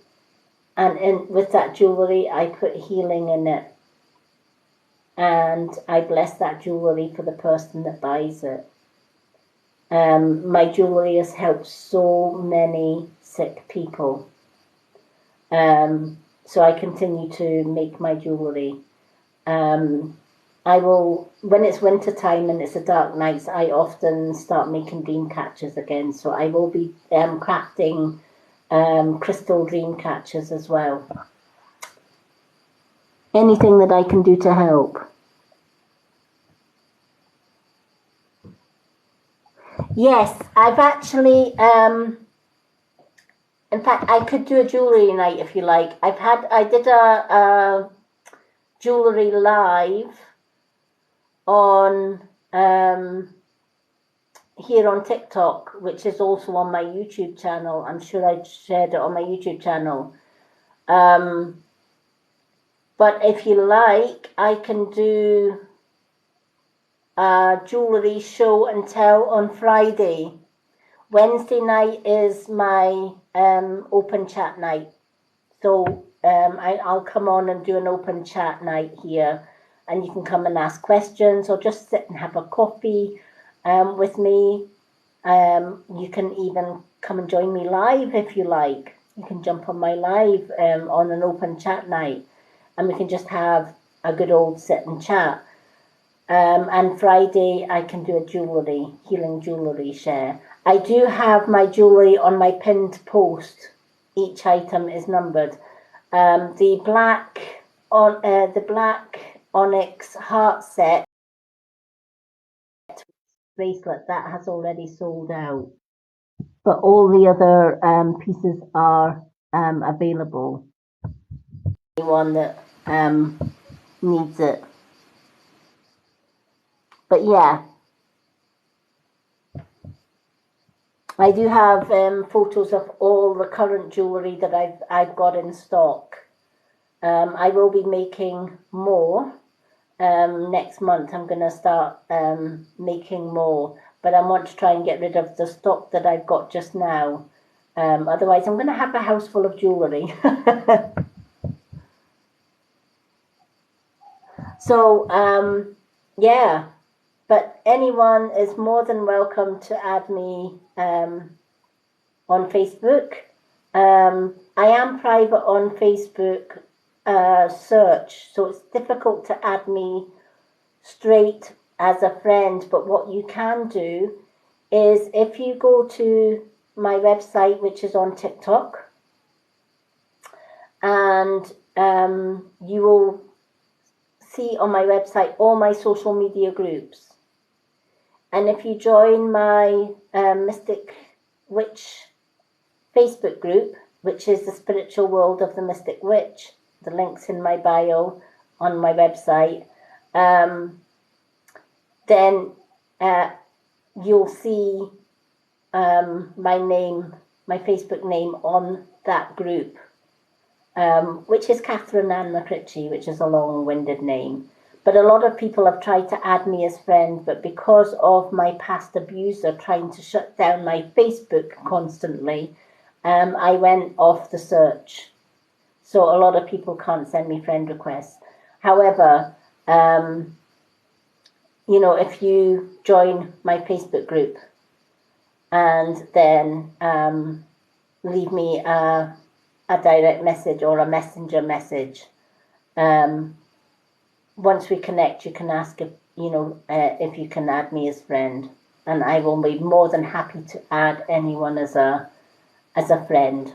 and with that jewellery I put healing in it. And I bless that jewellery for the person that buys it. My jewellery has helped so many sick people. So I continue to make my jewellery. I will, when it's winter time and it's a dark night, I often start making dream catchers again. So I will be crafting crystal dream catchers as well. Anything that I can do to help. Yes, I've actually, in fact, I could do a jewellery night if you like. I did a jewellery live on here on TikTok, which is also on my YouTube channel. I'm sure I shared it on my YouTube channel. But if you like, I can do a jewellery show and tell on Friday. Wednesday night is my open chat night. So I'll come on and do an open chat night here, and you can come and ask questions or just sit and have a coffee with me. You can even come and join me live if you like. You can jump on my live on an open chat night, and we can just have a good old sit and chat. And Friday I can do a jewellery, healing jewellery share. I do have my jewellery on my pinned post. Each item is numbered. The black onyx heart set bracelet, that has already sold out. But all the other pieces are available. Anyone that needs it. But yeah, I do have photos of all the current jewellery that I've got in stock. I will be making more next month. I'm going to start making more, but I want to try and get rid of the stock that I've got just now. Otherwise, I'm going to have a house full of jewellery. So, yeah. But anyone is more than welcome to add me on Facebook. I am private on Facebook search, so it's difficult to add me straight as a friend. But what you can do is if you go to my website, which is on TikTok, and you will see on my website all my social media groups. And if you join my Mystic Witch Facebook group, which is the Spiritual World of the Mystic Witch, the link's in my bio on my website, then you'll see my name, my Facebook name on that group, which is Catherine Ann McCritchie, which is a long-winded name. But a lot of people have tried to add me as friend, but because of my past abuser trying to shut down my Facebook constantly, I went off the search. So a lot of people can't send me friend requests. However, you know, if you join my Facebook group and then leave me a direct message or a messenger message, once we connect, you can ask if if you can add me as friend, and I will be more than happy to add anyone as a friend.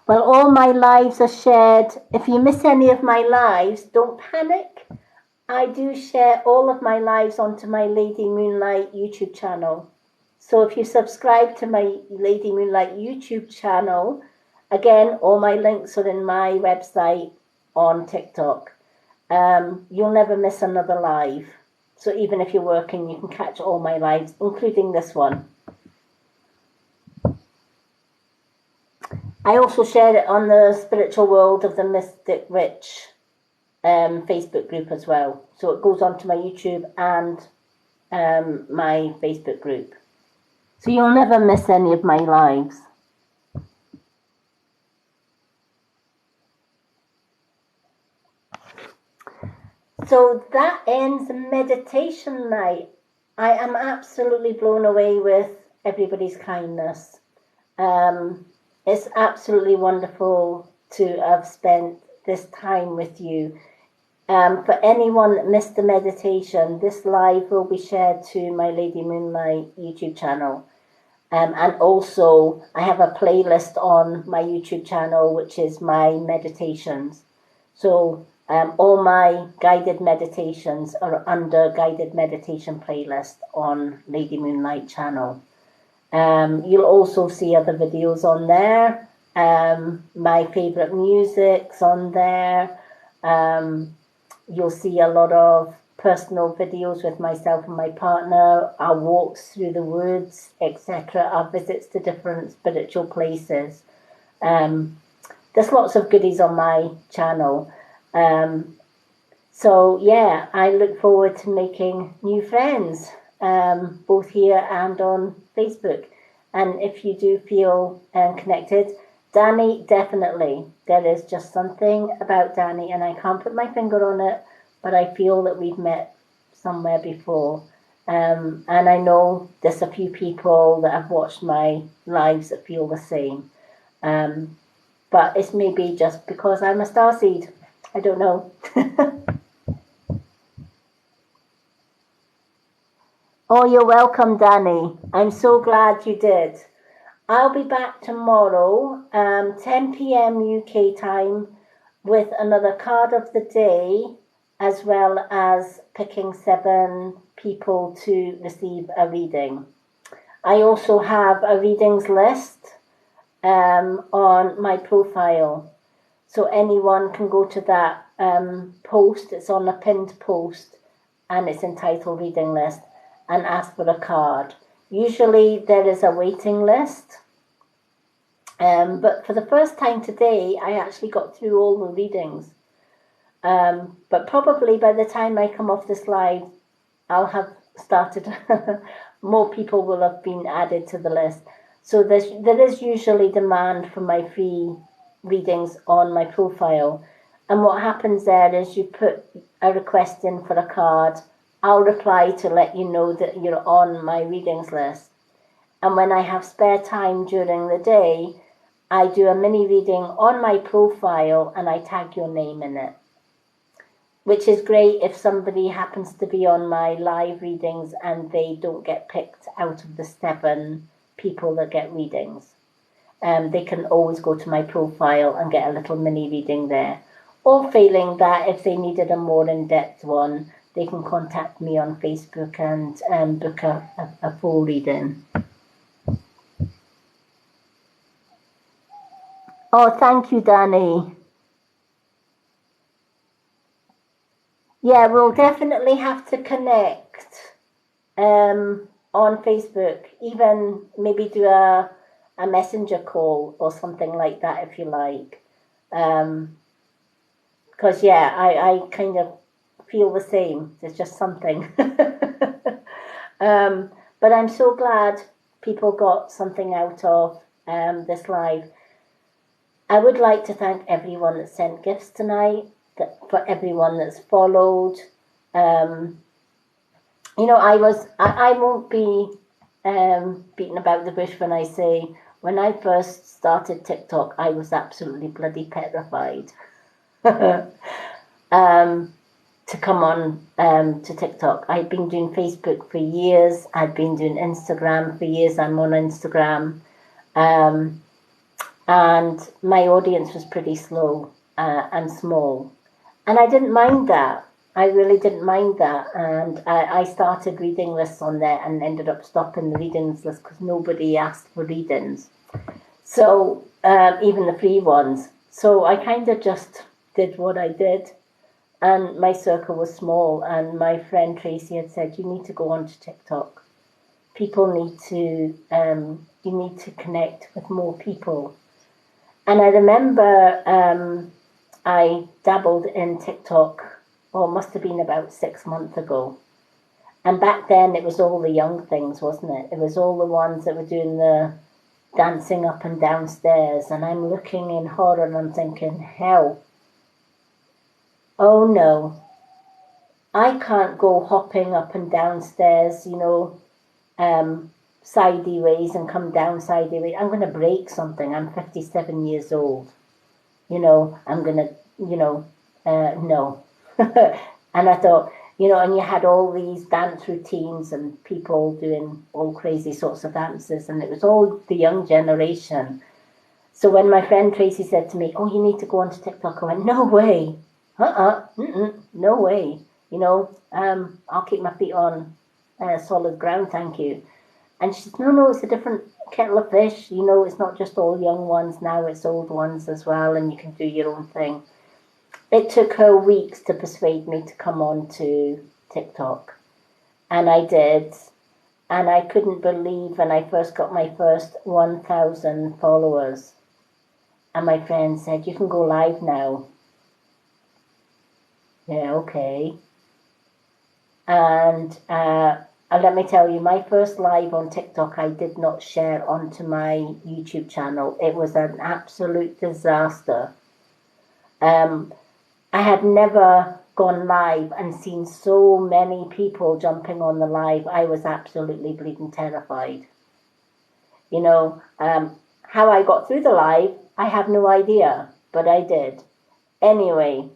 Well, all my lives are shared. If you miss any of my lives, don't panic. I do share all of my lives onto my Lady Moonlight YouTube channel. So if you subscribe to my Lady Moonlight YouTube channel, again, all my links are in my website on TikTok. You'll never miss another live. So even if you're working, you can catch all my lives, including this one. I also share it on the Spiritual World of the Mystic Witch Facebook group as well. So it goes onto my YouTube and my Facebook group. So you'll never miss any of my lives. So that ends the meditation night. I am absolutely blown away with everybody's kindness. It's absolutely wonderful to have spent this time with you. For anyone that missed the meditation, this live will be shared to my Lady Moonlight YouTube channel. And also, I have a playlist on my YouTube channel, which is my meditations. So all my guided meditations are under guided meditation playlist on Lady Moonlight channel. You'll also see other videos on there. My favorite music's on there. You'll see a lot of personal videos with myself and my partner, our walks through the woods, etc., our visits to different spiritual places. There's lots of goodies on my channel. So yeah, I look forward to making new friends, both here and on Facebook. And if you do feel connected, Danny, definitely. There is just something about Danny, and I can't put my finger on it, but I feel that we've met somewhere before. And I know there's a few people that have watched my lives that feel the same. But it's maybe just because I'm a starseed. I don't know. Oh, you're welcome, Danny. I'm so glad you did. I'll be back tomorrow, 10 p.m. UK time, with another card of the day, as well as picking 7 people to receive a reading. I also have a readings list on my profile. So anyone can go to that post. It's on a pinned post, and it's entitled Reading List, and ask for a card. Usually there is a waiting list, but for the first time today, I actually got through all the readings. But probably by the time I come off this live, I'll have started, more people will have been added to the list. So there is usually demand for my free readings on my profile. And what happens there is you put a request in for a card, I'll reply to let you know that you're on my readings list. And when I have spare time during the day, I do a mini reading on my profile and I tag your name in it, which is great if somebody happens to be on my live readings and they don't get picked out of the 7 people that get readings. They can always go to my profile and get a little mini reading there. Or failing that, if they needed a more in-depth one, they can contact me on Facebook and book a full reading. Oh, thank you, Danny. Yeah, we'll definitely have to connect on Facebook, even maybe do a messenger call or something like that if you like. Because, yeah, I kind of feel the same. There's just something. But I'm so glad people got something out of this live. I would like to thank everyone that sent gifts tonight, for everyone that's followed. You know, I won't be beaten about the bush when I say, when I first started TikTok, I was absolutely bloody petrified to come on to TikTok. I'd been doing Facebook for years. I'd been doing Instagram for years. I'm on Instagram. And my audience was pretty slow and small. And I didn't mind that. I really didn't mind that. And I started reading lists on there and ended up stopping the readings list because nobody asked for readings. So even the free ones. So I kind of just did what I did. And my circle was small. And my friend Tracy had said, you need to go onto TikTok. People need to, you need to connect with more people. And I remember I dabbled in TikTok, it must have been about 6 months ago. And back then it was all the young things, wasn't it? It was all the ones that were doing the dancing up and down stairs. And I'm looking in horror and I'm thinking, hell, oh no, I can't go hopping up and down stairs, you know, sideways and come down sideways. I'm going to break something. I'm 57 years old. You know, I'm going to, you know, no. And I thought, you know, and you had all these dance routines and people doing all crazy sorts of dances, and it was all the young generation. So when my friend Tracy said to me, oh, you need to go onto TikTok, I went, no way. No way. You know, I'll keep my feet on solid ground, thank you. And she said, no, it's a different kettle of fish. You know, it's not just all young ones now, it's old ones as well, and you can do your own thing. It took her weeks to persuade me to come on to TikTok. And I did. And I couldn't believe when I first got my first 1,000 followers. And my friend said, you can go live now. Yeah, okay. And let me tell you, my first live on TikTok, I did not share onto my YouTube channel. It was an absolute disaster. I had never gone live and seen so many people jumping on the live. I was absolutely bleeding terrified. You know, how I got through the live, I have no idea, but I did. Anyway,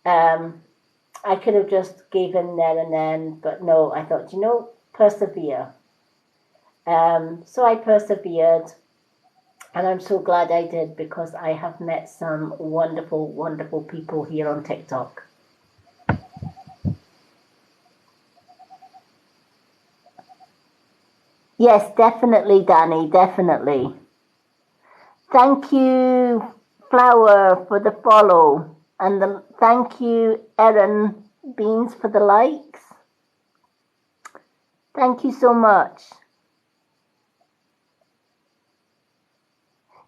I could have just gave in there and then, but no, I thought, you know, persevere. So I persevered, and I'm so glad I did, because I have met some wonderful, wonderful people here on TikTok. Yes, definitely, Danny, definitely. Thank you, Flower, for the follow. And thank you, Erin Beans, for the likes. Thank you so much.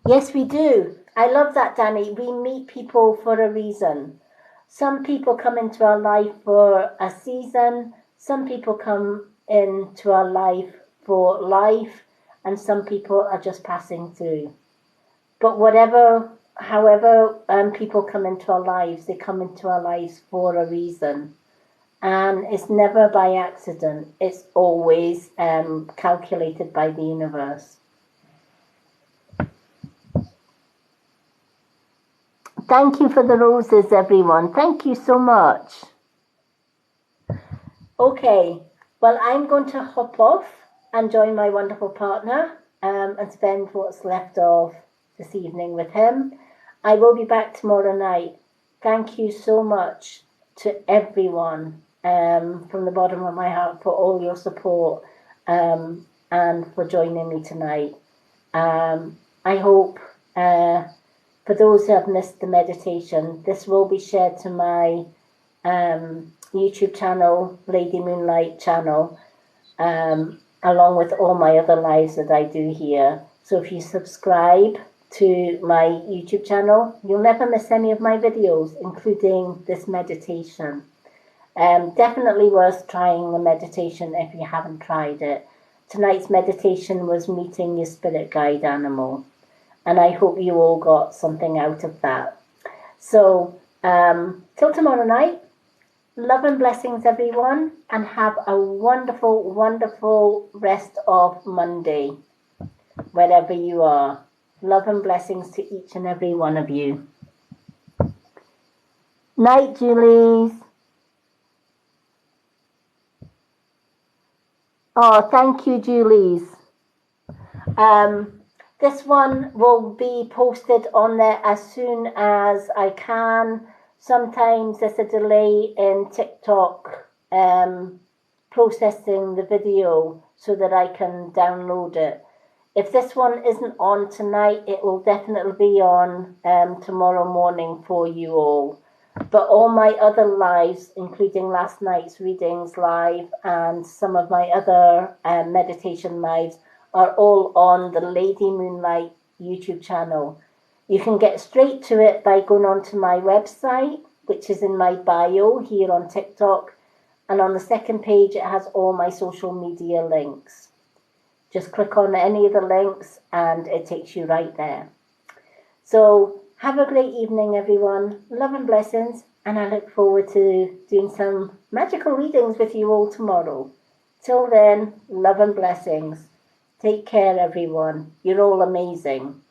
Yes, we do. I love that, Danny. We meet people for a reason. Some people come into our life for a season. Some people come into our life for life. And some people are just passing through. But whatever however people come into our lives, they come into our lives for a reason. And it's never by accident. It's always calculated by the universe. Thank you for the roses, everyone. Thank you so much. Okay, well, I'm going to hop off and join my wonderful partner and spend what's left of this evening with him. I will be back tomorrow night. Thank you so much to everyone from the bottom of my heart for all your support and for joining me tonight. I hope for those who have missed the meditation, this will be shared to my YouTube channel, Lady Moonlight channel, along with all my other lives that I do here. So if you subscribe to my YouTube channel, you'll never miss any of my videos, including this meditation. Definitely worth trying the meditation if you haven't tried it. Tonight's meditation was meeting your spirit guide animal, and I hope you all got something out of that. So till tomorrow night, love and blessings, everyone, and have a wonderful, wonderful rest of Monday, wherever you are. Love and blessings to each and every one of you. Night, Julies. Oh, thank you, Julies. This one will be posted on there as soon as I can. Sometimes there's a delay in TikTok processing the video so that I can download it. If this one isn't on tonight, it will definitely be on tomorrow morning for you all. But all my other lives, including last night's readings live and some of my other meditation lives, are all on the Lady Moonlight YouTube channel. You can get straight to it by going onto my website, which is in my bio here on TikTok. And on the second page, it has all my social media links. Just click on any of the links and it takes you right there. So have a great evening, everyone. Love and blessings. And I look forward to doing some magical readings with you all tomorrow. Till then, love and blessings. Take care, everyone. You're all amazing.